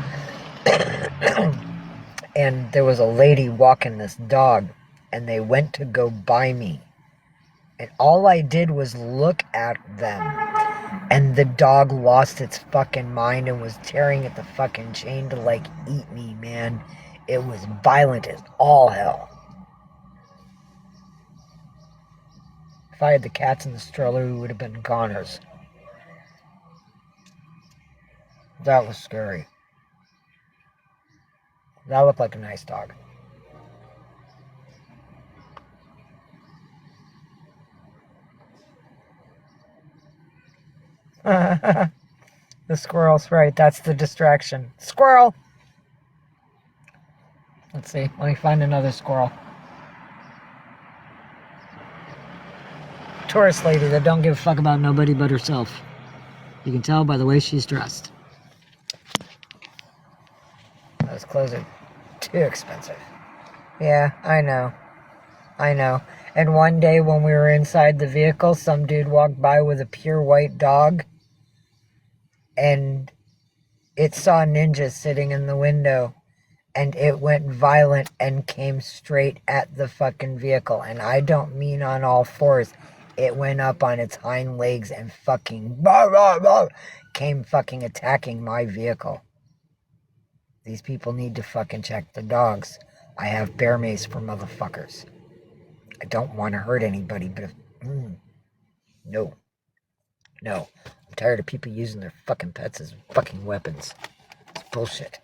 And there was a lady walking this dog, and they went to go by me. And all I did was look at them. And the dog lost its fucking mind and was tearing at the fucking chain to, like, eat me, man. It was violent as all hell. If I had the cats in the stroller, we would have been goners. That was scary. That looked like a nice dog. The squirrel's right. That's the distraction. Squirrel! Let's see. Let me find another squirrel. Tourist lady that don't give a fuck about nobody but herself. You can tell by the way she's dressed. Those clothes are too expensive. Yeah, I know. I know. And one day when we were inside the vehicle, some dude walked by with a pure white dog. And it saw Ninja sitting in the window. And it went violent and came straight at the fucking vehicle. And I don't mean on all fours. It went up on its hind legs and fucking came fucking attacking my vehicle. These people need to fucking check the dogs. I have bear mace for motherfuckers. I don't want to hurt anybody, but if... no. No. I'm tired of people using their fucking pets as fucking weapons. It's bullshit.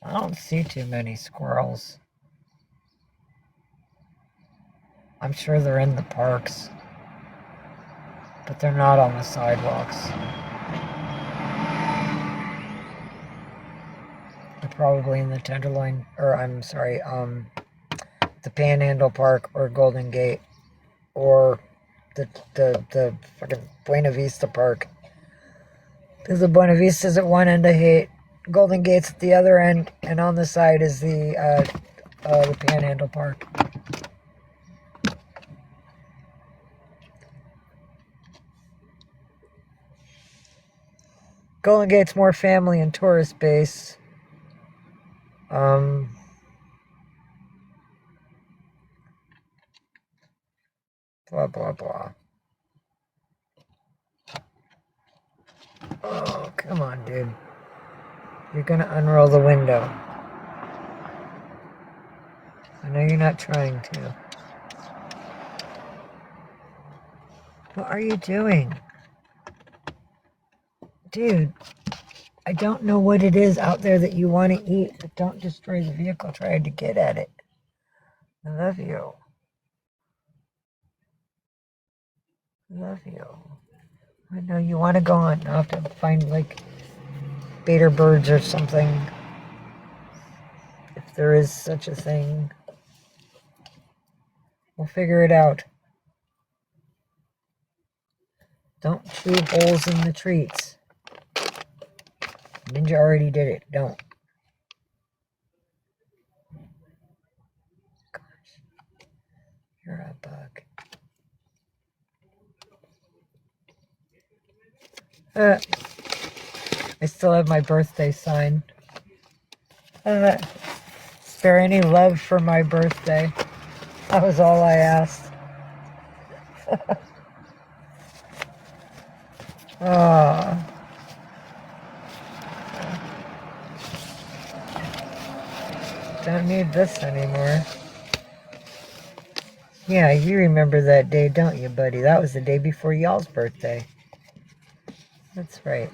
I don't see too many squirrels. I'm sure they're in the parks. But they're not on the sidewalks. They're probably in the Tenderloin, or I'm sorry, the Panhandle Park or Golden Gate or the fucking Buena Vista Park. Because the Buena Vista's at one end, I hate. Golden Gate's at the other end, and on the side is the Panhandle Park. Golden Gate's more family and tourist base. Blah, blah, blah. Oh, come on, dude. You're gonna unroll the window. I know you're not trying to. What are you doing? Dude, I don't know what it is out there that you want to eat, but don't destroy the vehicle trying to get at it. I love you. I love you. I know you want to go on. I'll have to find, like, beta birds or something. If there is such a thing. We'll figure it out. Don't chew holes in the treats. Ninja already did it. Don't. Gosh. You're a bug. I still have my birthday sign. Spare any love for my birthday. That was all I asked. Oh. Don't need this anymore. Yeah, you remember that day, don't you, buddy? That was the day before y'all's birthday. That's right.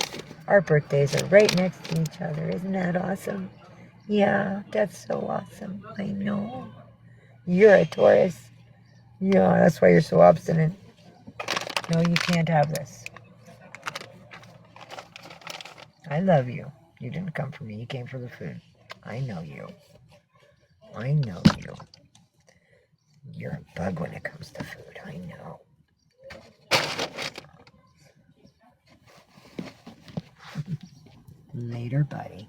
Our birthdays are right next to each other. Isn't that awesome? Yeah, that's so awesome. I know. You're a Taurus. Yeah, that's why you're so obstinate. No, you can't have this. I love you. You didn't come for me. You came for the food. I know you. I know you. You're a bug when it comes to food, I know. Later, buddy.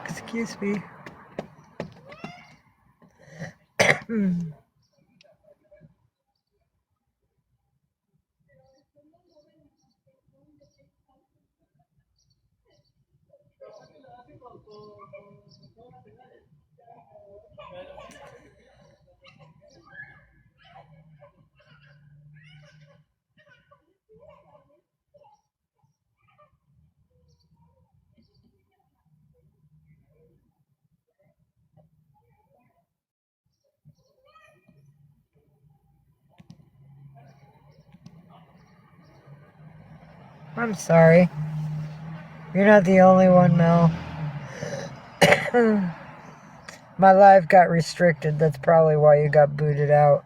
Excuse me. I'm sorry. You're not the only one, Mel. My live got restricted. That's probably why you got booted out.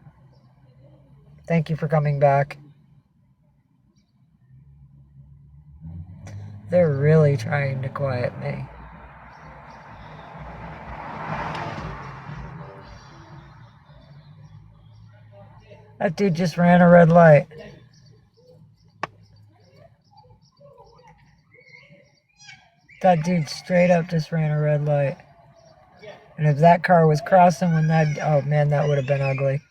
Thank you for coming back. They're really trying to quiet me. That dude just ran a red light. That dude straight up just ran a red light. And if that car was crossing when that... Oh, man, that would have been ugly.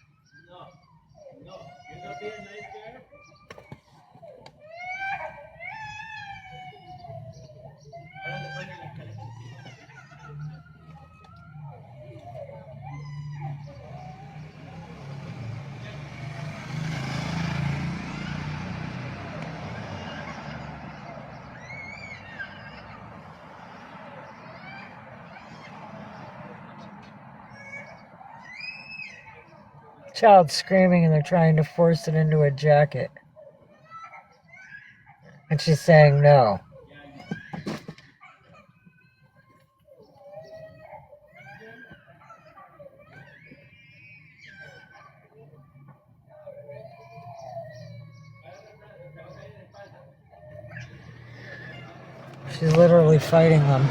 Child screaming and they're trying to force it into a jacket. And she's saying no. She's literally fighting them.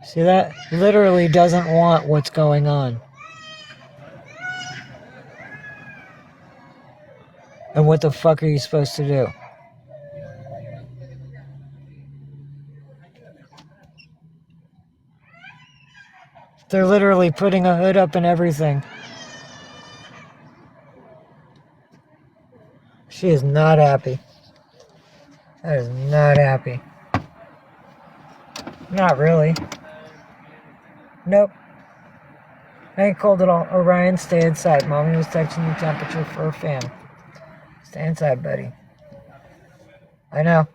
See that? Literally doesn't want what's going on. And what the fuck are you supposed to do? They're literally putting a hood up and everything. She is not happy. That is not happy. Not really. Nope. Ain't cold at all. Orion, stay inside. Mommy was texting you temperature for a fan. Stay inside, buddy. I know.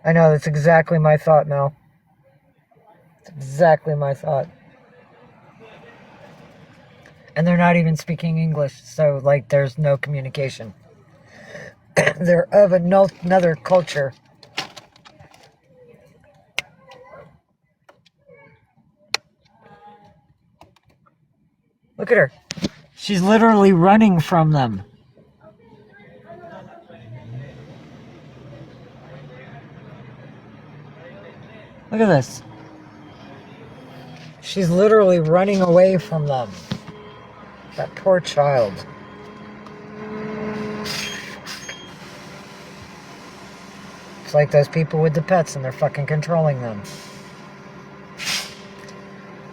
That's exactly my thought, Mel. It's exactly my thought. And they're not even speaking English, so, like, there's no communication. They're of another culture. Look at her. She's literally running from them. Look at this. She's literally running away from them. That poor child. It's like those people with the pets and they're fucking controlling them.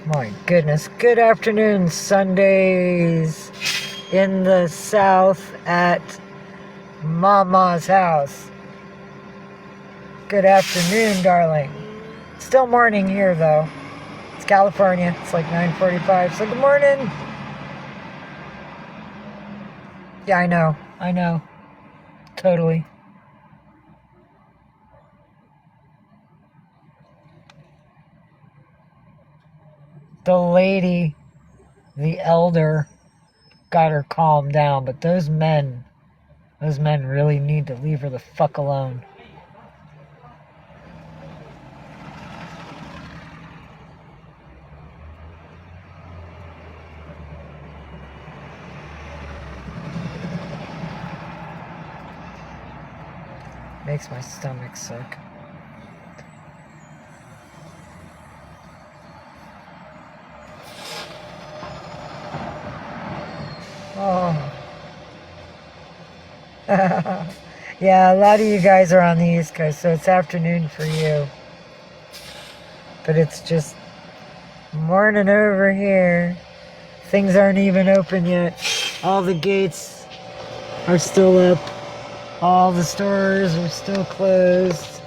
My goodness. Good afternoon, Sundays in the South at Mama's house. Good afternoon, darling. Still morning here, though. It's California. It's like 9:45, so good morning. Yeah, I know. Totally. The lady, the elder, got her calmed down, but those men really need to leave her the fuck alone. makes my stomach sick. Oh. Yeah, a lot of you guys are on the East Coast, so it's afternoon for you. But it's just morning over here. Things aren't even open yet. All the gates are still up. All the stores are still closed.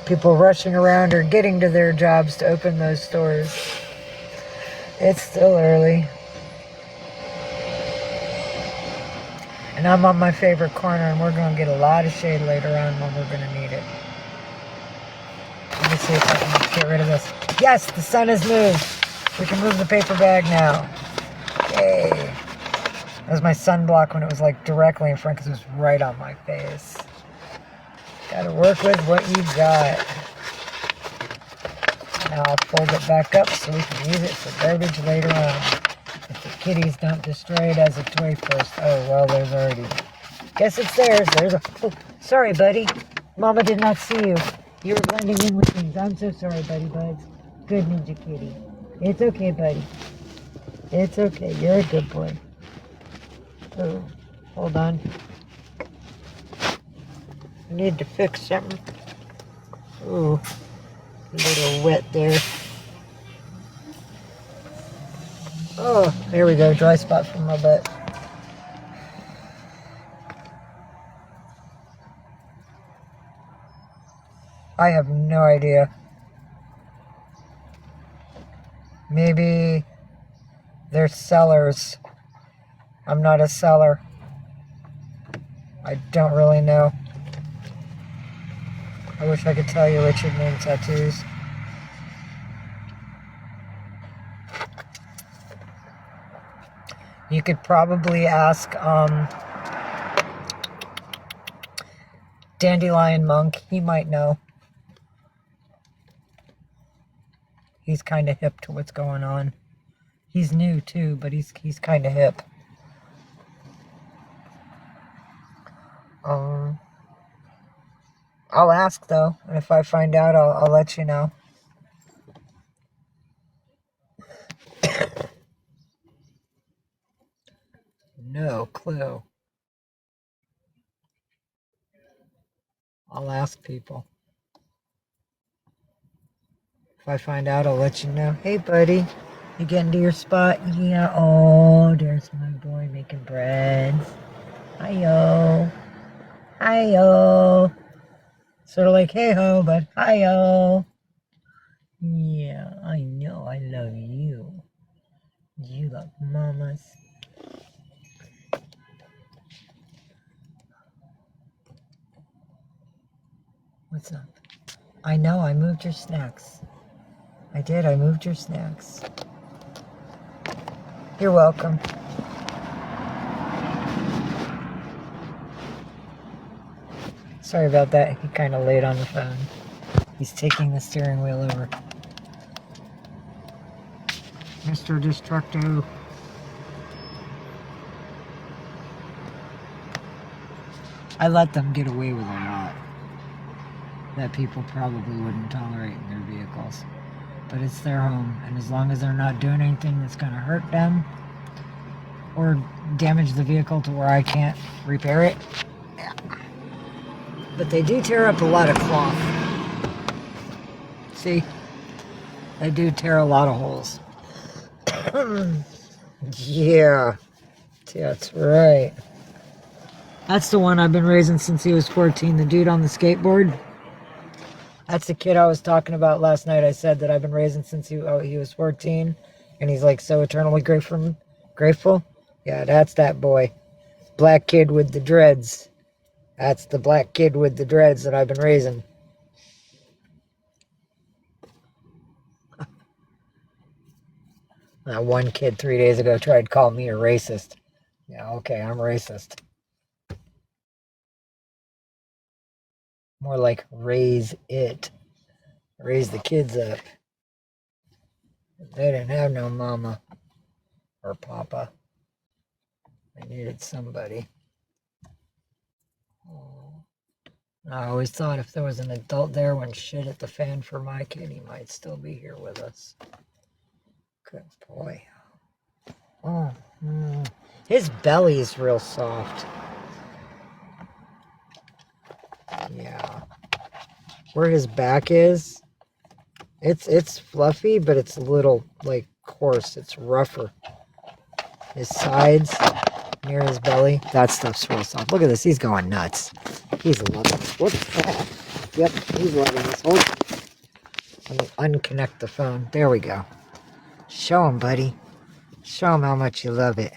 People rushing around or getting to their jobs to open those stores. It's still early. And I'm on my favorite corner, and we're going to get a lot of shade later on when we're going to need it. Let me see if I can get rid of this. Yes, the sun has moved. We can move the paper bag now. Yay. That was my sunblock when it was like directly in front because it was right on my face. Gotta work with what you got. Now I'll fold it back up so we can use it for garbage later on. If the kitties don't destroy it as a toy first. Oh, well, there's already... Guess it's theirs. There's a... Oh, sorry, buddy. Mama did not see you. You were blending in with things. I'm so sorry, buddy buds. Good Ninja Kitty. It's okay, buddy. It's okay. You're a good boy. Oh, hold on. I need to fix something. Ooh, a little wet there. Oh, there we go. Dry spot from my butt. I have no idea. Maybe they're sellers. I'm not a seller. I don't really know. I wish I could tell you Richard name tattoos. You could probably ask Dandelion Monk. He might know. He's kind of hip to what's going on. He's new too, but he's kind of hip. I'll ask though, and if I find out, I'll let you know. No clue. I'll ask people. If I find out, I'll let you know. Hey, buddy. You getting to your spot? Yeah. Oh, there's my boy making bread. Hi-yo. Hi-yo. Sort of like hey-ho, but hi-yo. Yeah, I know. I love you. You love mamas. What's up? I know. I moved your snacks. I did. I moved your snacks. You're welcome. Sorry about that. He kind of laid on the phone. He's taking the steering wheel over. Mr. Destructo. I let them get away with a lot that people probably wouldn't tolerate in their vehicles. But it's their home, and as long as they're not doing anything that's going to hurt them or damage the vehicle to where I can't repair it. Yeah. But they do tear up a lot of cloth. See? They do tear a lot of holes. Yeah. That's right. That's the one I've been raising since he was 14. The dude on the skateboard. That's the kid I was talking about last night. I said that I've been raising since he was 14. And he's like so eternally grateful. Yeah, that's that boy. Black kid with the dreads. That's the black kid with the dreads that I've been raising. That one kid 3 days ago tried to call me a racist. Yeah, okay, I'm racist. More like raise it. Raise the kids up. They didn't have no mama or papa. They needed somebody. Oh, I always thought if there was an adult there when shit hit the fan for my kid, he might still be here with us. Good boy. Oh, his belly is real soft. Yeah. Where his back is, it's fluffy, but it's a little, like, coarse. It's rougher. His sides, near his belly, that stuff's real soft. Look at this. He's going nuts. He's loving it. What's that? Yep, he's loving this. Hold on. Let me unconnect the phone. There we go. Show him, buddy. Show him how much you love it.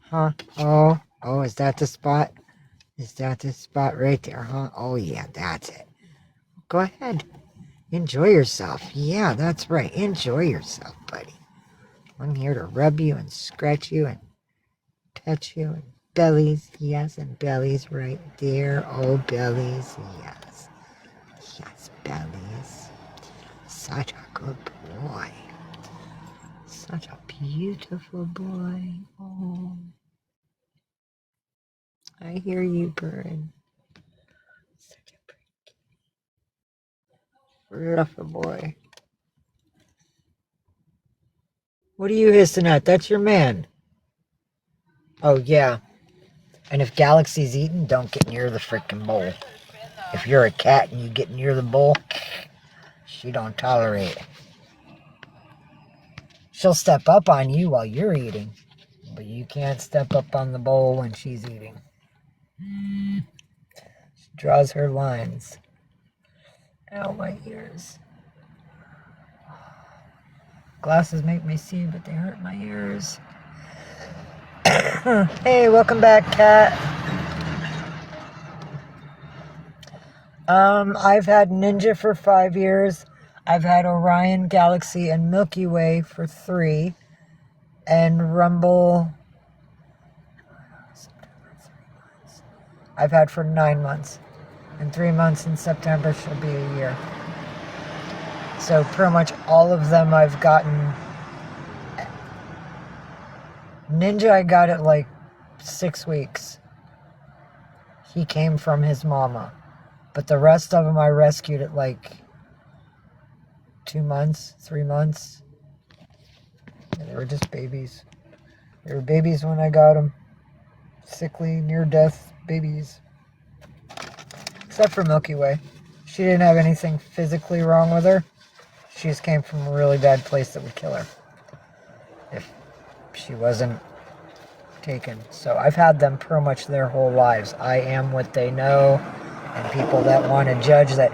Huh? Oh, is that the spot? Is that the spot right there, huh? Oh, yeah, that's it. Go ahead. Enjoy yourself. Yeah, that's right. Enjoy yourself, buddy. I'm here to rub you and scratch you and pet you and bellies. Yes, and bellies right there. Oh, bellies. Yes. Yes, bellies. Such a good boy. Such a beautiful boy. Oh. I hear you, bird. Such a pretty, rougher boy. What are you hissing at? That's your man. Oh, yeah. And if Galaxy's eating, don't get near the freaking bowl. If you're a cat and you get near the bowl, she don't tolerate it. She'll step up on you while you're eating, but you can't step up on the bowl when she's eating. She draws her lines. Ow, my ears. Glasses make me see, but they hurt my ears. Hey, welcome back, cat. I've had Ninja for 5 years. I've had Orion, Galaxy, and Milky Way for 3. And Rumble, I've had for 9 months. And 3 months in September should be a year. So pretty much all of them I've gotten. Ninja, I got it like 6 weeks. He came from his mama. But the rest of them I rescued at like 2 months, 3 months. And they were just babies. They were babies when I got them. Sickly, near-death babies. Except for Milky Way. She didn't have anything physically wrong with her. She just came from a really bad place that would kill her if she wasn't taken. So I've had them pretty much their whole lives. I am what they know. And people that want to judge that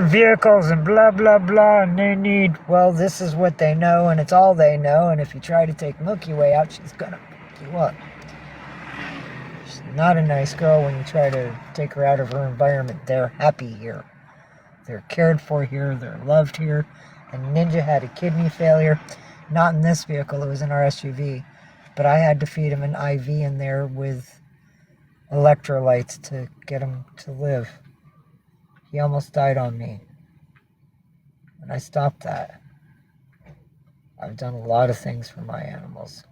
vehicles and blah, blah, blah, and they need, well, this is what they know, and it's all they know, and if you try to take Milky Way out, she's going to fuck you up. She's not a nice girl when you try to take her out of her environment. They're happy here. They're cared for here. They're loved here. And Ninja had a kidney failure. Not in this vehicle. It was in our SUV. But I had to feed him an IV in there with electrolytes to get him to live. He almost died on me. And I stopped that. I've done a lot of things for my animals.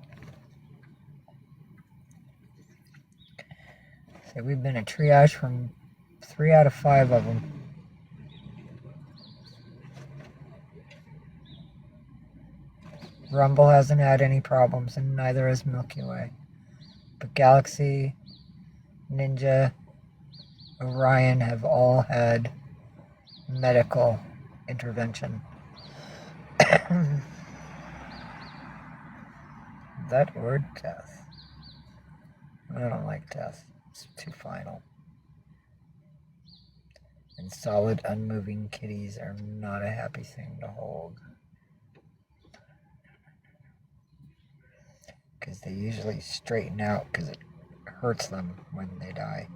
So we've been a triage from 3 out of 5 of them. Rumble hasn't had any problems, and neither has Milky Way. But Galaxy, Ninja, Orion have all had medical intervention. That word, death. I don't like death. It's too final. And solid, unmoving kitties are not a happy thing to hold. Because they usually straighten out because it hurts them when they die.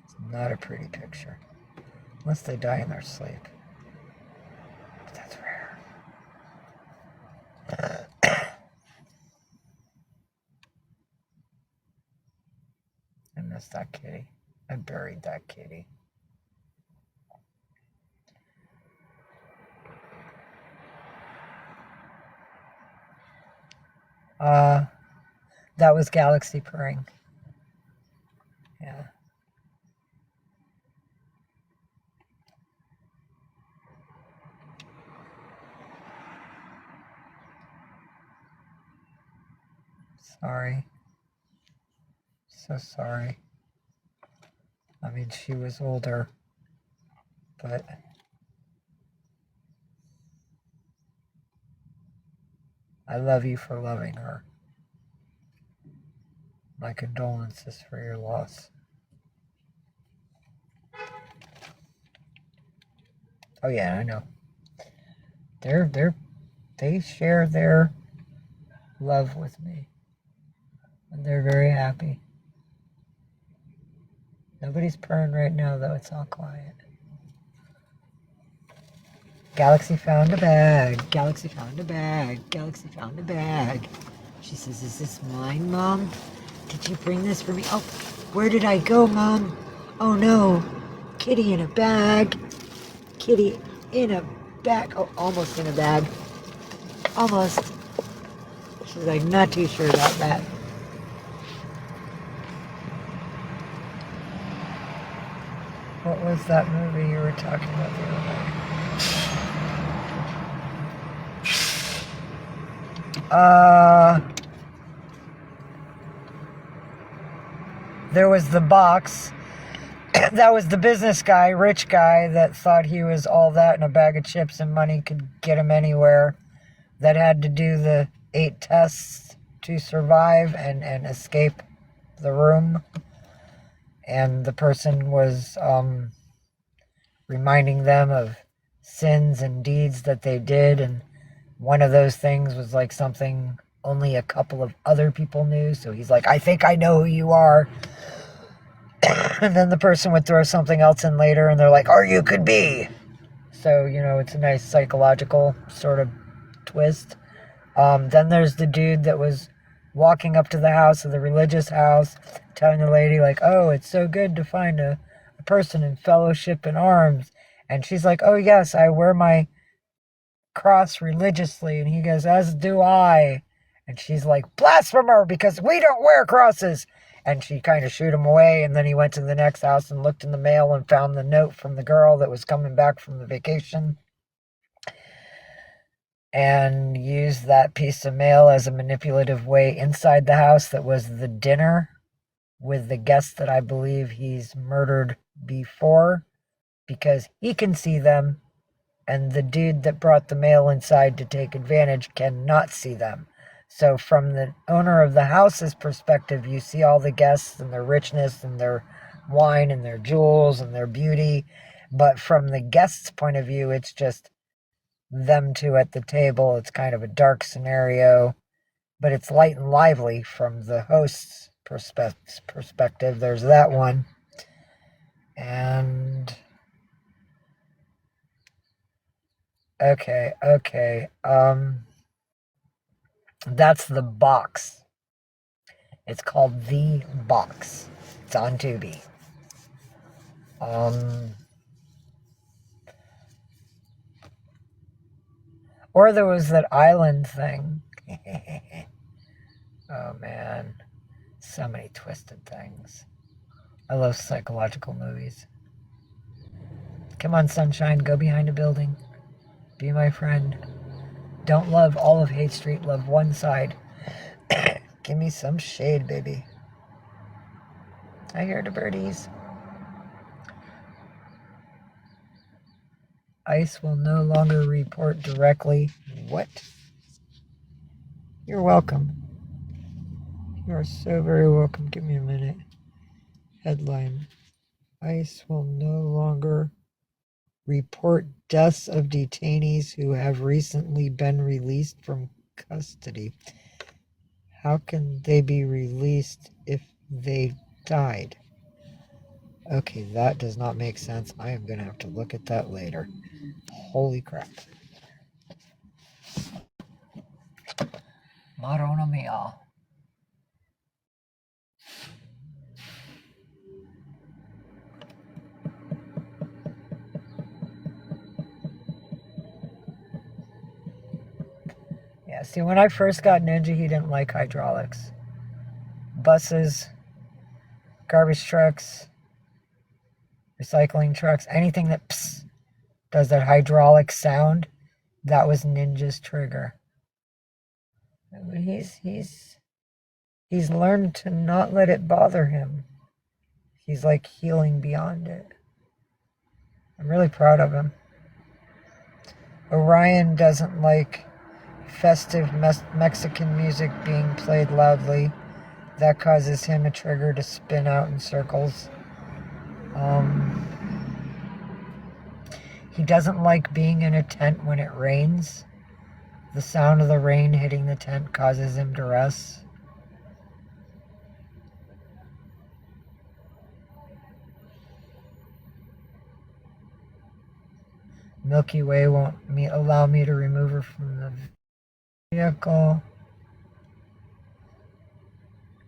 It's not a pretty picture. Unless they die in their sleep. But that's rare. I miss that kitty. I buried that kitty. That was Galaxy purring. Yeah. Sorry. So sorry. I mean, she was older, but I love you for loving her. My condolences for your loss. Oh yeah, I know. They share their love with me, and they're very happy. Nobody's purring right now, though. It's all quiet. Galaxy found a bag. Galaxy found a bag. Galaxy found a bag. She says, "Is this mine, Mom? Did you bring this for me? Oh, where did I go, Mom? Oh no, Kitty in a bag. Kitty in a bag. Oh, almost in a bag. Almost." She's like, not too sure about that. What was that movie you were talking about the other day? There was the box. That was the business guy, rich guy, that thought he was all that and a bag of chips and money could get him anywhere. That had to do the 8 tests to survive and escape the room. And the person was reminding them of sins and deeds that they did. And one of those things was like something only a couple of other people knew. So he's like, "I think I know who you are." And then the person would throw something else in later and they're like, "Or you could be." So, it's a nice psychological sort of twist. Then there's the dude that was walking up to the house of the religious house, telling the lady, like, "Oh, it's so good to find a person in fellowship in arms." And she's like, "Oh, yes, I wear my cross religiously." And he goes, "As do I." And she's like, "Blasphemer, because we don't wear crosses." And she kind of shooed him away. And then he went to the next house and looked in the mail and found the note from the girl that was coming back from the vacation. And used that piece of mail as a manipulative way inside the house that was the dinner with the guests that I believe he's murdered before, because he can see them and the dude that brought the mail inside to take advantage cannot see them. So from the owner of the house's perspective, you see all the guests and their richness and their wine and their jewels and their beauty. But from the guest's point of view, it's just them two at the table. It's kind of a dark scenario, but it's light and lively from the host's perspective. There's that one. And okay. That's The Box. It's called The Box. It's on Tubi. Or there was that island thing. Oh man, so many twisted things. I love psychological movies. Come on, sunshine, go behind a building. Be my friend. Don't love all of Hate Street, love one side. Give me some shade, baby. I hear the birdies. ICE will no longer report directly. What? You're welcome. You are so very welcome. Give me a minute. Headline. ICE will no longer report deaths of detainees who have recently been released from custody. How can they be released if they died? Okay, that does not make sense. I am going to have to look at that later. Holy crap. Madonna mia. Yeah, see, when I first got Ninja, he didn't like hydraulics. Buses, garbage trucks, recycling trucks, anything that psst does that hydraulic sound, that was Ninja's trigger. He's He's learned to not let it bother him. He's like healing beyond it. I'm really proud of him. Orion doesn't like festive Mexican music being played loudly. That causes him a trigger to spin out in circles. He doesn't like being in a tent when it rains. The sound of the rain hitting the tent causes him to rest. Milky Way won't allow me to remove her from the vehicle.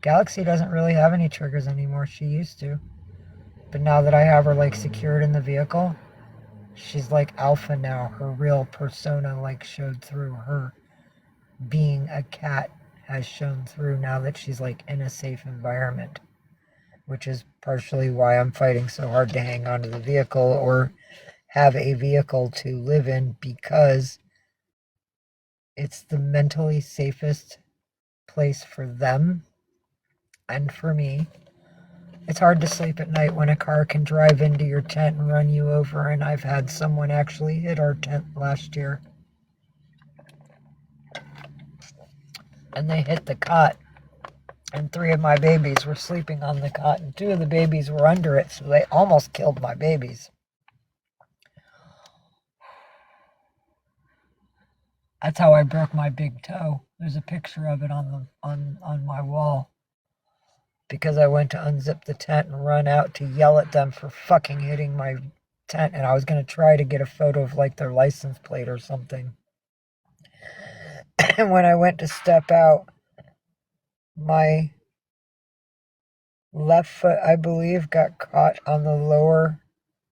Galaxy doesn't really have any triggers anymore. She used to. But now that I have her like secured in the vehicle, she's like alpha now. Her real persona like showed through. Her being a cat has shown through now that she's like in a safe environment. Which is partially why I'm fighting so hard to hang onto the vehicle or have a vehicle to live in, because it's the mentally safest place for them and for me. It's hard to sleep at night when a car can drive into your tent and run you over, and I've had someone actually hit our tent last year. And they hit the cot, and 3 of my babies were sleeping on the cot, and 2 of the babies were under it, so they almost killed my babies. That's how I broke my big toe. There's a picture of it on my wall. Because I went to unzip the tent and run out to yell at them for fucking hitting my tent, and I was going to try to get a photo of like their license plate or something. And when I went to step out, my left foot, I believe, got caught on the lower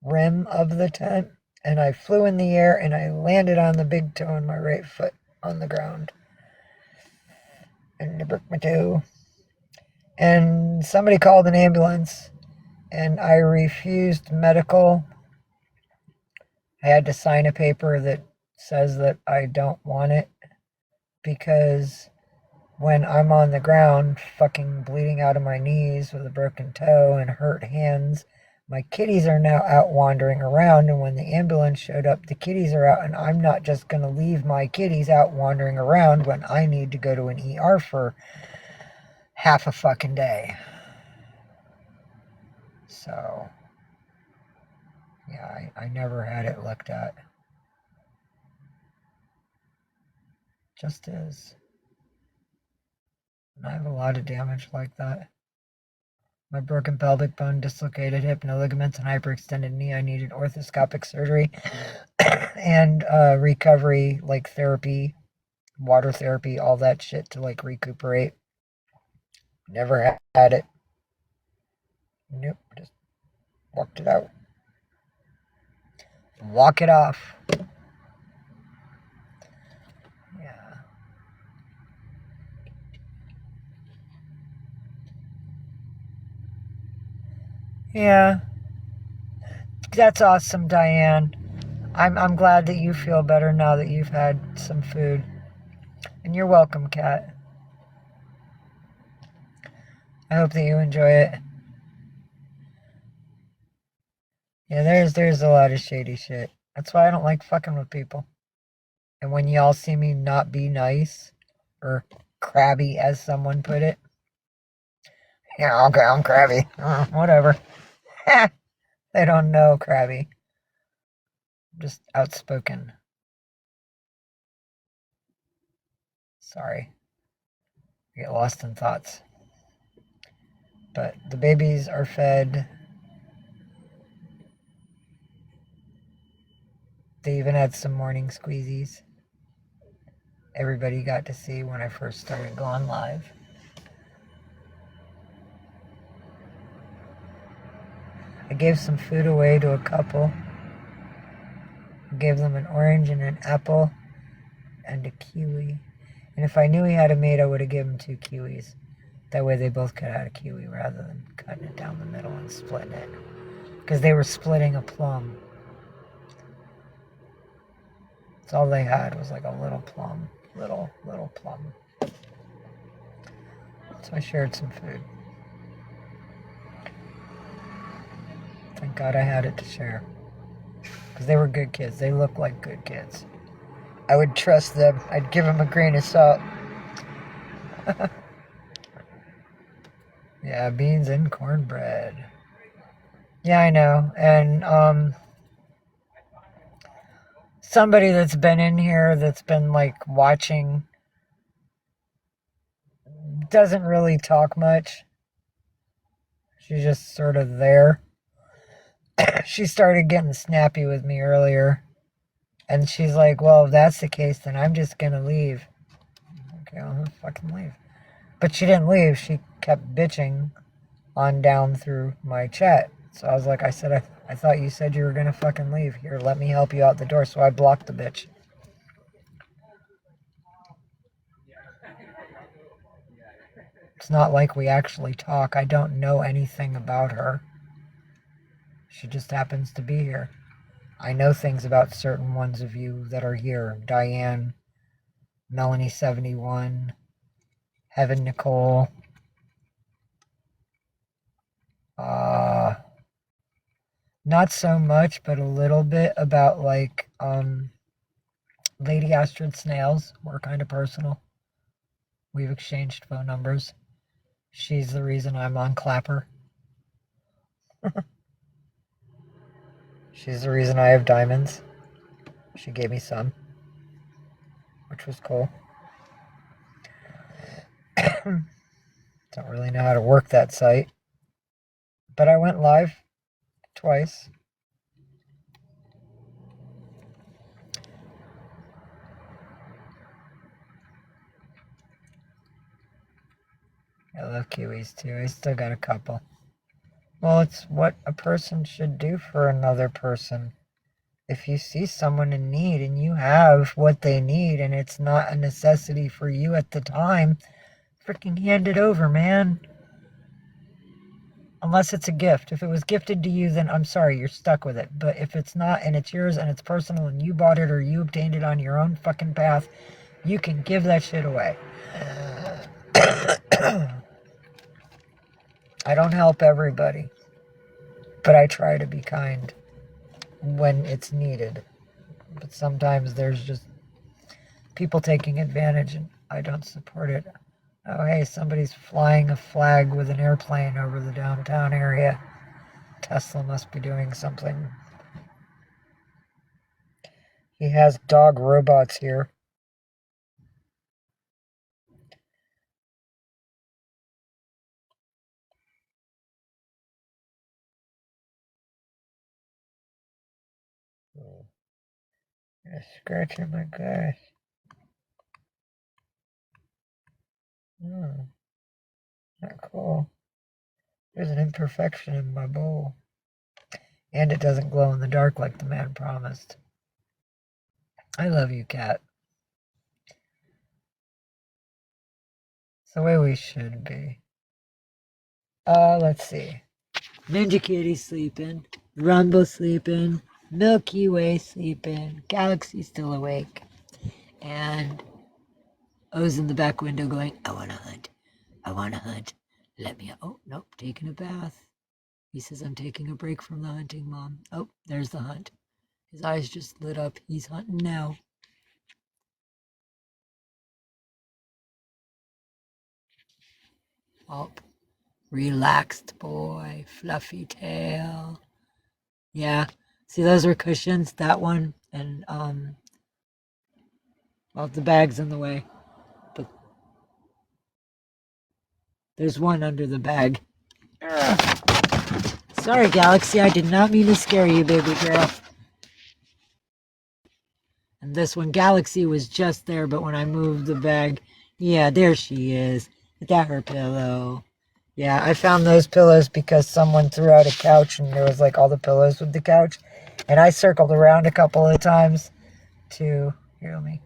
rim of the tent, and I flew in the air and I landed on the big toe and my right foot on the ground. And I broke my toe. And somebody called an ambulance, and I refused medical. I had to sign a paper that says that I don't want it, because when I'm on the ground fucking bleeding out of my knees with a broken toe and hurt hands, my kitties are now out wandering around, and when the ambulance showed up, the kitties are out, and I'm not just going to leave my kitties out wandering around when I need to go to an ER for half a fucking day. So, yeah, I never had it looked at. Just is. And I have a lot of damage like that. My broken pelvic bone, dislocated hip, no ligaments, and hyperextended knee. I needed orthoscopic surgery and recovery, like therapy, water therapy, all that shit to like recuperate. Never had it. Nope, just walked it out. Walk it off. Yeah. Yeah. That's awesome, Diane. I'm glad that you feel better now that you've had some food. And you're welcome, Kat. I hope that you enjoy it. Yeah, there's a lot of shady shit. That's why I don't like fucking with people. And when y'all see me not be nice, or crabby as someone put it. Yeah, okay, I'm crabby. Whatever. They don't know crabby. Just outspoken. Sorry. I get lost in thoughts. But the babies are fed. They even had some morning squeezies. Everybody got to see when I first started going live. I gave some food away to a couple. I gave them an orange and an apple and a kiwi. And if I knew he had a mate, I would have given him 2 kiwis. That way they both could have had a kiwi rather than cutting it down the middle and splitting it. Because they were splitting a plum. That's all they had was like a little plum. Little plum. So I shared some food. Thank God I had it to share. Because they were good kids. They look like good kids. I would trust them. I'd give them a grain of salt. Yeah, beans and cornbread. Yeah, I know. And somebody that's been in here that's been like watching doesn't really talk much. She's just sort of there. She started getting snappy with me earlier. And she's like, well, if that's the case, then I'm just going to leave. Okay, I'll fucking leave. But she didn't leave. She kept bitching on down through my chat. So I was like, I thought you said you were going to fucking leave. Here, let me help you out the door. So I blocked the bitch. It's not like we actually talk. I don't know anything about her. She just happens to be here. I know things about certain ones of you that are here. Diane, Melanie71, Heaven Nicole. Not so much, but a little bit about like Lady Astrid Snails. We're kind of personal. We've exchanged phone numbers. She's the reason I'm on Clapper. She's the reason I have diamonds. She gave me some, which was cool. Don't really know how to work that site, but I went live twice. I love kiwis too. I still got a couple. Well, it's what a person should do for another person. If you see someone in need and you have what they need and it's not a necessity for you at the time, freaking hand it over, man. Unless it's a gift. If it was gifted to you, then I'm sorry, you're stuck with it. But if it's not and it's yours and it's personal and you bought it or you obtained it on your own fucking path, you can give that shit away. I don't help everybody, but I try to be kind when it's needed. But sometimes there's just people taking advantage and I don't support it. Oh, hey, somebody's flying a flag with an airplane over the downtown area. Tesla must be doing something. He has dog robots here. Oh, you're scratching my grass. Oh, not cool. There's an imperfection in my bowl. And it doesn't glow in the dark like the man promised. I love you, cat. It's the way we should be. Let's see. Ninja Kitty sleeping. Rumble sleeping. Milky Way sleeping. Galaxy still awake. And O's in the back window going, I want to hunt. I want to hunt. Let me... Oh, nope, taking a bath. He says, I'm taking a break from the hunting, Mom. Oh, there's the hunt. His eyes just lit up. He's hunting now. Oh, relaxed boy. Fluffy tail. Yeah. See, those are cushions. That one. And, well, the bag's in the way. But there's one under the bag. Sorry, Galaxy. I did not mean to scare you, baby girl. And this one, Galaxy, was just there, but when I moved the bag, yeah, there she is. Is that her pillow? Yeah, I found those pillows because someone threw out a couch and there was like all the pillows with the couch. And I circled around a couple of times to, here, let me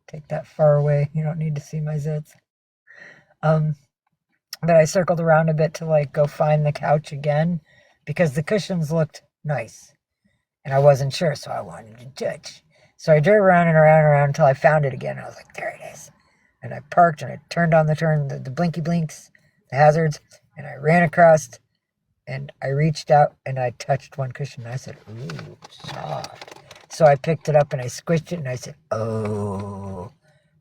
take that far away. You don't need to see my zits. But I circled around a bit to like go find the couch again because the cushions looked nice. And I wasn't sure, so I wanted to touch. So I drove around and around and around until I found it again. I was like, there it is. and I parked, and I turned on the blinky blinks, the hazards, and I ran across, and I reached out, and I touched one cushion, and I said, ooh, soft. So I picked it up, and I squished it, and I said, oh,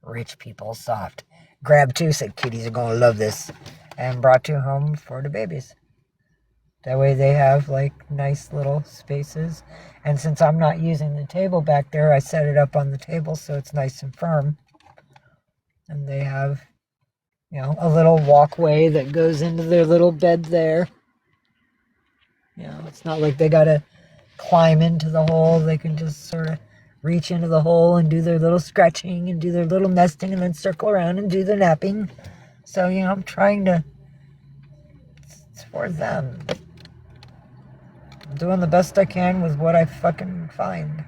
rich people soft. Grabbed 2, said, kitties are going to love this, and brought 2 home for the babies. That way they have, like, nice little spaces. And since I'm not using the table back there, I set it up on the table so it's nice and firm. And they have, you know, a little walkway that goes into their little bed there. You know, it's not like they got to climb into the hole. They can just sort of reach into the hole and do their little scratching and do their little nesting and then circle around and do their napping. So, you know, I'm trying to, it's for them. I'm doing the best I can with what I fucking find.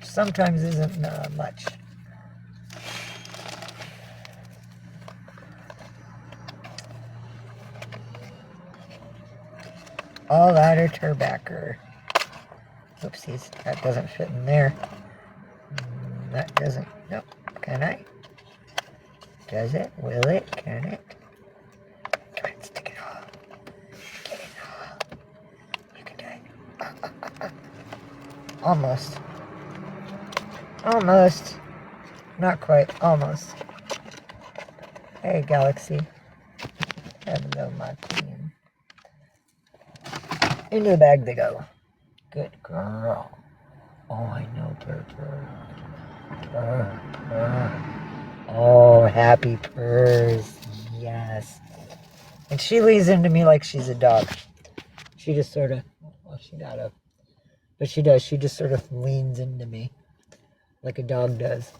Sometimes isn't much. All out of turbacker. Oopsies, that doesn't fit in there. That doesn't, nope, can I? Does it? Will it? Can it? Come on, stick it all. Get it all. You can do it. Almost. Almost. Not quite, almost. Hey, Galaxy. Hello, my queen. Into the bag they go. Good girl. Oh, I know, purr. Oh, happy purrs. Yes. And she leans into me like she's a dog. She just sort of, well, she got up. But she does. She just sort of leans into me like a dog does.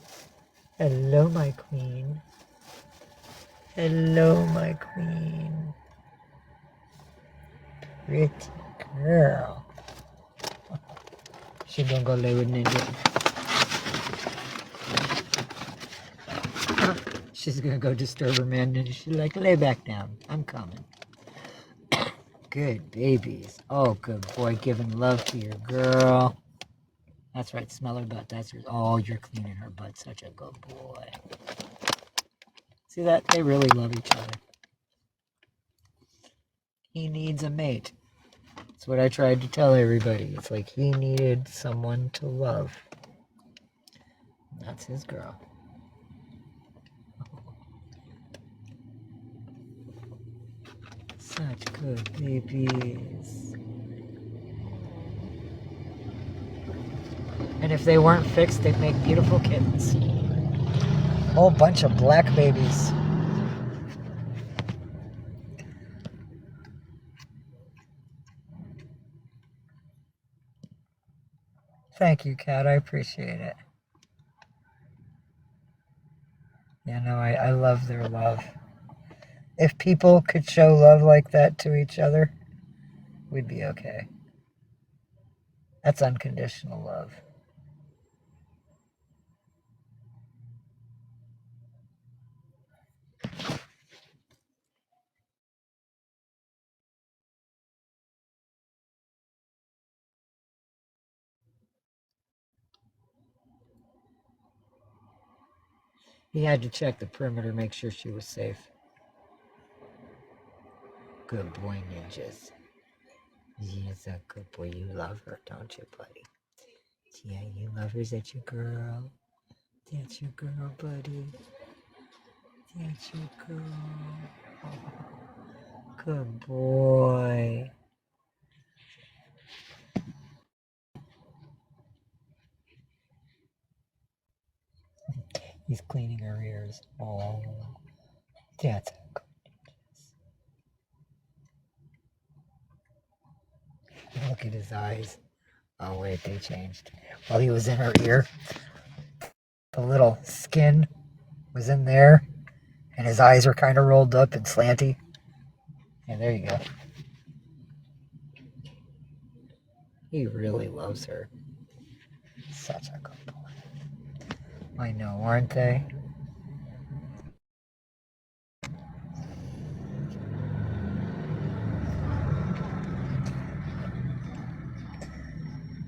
Hello, my queen. Hello, my queen. Pretty girl. She gonna go lay with Ninja. She's gonna go disturb her man, Ninja. She's like, lay back down. I'm coming. Good babies. Oh, good boy, giving love to your girl. That's right, smell her butt. That's yours. Oh, you're cleaning her butt. Such a good boy. See that? They really love each other. He needs a mate. That's what I tried to tell everybody. It's like he needed someone to love. And that's his girl. Such good babies. And if they weren't fixed, they'd make beautiful kittens. Whole bunch of black babies. Thank you, Kat. I appreciate it. Yeah, no, I love their love. If people could show love like that to each other, we'd be okay. That's unconditional love. He had to check the perimeter, make sure she was safe. Good boy, Ninjas. He's a good boy. You love her, don't you, buddy? Yeah, you love her. Is that your girl? That's your girl, buddy. That's your girl. Oh, good boy. He's cleaning her ears. Oh, that's good. Look at his eyes. Oh, wait, they changed. While he was in her ear, the little skin was in there, and his eyes were kind of rolled up and slanty. And there you go. He really loves her. Such a good boy. I know, aren't they?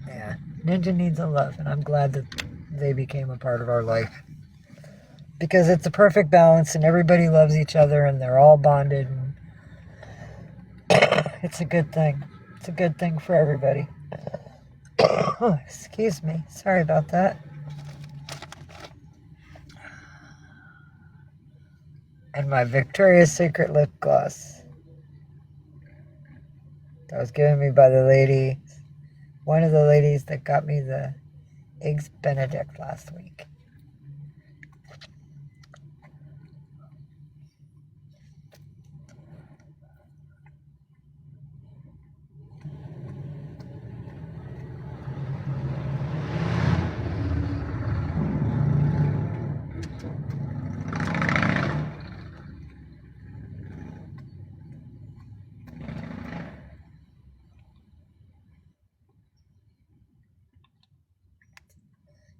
Yeah, Ninja needs a love, and I'm glad that they became a part of our life. Because it's a perfect balance and everybody loves each other and they're all bonded. And it's a good thing. It's a good thing for everybody. Oh, excuse me. Sorry about that. And my Victoria's Secret lip gloss. That was given me by the lady, one of the ladies that got me the Eggs Benedict last week.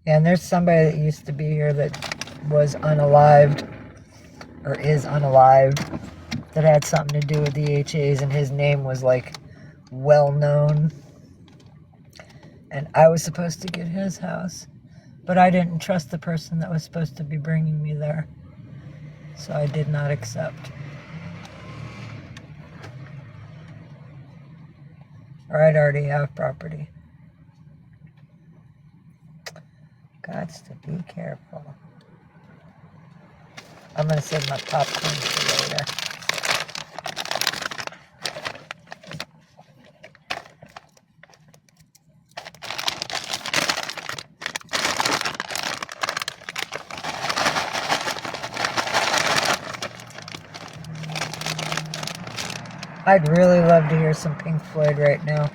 And there's somebody that used to be here that was unalived, or is unalived, that had something to do with the HAs, and his name was like well known. And I was supposed to get his house, but I didn't trust the person that was supposed to be bringing me there, so I did not accept. Or I'd already have property. Gots to be careful. I'm gonna save my popcorn for later. I'd really love to hear some Pink Floyd right now.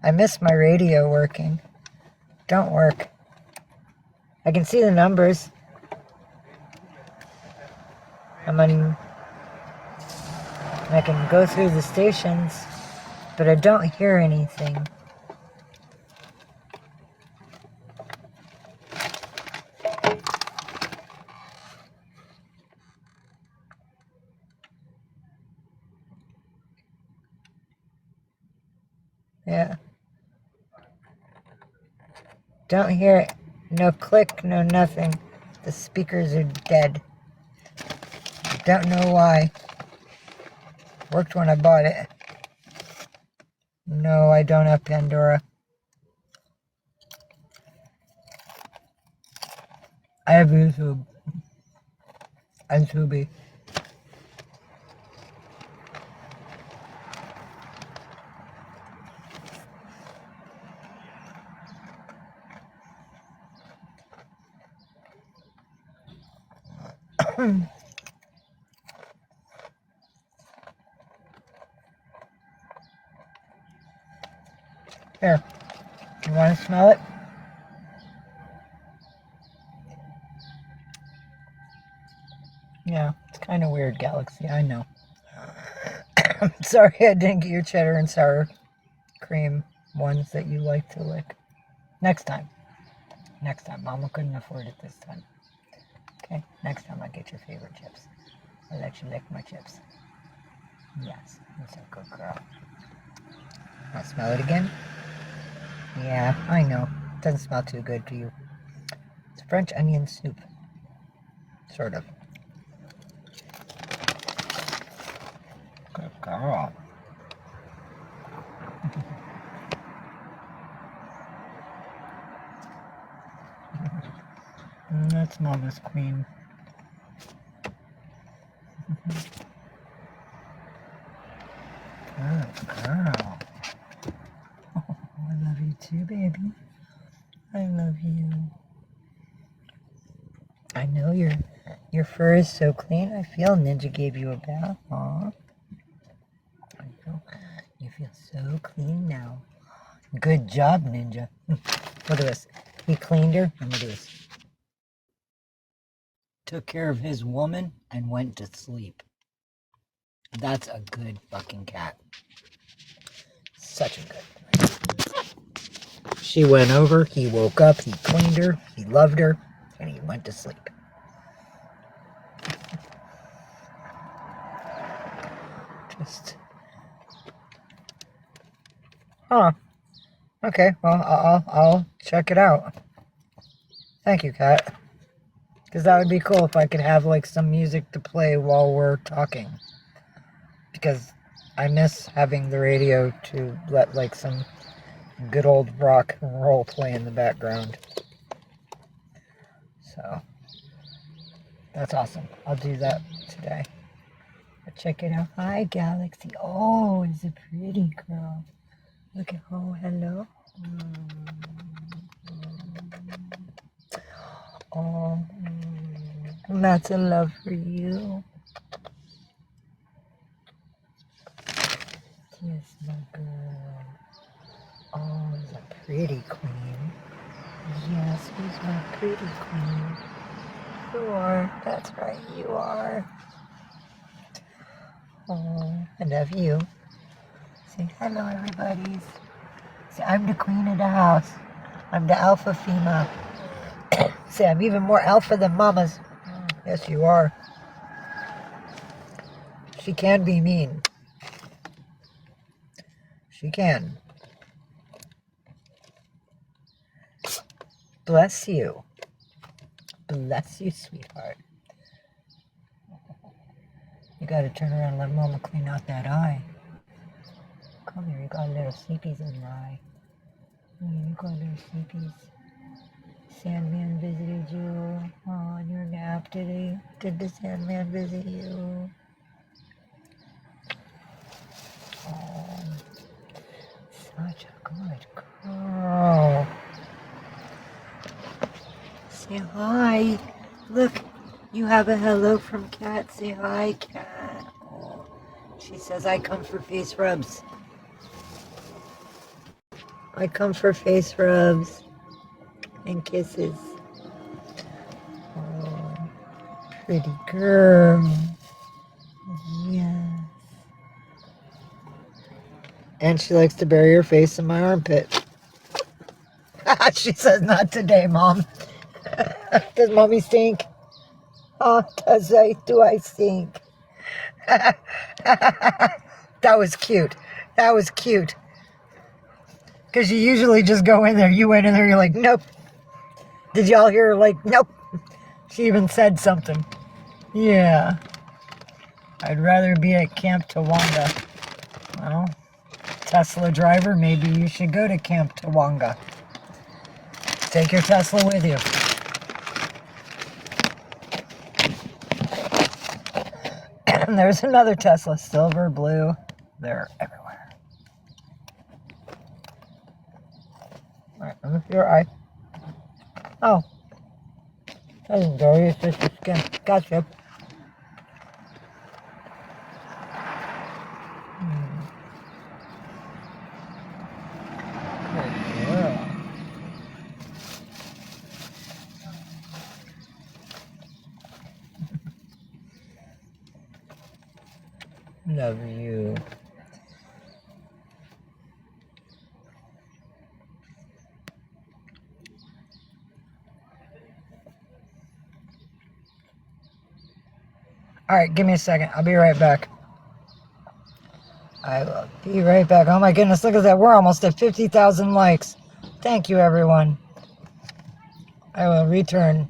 I miss my radio working. Don't work. I can see the numbers. I can go through the stations, but I don't hear anything. Yeah. Don't hear it. No click, no nothing. The speakers are dead. Don't know why. Worked when I bought it. No, I don't have Pandora. I have YouTube. And Tubi. Here. You want to smell it? Yeah, it's kind of weird, Galaxy. I know. I'm sorry I didn't get your cheddar and sour cream ones that you like to lick. Next time. Next time. Mama couldn't afford it this time. Okay? Next time I'll get your favorite chips. I'll let you lick my chips. Yes, you're so good, girl. Want to smell it again? Yeah, I know. It doesn't smell too good to you. It's French onion soup. Sort of. Good girl. That's Mama's queen. Good girl. Oh, I love you too, baby. I love you. I know your fur is so clean. I feel Ninja gave you a bath. Aw. You feel so clean now. Good job, Ninja. Look at this. He cleaned her. And look at this. Took care of his woman and went to sleep. That's a good fucking cat. Such a good. She went over, he woke up, he cleaned her, he loved her, and he went to sleep. Just... Huh. Okay, well, I'll check it out. Thank you, Kat. Because that would be cool if I could have, like, some music to play while we're talking. Because I miss having the radio to let, like, some good old rock and roll play in the background. So, that's awesome. I'll do that today. Check it out. Hi, Galaxy. Oh, it's a pretty girl. Look at, oh, hello. Oh, lots of love for you. Yes, my girl. Oh, he's a pretty queen. Yes, who's my pretty queen? You are. That's right, you are. Oh, I love you. Say hello, everybody. Say, I'm the queen of the house. I'm the alpha female. Say, I'm even more alpha than Mama's. Yes, you are. She can be mean. She can. Bless you. Bless you, sweetheart. You gotta turn around and let Mama clean out that eye. Come here, you got little sleepies in your eye. You got little sleepies. Sandman visited you on your nap today. Did the Sandman visit you? Oh, such a good girl. Say hi. Look, you have a hello from Kat. Say hi, Kat. Oh, she says I come for face rubs. I come for face rubs and kisses. Oh, pretty girl. Yes. And she likes to bury her face in my armpit. She says, not today, Mom. Does Mommy stink? Oh, do I stink? That was cute. That was cute. Because you usually just go in there. You went in there, you're like, nope. Did y'all hear her like, nope? She even said something. Yeah. I'd rather be at Camp Tawanga. Well, Tesla driver, maybe you should go to Camp Tawanga. Take your Tesla with you. And there's another Tesla, silver, blue. They're everywhere. All right, let me see your eye. Oh. That isn't dirty, it's just your skin. Gotcha. Good girl. Love you. All right, give me a second. I'll be right back. I will be right back. Oh my goodness, look at that. We're almost at 50,000 likes. Thank you, everyone. I will return.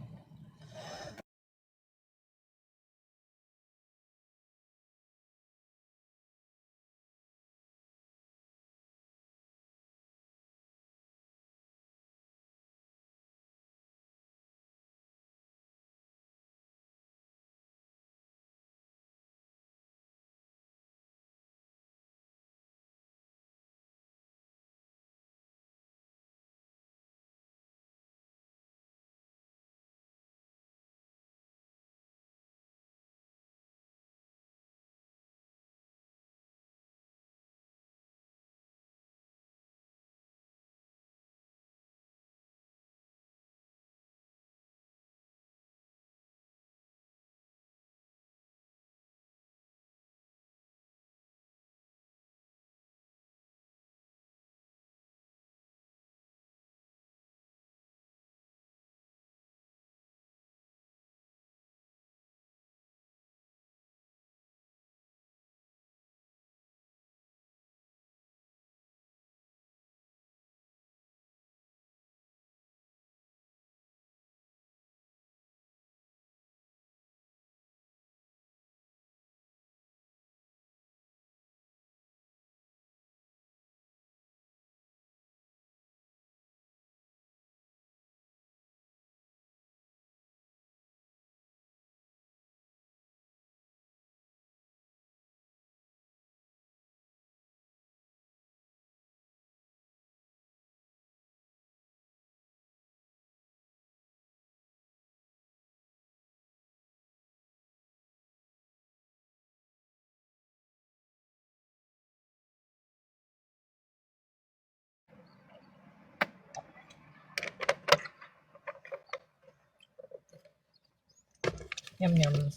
Yum yums.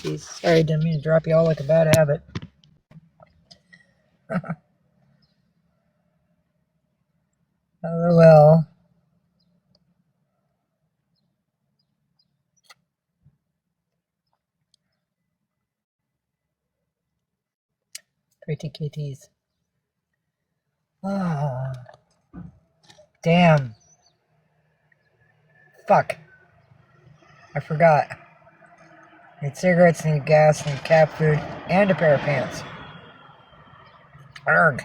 Jeez, sorry, didn't mean to drop you all like a bad habit. Oh well. Pretty kitties. Ah, damn. Fuck. I forgot. Need cigarettes, need gas, need cat food, and a pair of pants. Arrgh.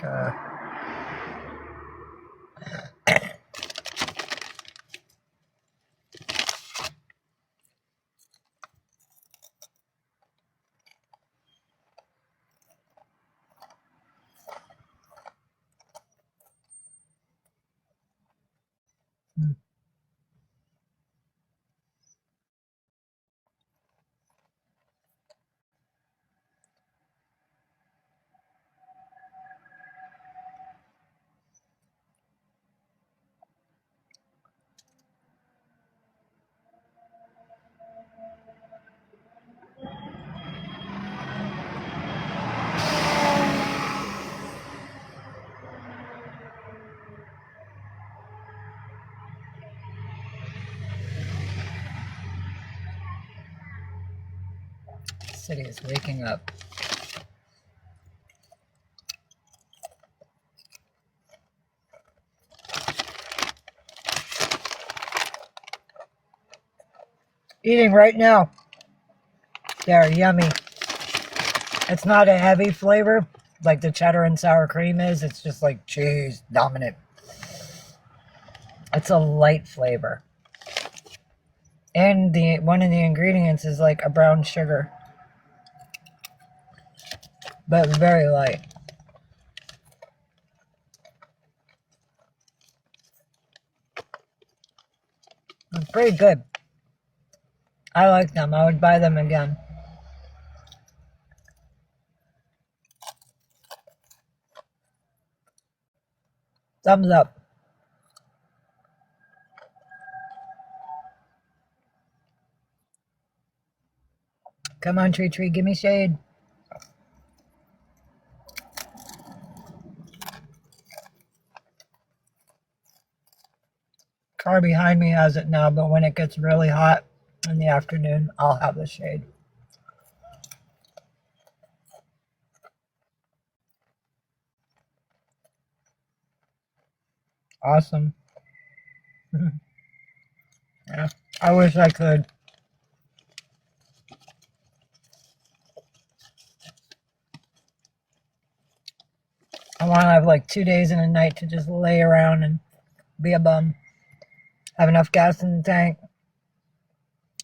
Uh, City is waking up. Eating right now. They're yummy. It's not a heavy flavor like the cheddar and sour cream is. It's just like cheese dominant. It's a light flavor. And one of the ingredients is like a brown sugar. But very light. It's pretty good. I like them. I would buy them again. Thumbs up. Come on, Tree Tree, give me shade. Car behind me has it now, but when it gets really hot in the afternoon, I'll have the shade. Awesome. Yeah, I wish I could. I want to have like 2 days and a night to just lay around and be a bum. Have enough gas in the tank.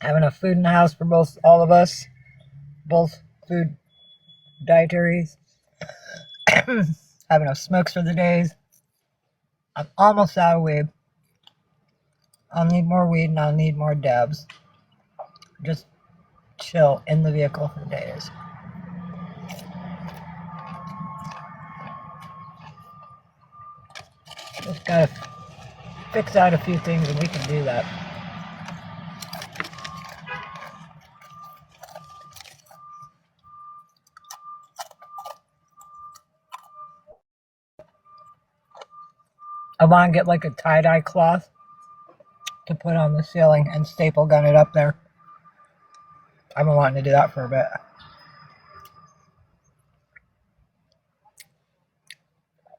Have enough food in the house for all of us. Both food dietaries. Have enough smokes for the days. I'm almost out of weed. I'll need more weed and I'll need more dabs. Just chill in the vehicle for days. Just gotta fix out a few things and we can do that. I want to get like a tie-dye cloth to put on the ceiling and staple gun it up there. I've been wanting to do that for a bit.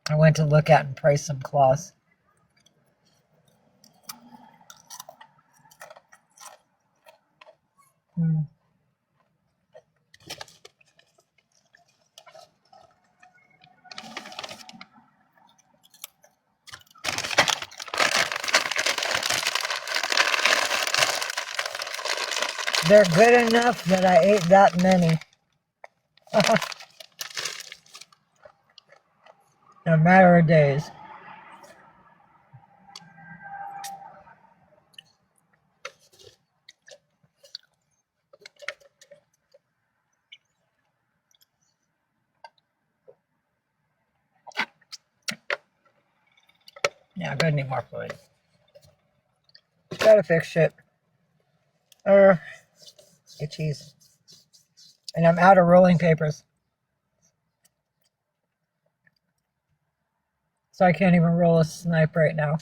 I went to look at and price some cloths. They're good enough that I ate that many. In a matter of days. Yeah, good, need more fluid. Gotta fix shit. Itchies. And I'm out of rolling papers. So I can't even roll a snipe right now.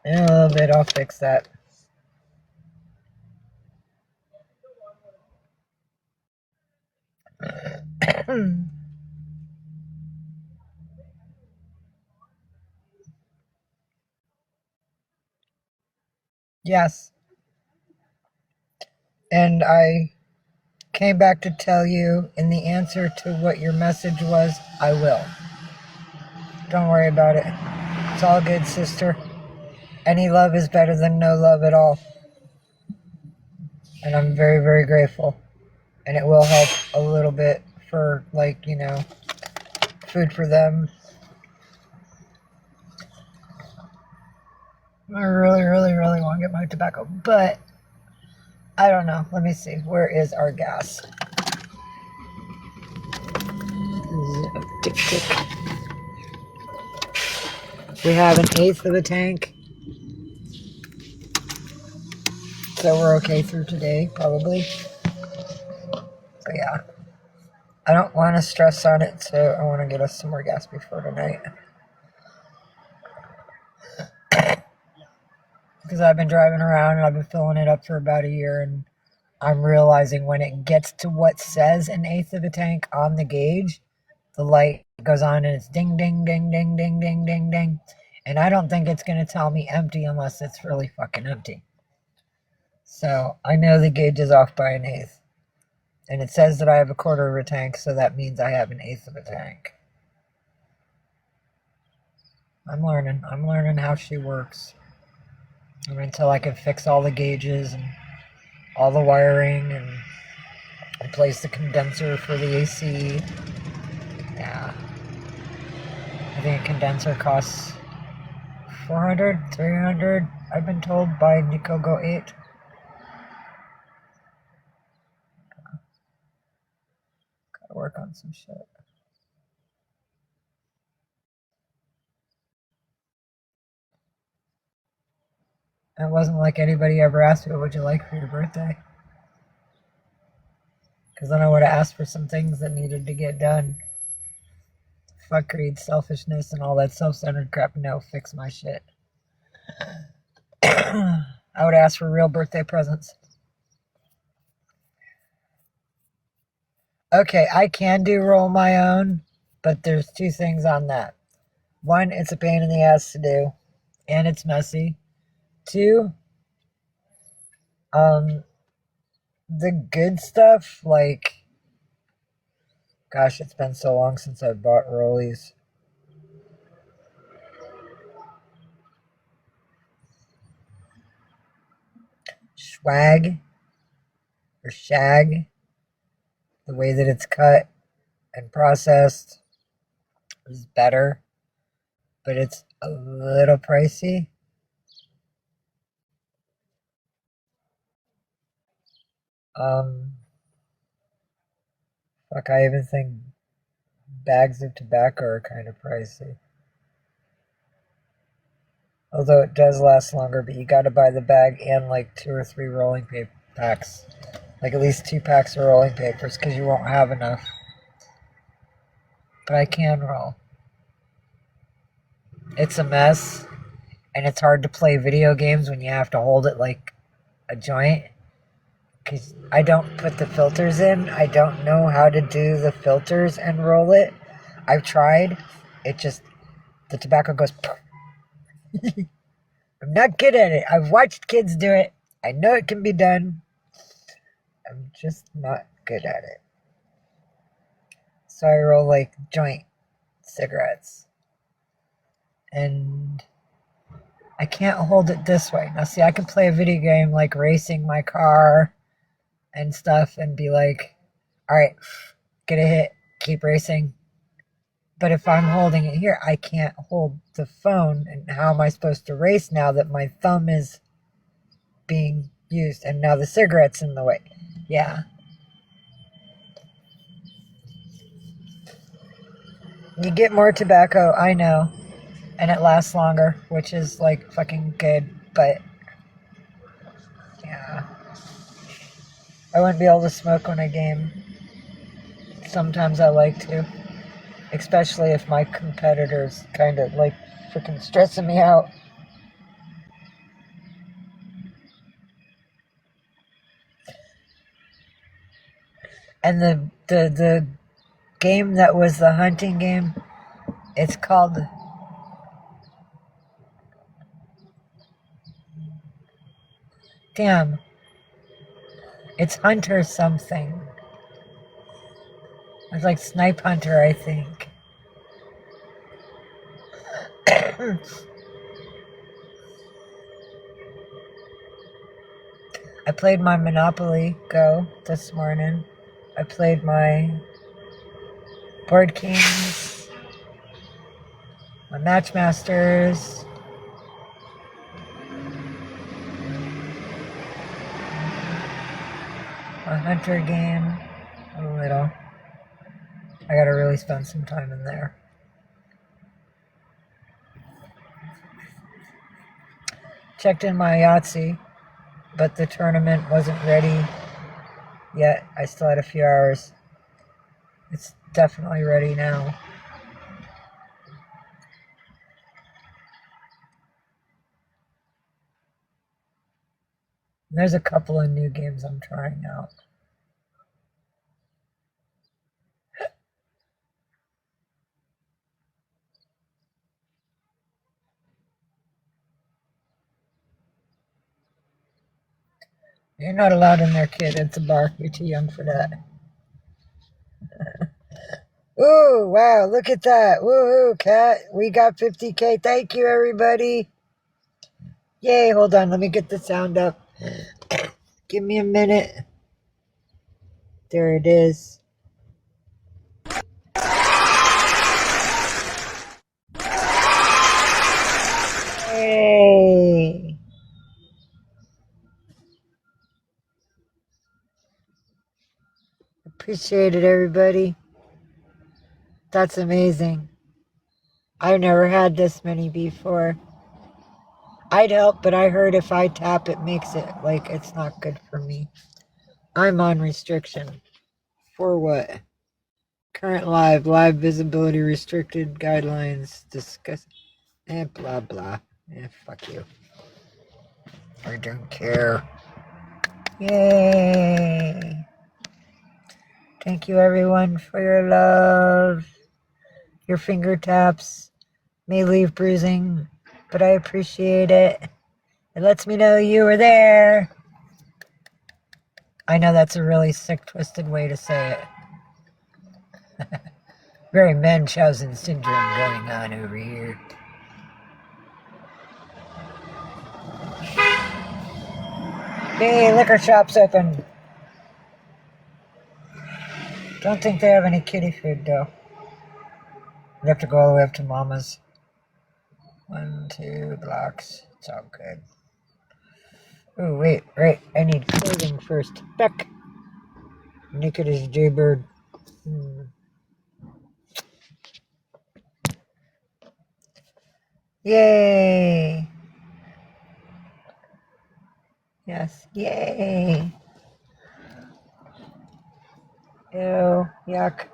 In a little bit, I'll fix that. Yes. And I came back to tell you in the answer to what your message was, I will. Don't worry about it. It's all good, sister. Any love is better than no love at all. And I'm very, very grateful. And it will help a little bit for, like, you know, food for them. I really, really, really want to get my tobacco, but I don't know. Let me see. Where is our gas? Tick, tick. We have 1/8 of a tank. So we're okay through today, probably. So yeah. I don't want to stress on it, so I want to get us some more gas before tonight. Because I've been driving around and I've been filling it up for about a year, and I'm realizing when it gets to what says 1/8 of a tank on the gauge, the light goes on and it's ding, ding, ding, ding, ding, ding, ding, ding. And I don't think it's going to tell me empty unless it's really fucking empty. So I know the gauge is off by 1/8. And it says that I have 1/4 of a tank, so that means I have 1/8 of a tank. I'm learning how she works. I mean, until I can fix all the gauges and all the wiring and replace the condenser for the AC. Yeah. I think a condenser costs $400, $300, I've been told by Nikogo 8. Gotta work on some shit. It wasn't like anybody ever asked me, what would you like for your birthday? Because then I would have asked for some things that needed to get done. Fuck greed, selfishness, and all that self-centered crap. No, fix my shit. I would ask for real birthday presents. Okay, I can do roll my own, but there's 2 things on that. 1, it's a pain in the ass to do, and it's messy. 2, the good stuff, like, gosh, it's been so long since I bought rollies. Swag, or shag, the way that it's cut and processed is better, but it's a little pricey. Fuck, I even think bags of tobacco are kind of pricey. Although it does last longer, but you gotta buy the bag and like 2 or 3 rolling paper packs. Like at least 2 packs of rolling papers, because you won't have enough. But I can roll. It's a mess, and it's hard to play video games when you have to hold it like a joint. Because I don't put the filters in. I don't know how to do the filters and roll it. I've tried. It just, the tobacco goes. I'm not good at it. I've watched kids do it. I know it can be done. I'm just not good at it. So I roll like joint cigarettes. And I can't hold it this way. Now see, I can play a video game like racing my car and stuff and be like, alright, get a hit, keep racing. But if I'm holding it here, I can't hold the phone. And how am I supposed to race now that my thumb is being used and now the cigarette's in the way? Yeah. You get more tobacco, I know, and it lasts longer, which is like fucking good, but yeah. I wouldn't be able to smoke when I game. Sometimes I like to, especially if my competitors kind of like freaking stressing me out. And the game that was the hunting game, it's called, damn, it's Hunter something. It's like Snipe Hunter, I think. I played my Monopoly Go this morning. I played my Board Kings, my Matchmasters, my Hunter game, a little. I gotta really spend some time in there. Checked in my Yahtzee, but the tournament wasn't ready yet. I still had a few hours. It's definitely ready now. And there's a couple of new games I'm trying out. You're not allowed in there, kid. It's a bar. You're too young for that. Ooh, wow, look at that. Woohoo, cat. We got 50K. Thank you, everybody. Yay, hold on. Let me get the sound up. Give me a minute. There it is. Hey. Appreciate it, everybody. That's amazing. I've never had this many before. I'd help, but I heard if I tap, it makes it like it's not good for me. I'm on restriction. For what? Current live visibility restricted, guidelines, discuss, blah, blah. Fuck you. I don't care. Yay. Thank you, everyone, for your love. Your finger taps may leave bruising, but I appreciate it. It lets me know you were there. I know that's a really sick, twisted way to say it. Very Munchausen syndrome going on over here. Hey, liquor shop's open. Don't think they have any kitty food, though. We have to go all the way up to Mama's. 1, 2 blocks. It's all good. Oh, wait, right. I need clothing first. Beck. Naked as Jaybird. Yay. Yes, yay. Ew, yuck.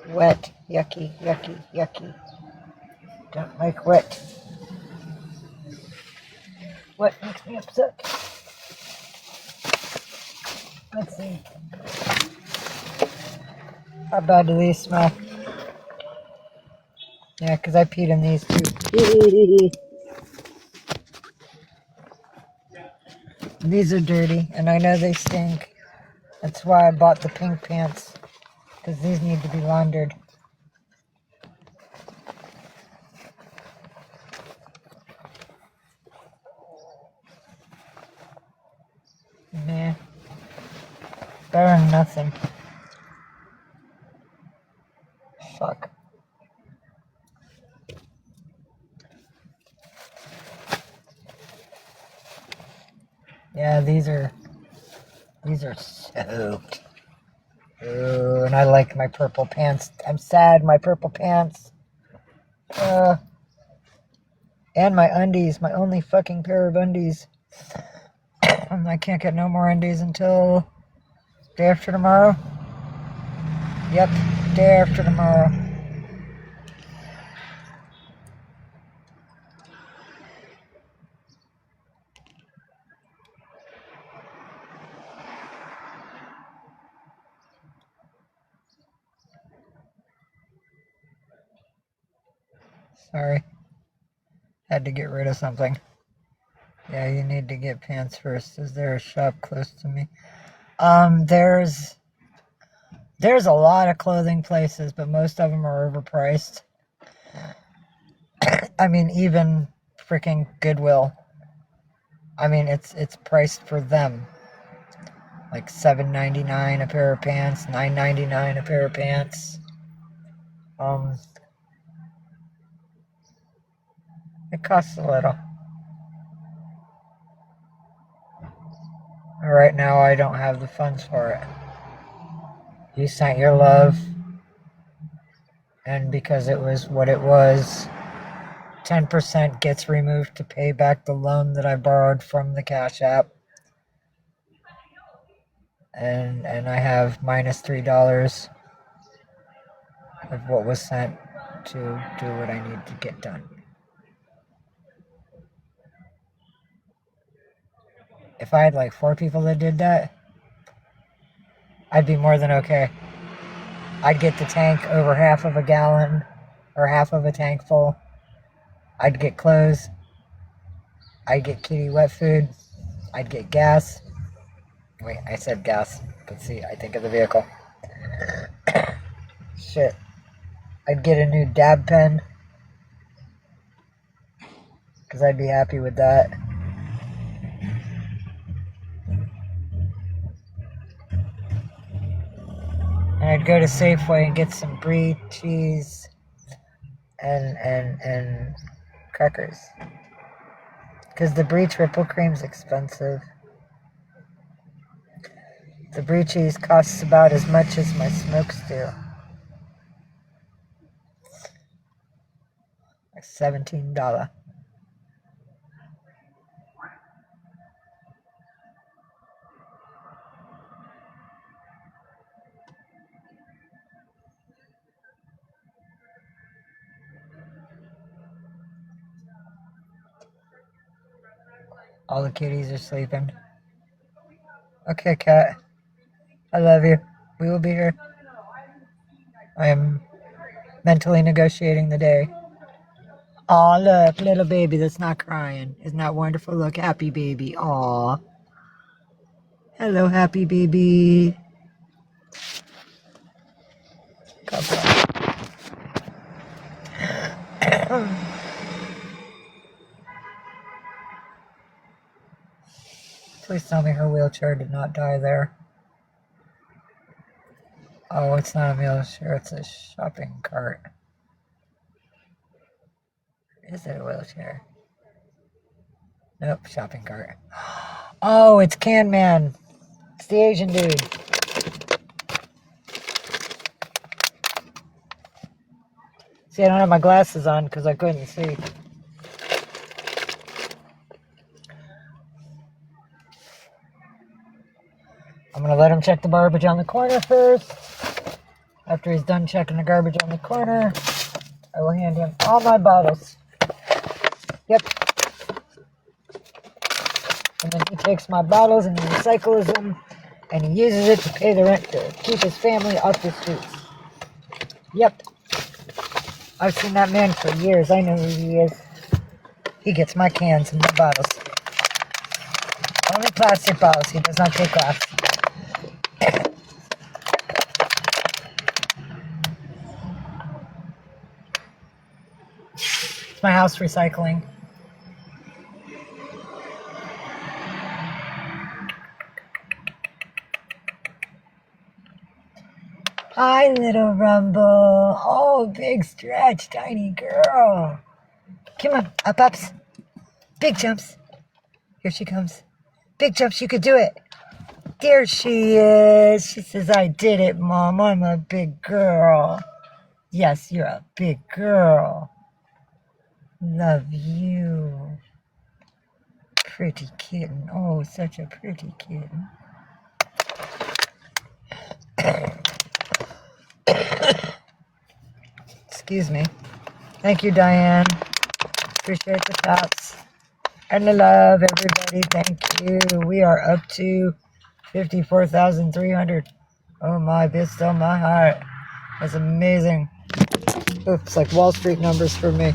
Wet. Yucky, yucky, yucky. Don't like wet. Wet makes me upset. Let's see. How bad do these smell? Yeah, because I peed in these too. These are dirty, and I know they stink. That's why I bought the pink pants, because these need to be laundered. Nah. Better than nothing. Fuck. These are soaked. Ooh, and I like my purple pants. I'm sad, my purple pants. And my undies, my only fucking pair of undies. I can't get no more undies until day after tomorrow. Yep, day after tomorrow. Sorry. Had to get rid of something. Yeah, you need to get pants first. Is there a shop close to me? There's a lot of clothing places, but most of them are overpriced. I mean, even freaking Goodwill. I mean, it's priced for them. Like $7.99 a pair of pants, $9.99 a pair of pants. It costs a little. Right now, I don't have the funds for it. You sent your love, and because it was what it was, 10% gets removed to pay back the loan that I borrowed from the Cash App. And I have minus $3 of what was sent to do what I need to get done. If I had like 4 people that did that, I'd be more than okay. I'd get the tank over half of a gallon or half of a tank full. I'd get clothes. I'd get Kittie wet food. I'd get gas. Wait, I said gas. But see, I think of the vehicle. Shit. I'd get a new dab pen. Because I'd be happy with that. And I'd go to Safeway and get some brie, cheese, and crackers. Because the brie triple cream's expensive. The brie cheese costs about as much as my smokes do. Like $17. All the kitties are sleeping. Okay, cat. I love you. We will be here. I am mentally negotiating the day. Aw, look, little baby that's not crying. Isn't that wonderful? Look, happy baby. Aw. Hello, happy baby. God bless. Please tell me her wheelchair did not die there. Oh, it's not a wheelchair, it's a shopping cart. Is it a wheelchair? Nope, shopping cart. Oh, it's Can Man. It's the Asian dude. See, I don't have my glasses on because I couldn't see. I'm going to let him check the garbage on the corner first. After he's done checking the garbage on the corner, I will hand him all my bottles. Yep. And then he takes my bottles and he recycles them and he uses it to pay the rent to keep his family off the streets. Yep. I've seen that man for years. I know who he is. He gets my cans and my bottles. Only plastic bottles. He does not take glass. It's my house recycling. Hi, little Rumble. Oh, big stretch, tiny girl. Come on, up, ups. Big jumps. Here she comes. Big jumps, you could do it. There she is. She says, I did it, Mom. I'm a big girl. Yes, you're a big girl. Love you. Pretty kitten. Oh, such a pretty kitten. Excuse me. Thank you, Diane. Appreciate the thoughts. And the love, everybody. Thank you. We are up to 54,300. Oh my, this still my heart. That's amazing. Oops, like Wall Street numbers for me.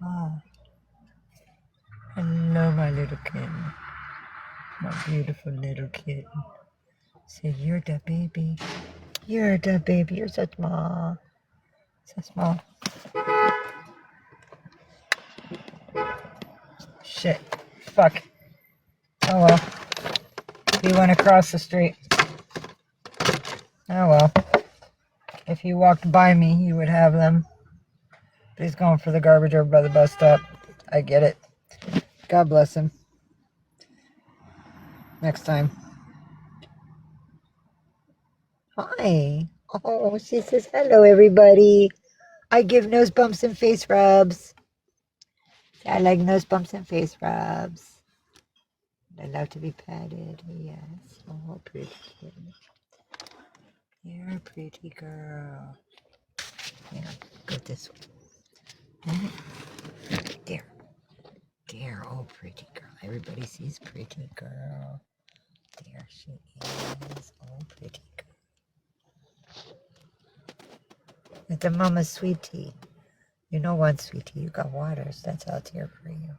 Oh, hello, my little kitten. My beautiful little kitten. Say, you're the baby. You're the baby. You're so small. So small. Shit. Fuck. Oh well. He went across the street. Oh well. If he walked by me, he would have them. But he's going for the garbage over by the bus stop. I get it. God bless him. Next time. Hi. Oh, she says, hello, everybody. I give nose bumps and face rubs. I like nose bumps and face rubs. I love to be petted. Yes. Oh, pretty kitten. You're a pretty girl. Yeah, go this way. There. There. Oh, pretty girl. Everybody sees pretty girl. There she is. Oh, pretty girl. It's a mama sweetie. You know what, sweetie? You got waters. That's out here for you.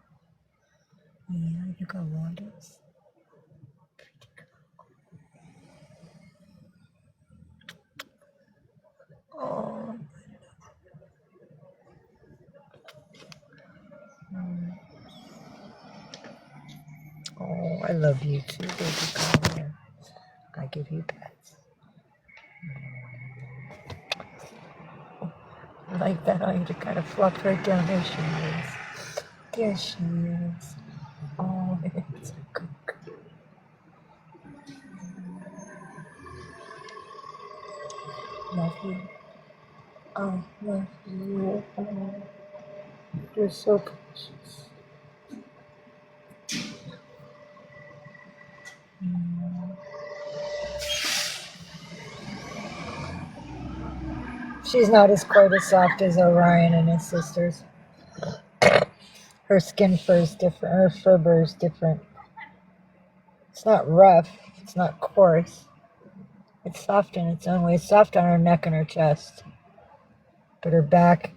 Yeah, you got waters. Pretty girl. Oh. Oh, I love you too, baby girl. I give you pets. I like that. I need to kind of flop her down. There she is. There she is. Oh, it's a good girl. Love you. I love you. Oh, you're so precious. She's not as quite as soft as Orion and his sisters. Her skin fur is different. Her fur burr is different. It's not rough. It's not coarse. It's soft in its own way. It's soft on her neck and her chest. But her back,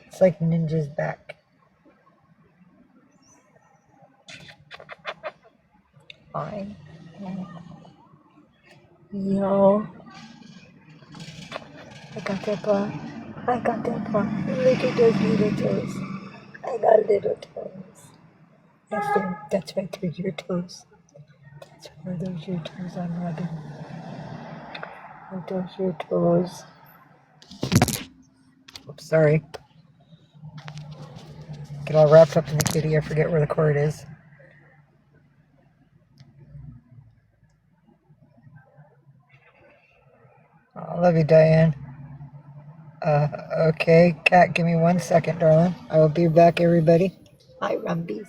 it's like Ninja's back. Fine. Yo. I got that paw. I got that paw. Look at those little toes. I got little toes. That's right, they're your toes. That's where those your toes I'm rubbing. Are those your toes? Oops, sorry. Get all wrapped up in the kitty. I forget where the cord is. Oh, I love you, Diane. Okay, Cat, give me 1 second, darling. I will be back, everybody. Hi, Rumbies.